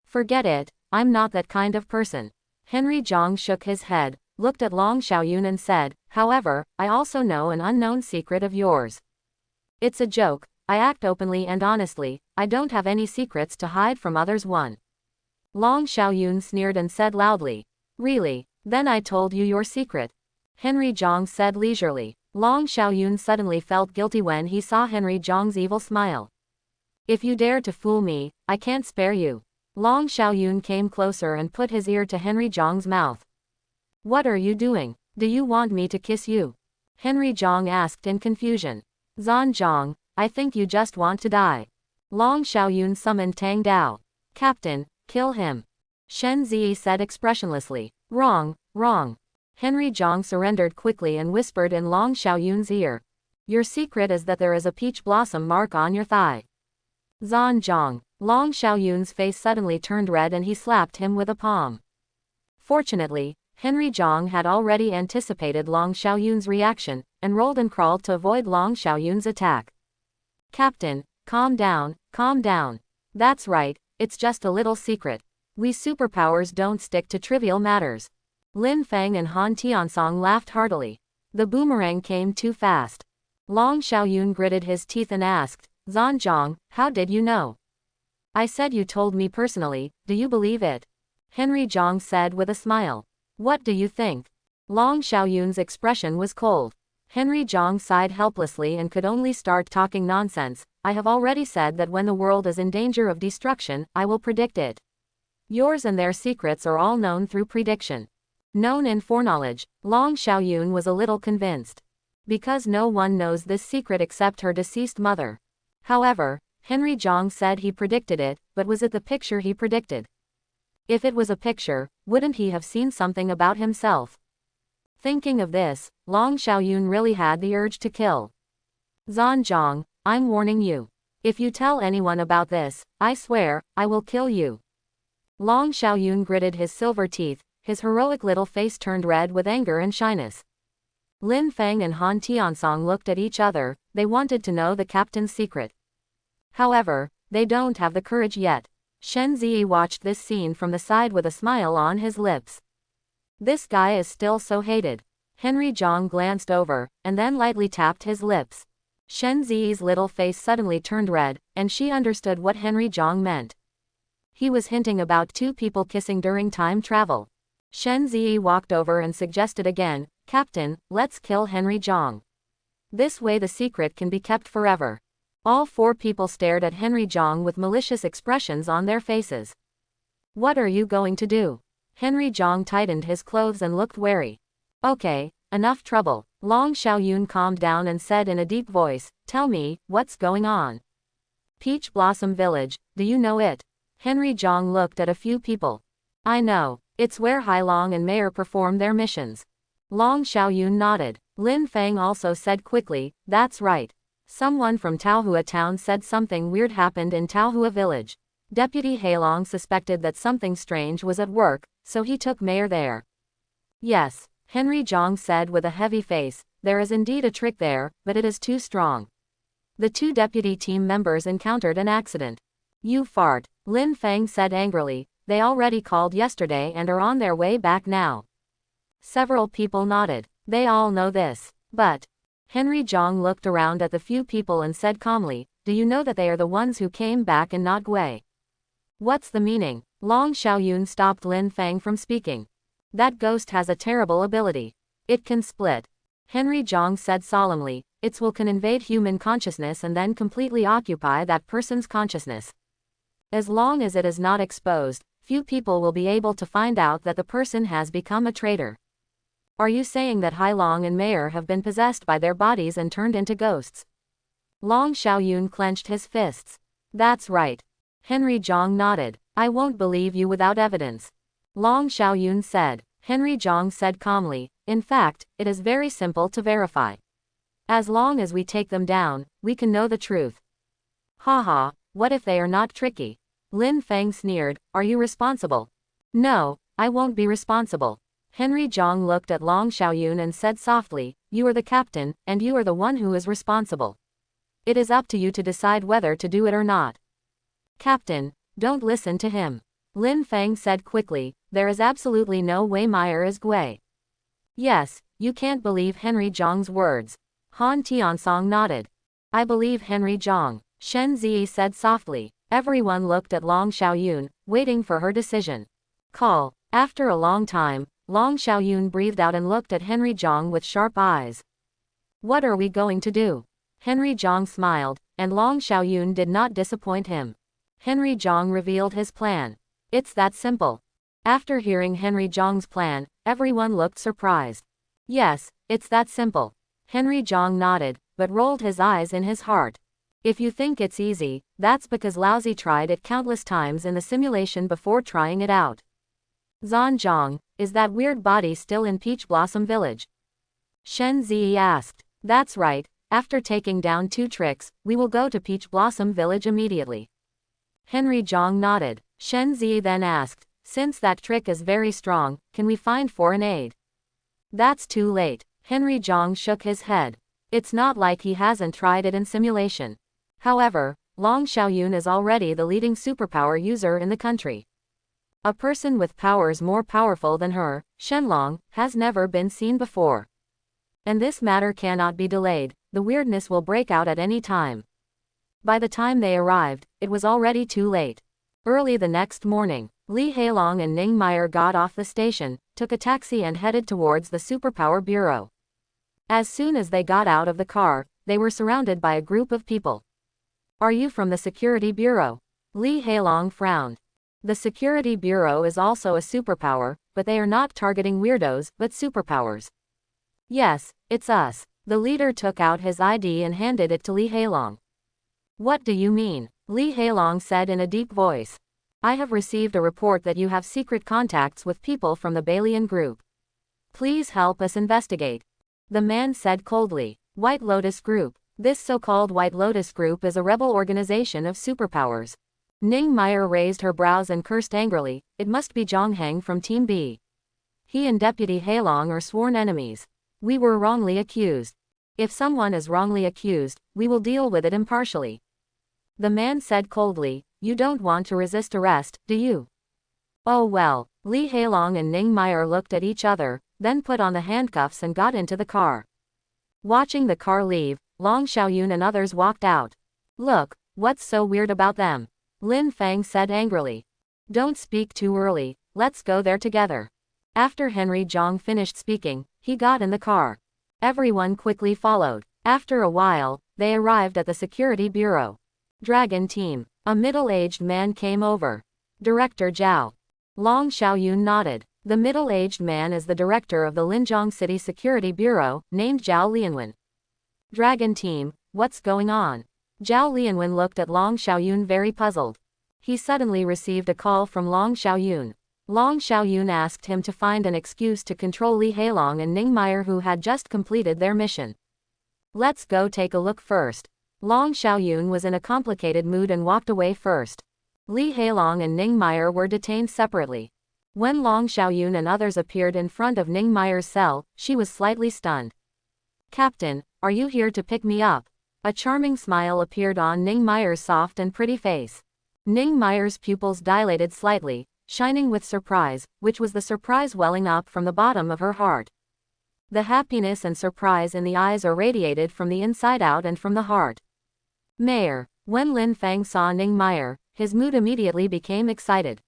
Forget it, I'm not that kind of person. Henry Zhang shook his head, looked at Long Xiaoyun and said, however, I also know an unknown secret of yours. It's a joke, I act openly and honestly, I don't have any secrets to hide from others. Long Xiaoyun sneered and said loudly. Really? Then I told you your secret. Henry Zhang said leisurely. Long Xiaoyun suddenly felt guilty when he saw Henry Zhang's evil smile. If you dare to fool me, I can't spare you. Long Xiaoyun came closer and put his ear to Henry Zhang's mouth. What are you doing? Do you want me to kiss you? Henry Zhang asked in confusion. Zhanjiang, I think you just want to die. Long Xiaoyun summoned Tang Dao. Captain, kill him. Shen Ziyi said expressionlessly. Wrong, wrong. Henry Zhang surrendered quickly and whispered in Long Xiaoyun's ear. Your secret is that there is a peach blossom mark on your thigh. Zhanjiang. Long Xiaoyun's face suddenly turned red and he slapped him with a palm. Fortunately, Henry Zhang had already anticipated Long Xiaoyun's reaction, and rolled and crawled to avoid Long Xiaoyun's attack. Captain, calm down, calm down. That's right, it's just a little secret. We superpowers don't stick to trivial matters. Lin Feng and Han Tiansong laughed heartily. The boomerang came too fast. Long Xiaoyun gritted his teeth and asked, Zhanjiang, how did you know? I said you told me personally, do you believe it? Henry Zhang said with a smile. What do you think? Long Xiaoyun's expression was cold. Henry Zhang sighed helplessly and could only start talking nonsense. I have already said that when the world is in danger of destruction, I will predict it. Yours and their secrets are all known through prediction. Known in foreknowledge, Long Xiaoyun was a little convinced. Because no one knows this secret except her deceased mother. However, Henry Zhang said he predicted it, but was it the picture he predicted? If it was a picture, wouldn't he have seen something about himself? Thinking of this, Long Xiaoyun really had the urge to kill. Zhanjiang, I'm warning you. If you tell anyone about this, I swear, I will kill you. Long Xiaoyun gritted his silver teeth, his heroic little face turned red with anger and shyness. Lin Feng and Han Tiansong looked at each other, they wanted to know the captain's secret. However, they don't have the courage yet. Shen Ziyi watched this scene from the side with a smile on his lips. This guy is still so hated. Henry Zhang glanced over, and then lightly tapped his lips. Shen Ziyi's little face suddenly turned red, and she understood what Henry Zhang meant. He was hinting about two people kissing during time travel. Shen Ziyi walked over and suggested again, Captain, let's kill Henry Zhang. This way the secret can be kept forever. All four people stared at Henry Zhang with malicious expressions on their faces. What are you going to do? Henry Zhang tightened his clothes and looked wary. Okay, enough trouble. Long Xiaoyun calmed down and said in a deep voice, tell me, what's going on? Peach Blossom Village, do you know it? Henry Zhang looked at a few people. I know, it's where Hailong and Mayor perform their missions. Long Xiaoyun nodded. Lin Feng also said quickly, that's right. Someone from Taohua town said something weird happened in Taohua village. Deputy Hailong suspected that something strange was at work, so he took Mayor there. Yes, Henry Zhang said with a heavy face, there is indeed a trick there, but it is too strong. The two deputy team members encountered an accident. You fart, Lin Feng said angrily, they already called yesterday and are on their way back now. Several people nodded. They all know this. But Henry Zhang looked around at the few people and said calmly, do you know that they are the ones who came back and not Gui? What's the meaning? Long Xiaoyun stopped Lin Feng from speaking. That ghost has a terrible ability. It can split. Henry Zhang said solemnly, its will can invade human consciousness and then completely occupy that person's consciousness. As long as it is not exposed, few people will be able to find out that the person has become a traitor. Are you saying that Hailong and Mayor have been possessed by their bodies and turned into ghosts? Long Xiaoyun clenched his fists. That's right. Henry Zhang nodded. I won't believe you without evidence. Long Xiaoyun said. Henry Zhang said calmly, in fact, it is very simple to verify. As long as we take them down, we can know the truth. Haha, what if they are not tricky? Lin Feng sneered, are you responsible? No, I won't be responsible. Henry Zhang looked at Long Xiaoyun and said softly, you are the captain, and you are the one who is responsible. It is up to you to decide whether to do it or not. Captain, don't listen to him. Lin Feng said quickly, there is absolutely no way Meyer is Gui. Yes, you can't believe Henry Zhang's words. Han Tiansong nodded. I believe Henry Zhang. Shen Ziyi said softly. Everyone looked at Long Xiaoyun, waiting for her decision. Call. After a long time, Long Xiaoyun breathed out and looked at Henry Zhang with sharp eyes. What are we going to do? Henry Zhang smiled, and Long Xiaoyun did not disappoint him. Henry Zhang revealed his plan. It's that simple. After hearing Henry Zhang's plan, everyone looked surprised. Yes, it's that simple. Henry Zhang nodded, but rolled his eyes in his heart. If you think it's easy, that's because Lousy tried it countless times in the simulation before trying it out. Zhanjiang, is that weird body still in Peach Blossom Village? Shen Ziyi asked. That's right, after taking down 2 tricks, we will go to Peach Blossom Village immediately. Henry Zhang nodded. Shen Ziyi then asked, since that trick is very strong, can we find foreign aid? That's too late. Henry Zhang shook his head. It's not like he hasn't tried it in simulation. However, Long Xiaoyun is already the leading superpower user in the country. A person with powers more powerful than her, Shenlong, has never been seen before. And this matter cannot be delayed, the weirdness will break out at any time. By the time they arrived, it was already too late. Early the next morning, Li Hailong and Ning Meyer got off the station, took a taxi and headed towards the Superpower Bureau. As soon as they got out of the car, they were surrounded by a group of people. Are you from the Security Bureau? Li Hailong frowned. The Security Bureau is also a superpower, but they are not targeting weirdos, but superpowers. Yes, it's us. The leader took out his ID and handed it to Li Hailong. What do you mean? Li Hailong said in a deep voice. I have received a report that you have secret contacts with people from the Balian group. Please help us investigate. The man said coldly. White Lotus Group. This so-called White Lotus Group is a rebel organization of superpowers. Ning Meyer raised her brows and cursed angrily. It must be Zhongheng from Team B. He and Deputy Hailong are sworn enemies. We were wrongly accused. If someone is wrongly accused, we will deal with it impartially. The man said coldly, you don't want to resist arrest, do you? Oh well. Li Hailong and Ning Meyer looked at each other, then put on the handcuffs and got into the car. Watching the car leave, Long Xiaoyun and others walked out. Look, what's so weird about them? Lin Fang said angrily. Don't speak too early, let's go there together. After Henry Zhang finished speaking, he got in the car. Everyone quickly followed. After a while, they arrived at the Security Bureau. Dragon Team. A middle-aged man came over. Director Zhao. Long Xiaoyun nodded. The middle-aged man is the director of the Linjiang City Security Bureau, named Zhao Lianwen. Dragon Team, what's going on? Zhao Lianwen looked at Long Xiaoyun very puzzled. He suddenly received a call from Long Xiaoyun. Long Xiaoyun asked him to find an excuse to control Li Hailong and Ning Meyer, who had just completed their mission. Let's go take a look first. Long Xiaoyun was in a complicated mood and walked away first. Li Hailong and Ning Meyer were detained separately. When Long Xiaoyun and others appeared in front of Ning Meyer's cell, she was slightly stunned. Captain, are you here to pick me up? A charming smile appeared on Ning Meyer's soft and pretty face. Ning Meyer's pupils dilated slightly, shining with surprise, which was the surprise welling up from the bottom of her heart. The happiness and surprise in the eyes irradiated from the inside out and from the heart. Mayor. When Lin Fang saw Ning Meyer, his mood immediately became excited.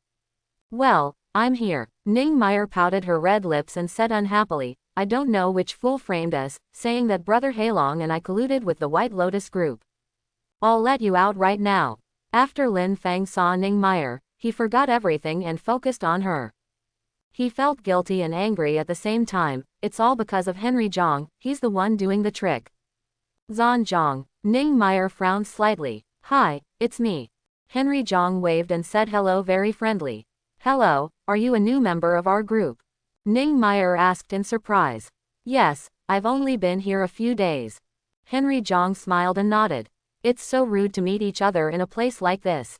Well, I'm here. Ning Meyer pouted her red lips and said unhappily, I don't know which fool framed us, saying that Brother Hailong and I colluded with the White Lotus Group. I'll let you out right now. After Lin Fang saw Ning Meyer, he forgot everything and focused on her. He felt guilty and angry at the same time. It's all because of Henry Zhang, he's the one doing the trick. Zhanjiang. Ning Meyer frowned slightly. Hi, it's me. Henry Zhang waved and said hello very friendly. Hello, are you a new member of our group? Ning Meyer asked in surprise. Yes, I've only been here a few days. Henry Zhang smiled and nodded. It's so rude to meet each other in a place like this.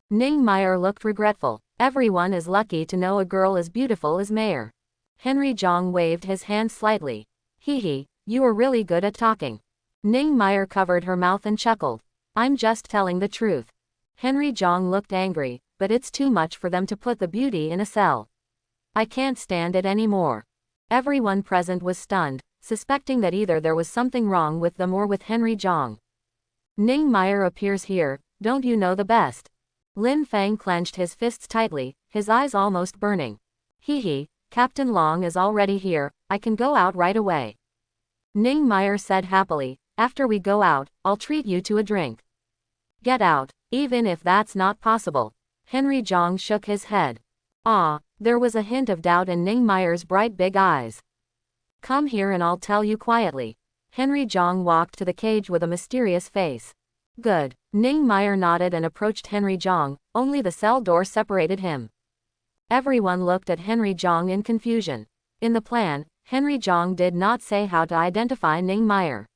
Ning Meyer looked regretful. Everyone is lucky to know a girl as beautiful as Meyer. Henry Zhang waved his hand slightly. Hee, you are really good at talking. Ning Meyer covered her mouth and chuckled. I'm just telling the truth. Henry Zhang looked angry, but it's too much for them to put the beauty in a cell. I can't stand it anymore. Everyone present was stunned, suspecting that either there was something wrong with them or with Henry Zhang. Ning Meyer appears here, don't you know the best? Lin Fang clenched his fists tightly, his eyes almost burning. Hee, Captain Long is already here, I can go out right away. Ning Meyer said happily, after we go out, I'll treat you to a drink. Get out, even if that's not possible. Henry Zhang shook his head. There was a hint of doubt in Ning Meyer's bright big eyes. Come here and I'll tell you quietly. Henry Jong walked to the cage with a mysterious face. Good. Ning Meyer nodded and approached Henry Jong, only the cell door separated him. Everyone looked at Henry Jong in confusion. In the plan, Henry Jong did not say how to identify Ning Meyer.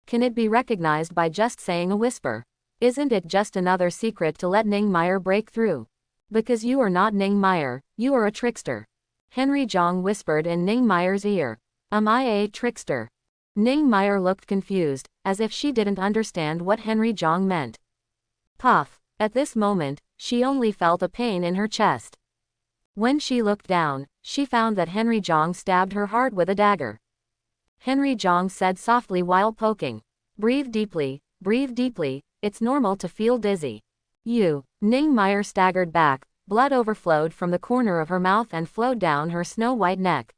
Can it be recognized by just saying a whisper? Isn't it just another secret to let Ning Meyer break through? Because you are not Ning Meyer, you are a trickster. Henry Jong whispered in Ning Meyer's ear. Am I a trickster? Ning Meyer looked confused, as if she didn't understand what Henry Jong meant. Puff. At this moment, she only felt a pain in her chest. When she looked down, she found that Henry Jong stabbed her heart with a dagger. Henry Jong said softly while poking. Breathe deeply, it's normal to feel dizzy. You. Ning Meyer staggered back, blood overflowed from the corner of her mouth and flowed down her snow-white neck.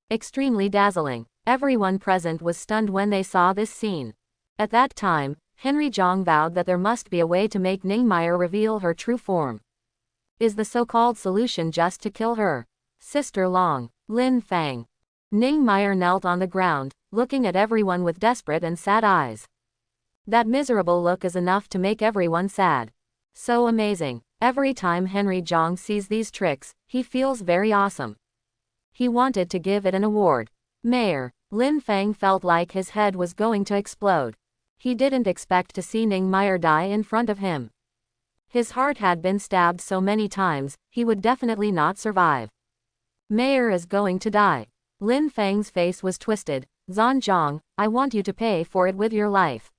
Extremely dazzling. Everyone present was stunned when they saw this scene. At that time, Henry Jong vowed that there must be a way to make Ning Meyer reveal her true form. Is the so-called solution just to kill her? Sister Long. Lin Fang. Ning Meyer knelt on the ground, looking at everyone with desperate and sad eyes. That miserable look is enough to make everyone sad. So amazing. Every time Henry Jong sees these tricks, he feels very awesome. He wanted to give it an award. Mayor. Lin Fang felt like his head was going to explode. He didn't expect to see Ning Meyer die in front of him. His heart had been stabbed so many times, he would definitely not survive. Mayor is going to die. Lin Fang's face was twisted. Zhan Zhang, I want you to pay for it with your life.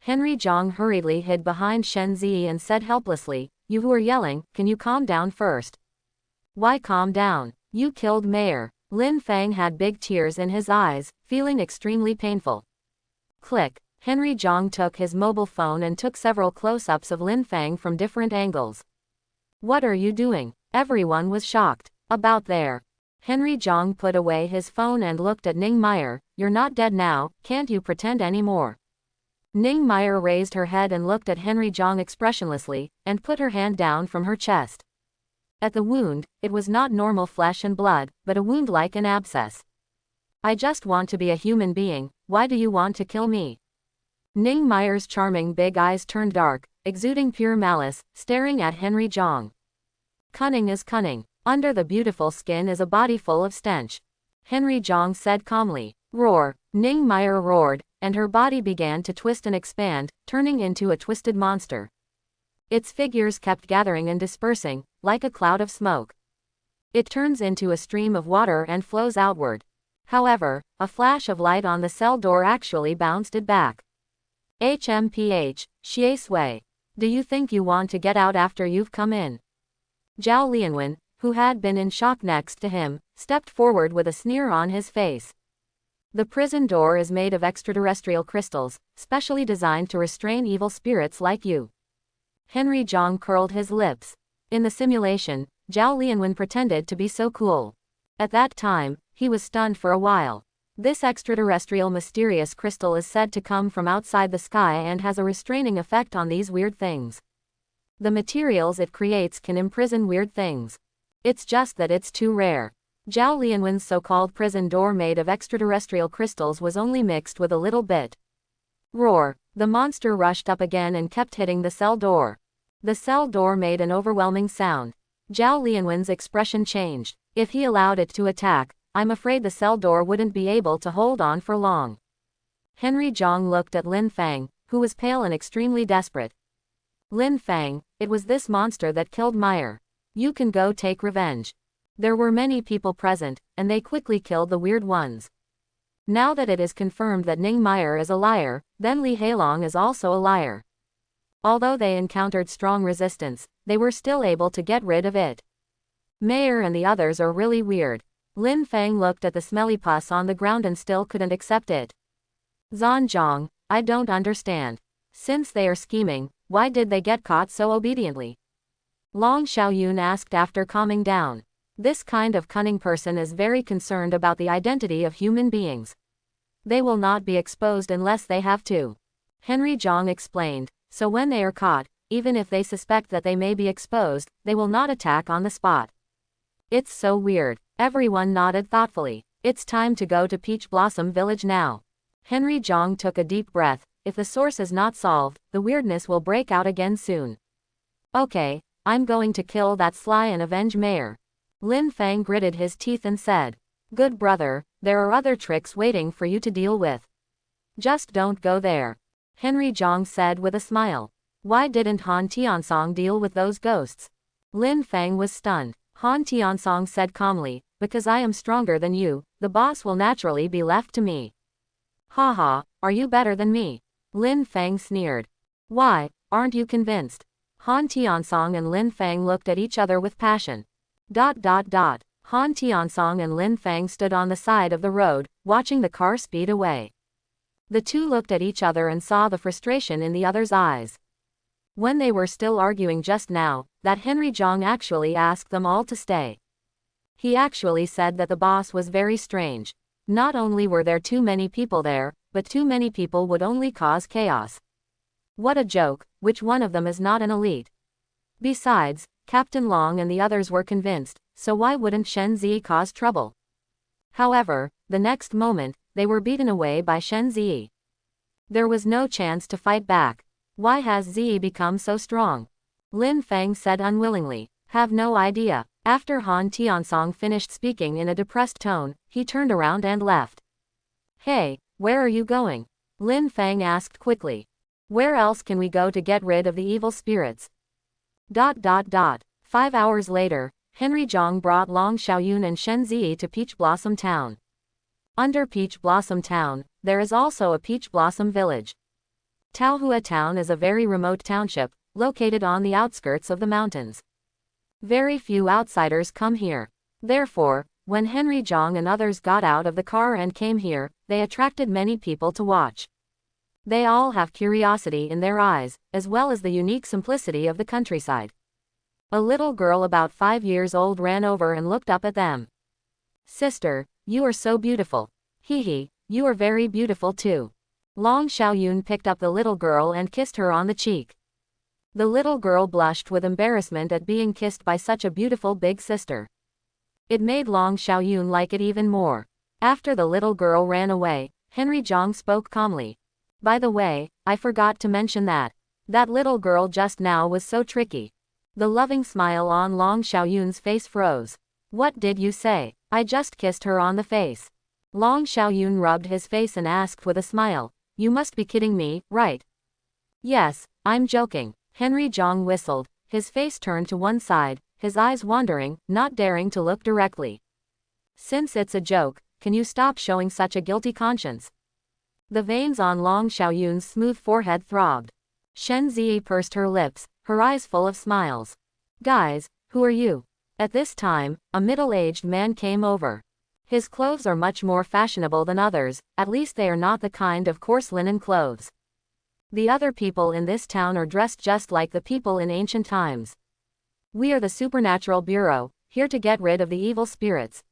Henry Jong hurriedly hid behind Shen Zi and said helplessly, you who are yelling, can you calm down first? Why calm down? You killed Mayor. Lin Fang had big tears in his eyes, feeling extremely painful. Click. Henry Jong took his mobile phone and took several close-ups of Lin Fang from different angles. What are you doing? Everyone was shocked. About there. Henry Jong put away his phone and looked at Ning Meyer. You're not dead now, can't you pretend anymore? Ning Meyer raised her head and looked at Henry Jong expressionlessly, and put her hand down from her chest. At the wound, it was not normal flesh and blood, but a wound like an abscess. I just want to be a human being, why do you want to kill me? Ning Meyer's charming big eyes turned dark, exuding pure malice, staring at Henry Jong. Cunning is cunning. Under the beautiful skin is a body full of stench. Henry Jong said calmly. Roar. Ning Meyer roared, and her body began to twist and expand, turning into a twisted monster. Its figures kept gathering and dispersing, like a cloud of smoke. It turns into a stream of water and flows outward. However, a flash of light on the cell door actually bounced it back. HMPH, Xie Sui. Do you think you want to get out after you've come in? Zhao Lianwen, who had been in shock next to him, stepped forward with a sneer on his face. The prison door is made of extraterrestrial crystals, specially designed to restrain evil spirits like you. Henry Jong curled his lips. In the simulation, Zhao Lianwen pretended to be so cool. At that time, he was stunned for a while. This extraterrestrial mysterious crystal is said to come from outside the sky and has a restraining effect on these weird things. The materials it creates can imprison weird things. It's just that it's too rare. Zhao Lianwen's so-called prison door made of extraterrestrial crystals was only mixed with a little bit. Roar. The monster rushed up again and kept hitting the cell door. The cell door made an overwhelming sound. Zhao Lianwen's expression changed. If he allowed it to attack, I'm afraid the cell door wouldn't be able to hold on for long. Henry Jong looked at Lin Fang, who was pale and extremely desperate. Lin Fang, it was this monster that killed Meyer. You can go take revenge. There were many people present, and they quickly killed the weird ones. Now that it is confirmed that Ning Meyer is a liar, then Li Hailong is also a liar. Although they encountered strong resistance, they were still able to get rid of it. Meyer and the others are really weird. Lin Fang looked at the smelly pus on the ground and still couldn't accept it. Zhan Zhang, I don't understand. Since they are scheming, why did they get caught so obediently? Long Xiaoyun asked after calming down. This kind of cunning person is very concerned about the identity of human beings. They will not be exposed unless they have to. Henry Jong explained, so when they are caught, even if they suspect that they may be exposed, they will not attack on the spot. It's so weird. Everyone nodded thoughtfully. It's time to go to Peach Blossom Village now. Henry Jong took a deep breath. If the source is not solved, the weirdness will break out again soon. Okay, I'm going to kill that sly and avenge mayor. Lin Fang gritted his teeth and said, good brother, there are other tricks waiting for you to deal with. Just don't go there. Henry Jong said with a smile. Why didn't Han Tiansong deal with those ghosts? Lin Fang was stunned. Han Tiansong said calmly, because I am stronger than you, the boss will naturally be left to me. Haha, are you better than me? Lin Fang sneered. Why, aren't you convinced? Han Tiansong and Lin Fang looked at each other with passion. Han Tiansong and Lin Fang stood on the side of the road, watching the car speed away. The two looked at each other and saw the frustration in the other's eyes. When they were still arguing just now, that Henry Jong actually asked them all to stay. He actually said that the boss was very strange. Not only were there too many people there, but too many people would only cause chaos. What a joke, which one of them is not an elite? Besides, Captain Long and the others were convinced, so why wouldn't Shen Zi cause trouble? However, the next moment, they were beaten away by Shen Zi. There was no chance to fight back. Why has Zi become so strong? Lin Fang said unwillingly. Have no idea. After Han Tiansong finished speaking in a depressed tone, he turned around and left. Hey, where are you going? Lin Fang asked quickly. Where else can we go to get rid of the evil spirits? 5 hours later, Henry Jong brought Long Xiaoyun and Shen Zi to Peach Blossom Town. Under Peach Blossom Town, there is also a Peach Blossom Village. Taohua Town is a very remote township, located on the outskirts of the mountains. Very few outsiders come here. Therefore, when Henry Jong and others got out of the car and came here, they attracted many people to watch. They all have curiosity in their eyes, as well as the unique simplicity of the countryside. A little girl about 5 years old ran over and looked up at them. Sister, you are so beautiful. Hee, you are very beautiful too. Long Xiaoyun picked up the little girl and kissed her on the cheek. The little girl blushed with embarrassment at being kissed by such a beautiful big sister. It made Long Xiaoyun like it even more. After the little girl ran away, Henry Jong spoke calmly. By the way, I forgot to mention that little girl just now was so tricky. The loving smile on Long Xiaoyun's face froze. What did you say? I just kissed her on the face. Long Xiaoyun rubbed his face and asked with a smile. You must be kidding me, right? Yes, I'm joking. Henry Jong whistled, his face turned to one side, his eyes wandering, not daring to look directly. Since it's a joke, can you stop showing such a guilty conscience? The veins on Long Xiaoyun's smooth forehead throbbed. Shen Zi pursed her lips, her eyes full of smiles. Guys, who are you? At this time, a middle-aged man came over. His clothes are much more fashionable than others, at least they are not the kind of coarse linen clothes. The other people in this town are dressed just like the people in ancient times. We are the Supernatural Bureau, here to get rid of the evil spirits.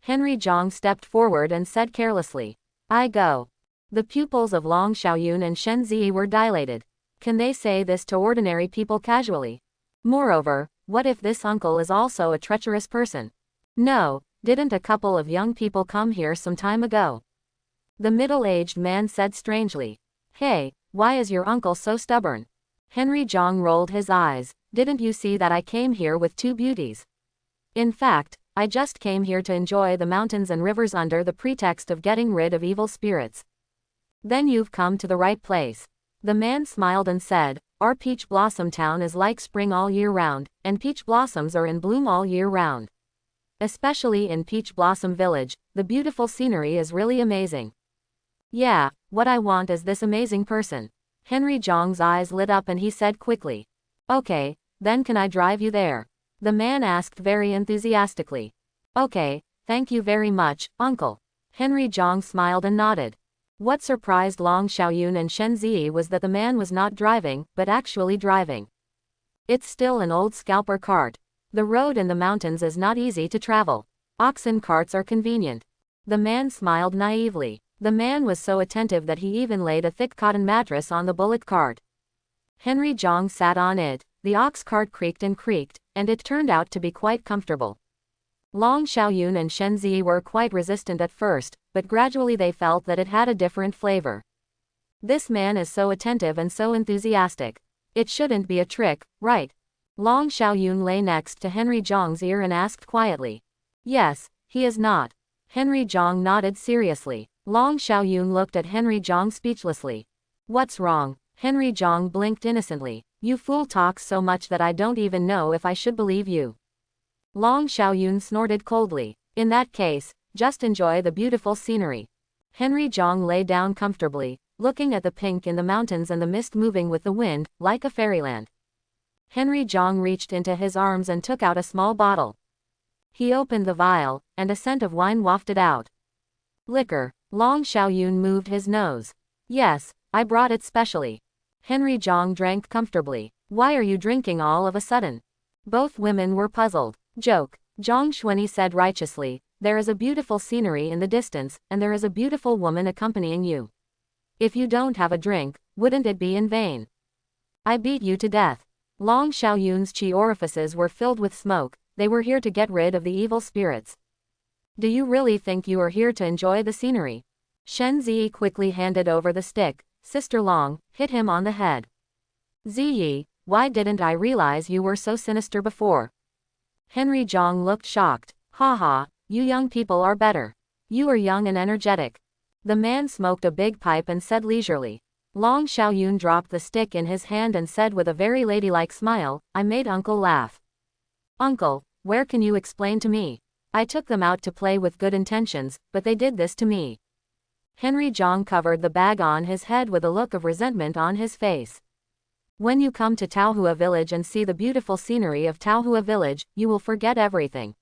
Henry Jong stepped forward and said carelessly. I go. The pupils of Long Xiaoyun and Shen Zi were dilated. Can they say this to ordinary people casually? Moreover, what if this uncle is also a treacherous person? No, didn't a couple of young people come here some time ago? The middle-aged man said strangely. Hey, why is your uncle so stubborn? Henry Jong rolled his eyes. Didn't you see that I came here with 2 beauties? In fact, I just came here to enjoy the mountains and rivers under the pretext of getting rid of evil spirits. Then you've come to the right place. The man smiled and said, our Peach Blossom Town is like spring all year round, and peach blossoms are in bloom all year round. Especially in Peach Blossom Village, the beautiful scenery is really amazing. Yeah, what I want is this amazing person. Henry Jong's eyes lit up and he said quickly. Okay, then can I drive you there? The man asked very enthusiastically. Okay, thank you very much, uncle. Henry Jong smiled and nodded. What surprised Long Xiaoyun and Shen Zi was that the man was not driving, but actually driving. It's still an old scalper cart. The road in the mountains is not easy to travel. Oxen carts are convenient. The man smiled naively. The man was so attentive that he even laid a thick cotton mattress on the bullock cart. Henry Jong sat on it, the ox cart creaked, and it turned out to be quite comfortable. Long Xiaoyun and Shen Zi were quite resistant at first, but gradually they felt that it had a different flavor. This man is so attentive and so enthusiastic. It shouldn't be a trick, right? Long Xiaoyun lay next to Henry Zhang's ear and asked quietly. Yes, he is not. Henry Zhang nodded seriously. Long Xiaoyun looked at Henry Zhang speechlessly. What's wrong? Henry Zhang blinked innocently. You fool talks so much that I don't even know if I should believe you. Long Xiaoyun snorted coldly. In that case, just enjoy the beautiful scenery. Henry Zhang lay down comfortably, looking at the pink in the mountains and the mist moving with the wind, like a fairyland. Henry Zhang reached into his arms and took out a small bottle. He opened the vial, and a scent of wine wafted out. Liquor. Long Xiaoyun moved his nose. Yes, I brought it specially. Henry Zhang drank comfortably. Why are you drinking all of a sudden? Both women were puzzled. Joke. Zhang Xuanyi said righteously, there is a beautiful scenery in the distance, and there is a beautiful woman accompanying you. If you don't have a drink, wouldn't it be in vain? I beat you to death. Long Xiaoyun's chi orifices were filled with smoke. They were here to get rid of the evil spirits. Do you really think you are here to enjoy the scenery? Shen Zi quickly handed over the stick. Sister Long, hit him on the head. Ziyi, why didn't I realize you were so sinister before? Henry Zhang looked shocked. Haha, you young people are better. You are young and energetic. The man smoked a big pipe and said leisurely. Long Xiaoyun dropped the stick in his hand and said with a very ladylike smile, I made Uncle laugh. Uncle, where can you explain to me? I took them out to play with good intentions, but they did this to me. Henry Zhang covered the bag on his head with a look of resentment on his face. When you come to Taohua village and see the beautiful scenery of Taohua village, you will forget everything.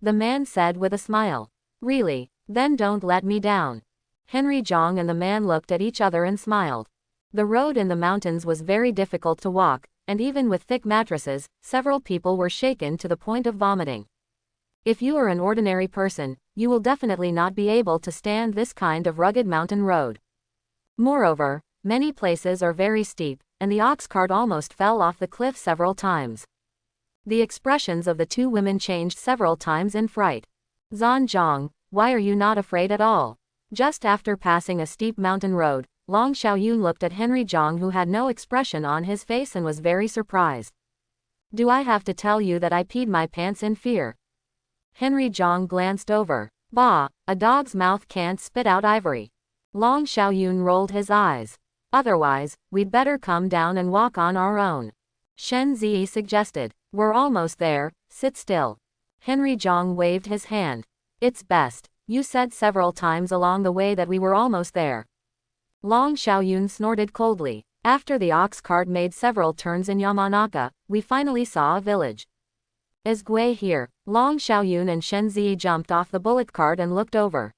The man said with a smile. Really? Then don't let me down. Henry Zhang and the man looked at each other and smiled. The road in the mountains was very difficult to walk, and even with thick mattresses, several people were shaken to the point of vomiting. If you are an ordinary person, you will definitely not be able to stand this kind of rugged mountain road. Moreover, many places are very steep, and the ox cart almost fell off the cliff several times. The expressions of the two women changed several times in fright. Zan Zhang, why are you not afraid at all? Just after passing a steep mountain road, Long Xiaoyun looked at Henry Zhang, who had no expression on his face and was very surprised. Do I have to tell you that I peed my pants in fear? Henry Zhang glanced over. Bah, a dog's mouth can't spit out ivory. Long Xiaoyun rolled his eyes. Otherwise, we'd better come down and walk on our own. Shen Zi suggested. We're almost there, sit still. Henry Zhang waved his hand. It's best. You said several times along the way that we were almost there. Long Xiaoyun snorted coldly. After the ox cart made several turns in Yamanaka, we finally saw a village. Is Gui here? Long Xiaoyun and Shen Zi jumped off the bullock cart and looked over.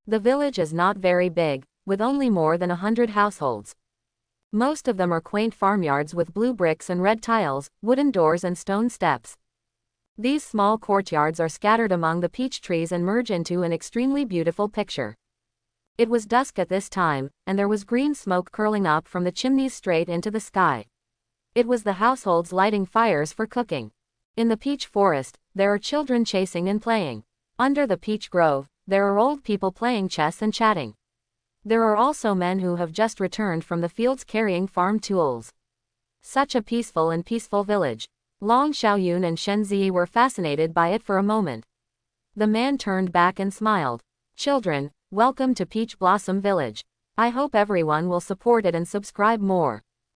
The village is not very big, with only more than 100 households. Most of them are quaint farmyards with blue bricks and red tiles, wooden doors and stone steps. These small courtyards are scattered among the peach trees and merge into an extremely beautiful picture. It was dusk at this time, and there was green smoke curling up from the chimneys straight into the sky. It was the households lighting fires for cooking. In the peach forest, there are children chasing and playing. Under the peach grove, there are old people playing chess and chatting. There are also men who have just returned from the fields carrying farm tools. Such a peaceful village. Long Xiaoyun and Shen Zi were fascinated by it for a moment. The man turned back and smiled. Children, welcome to Peach Blossom Village. I hope everyone will support it and subscribe more.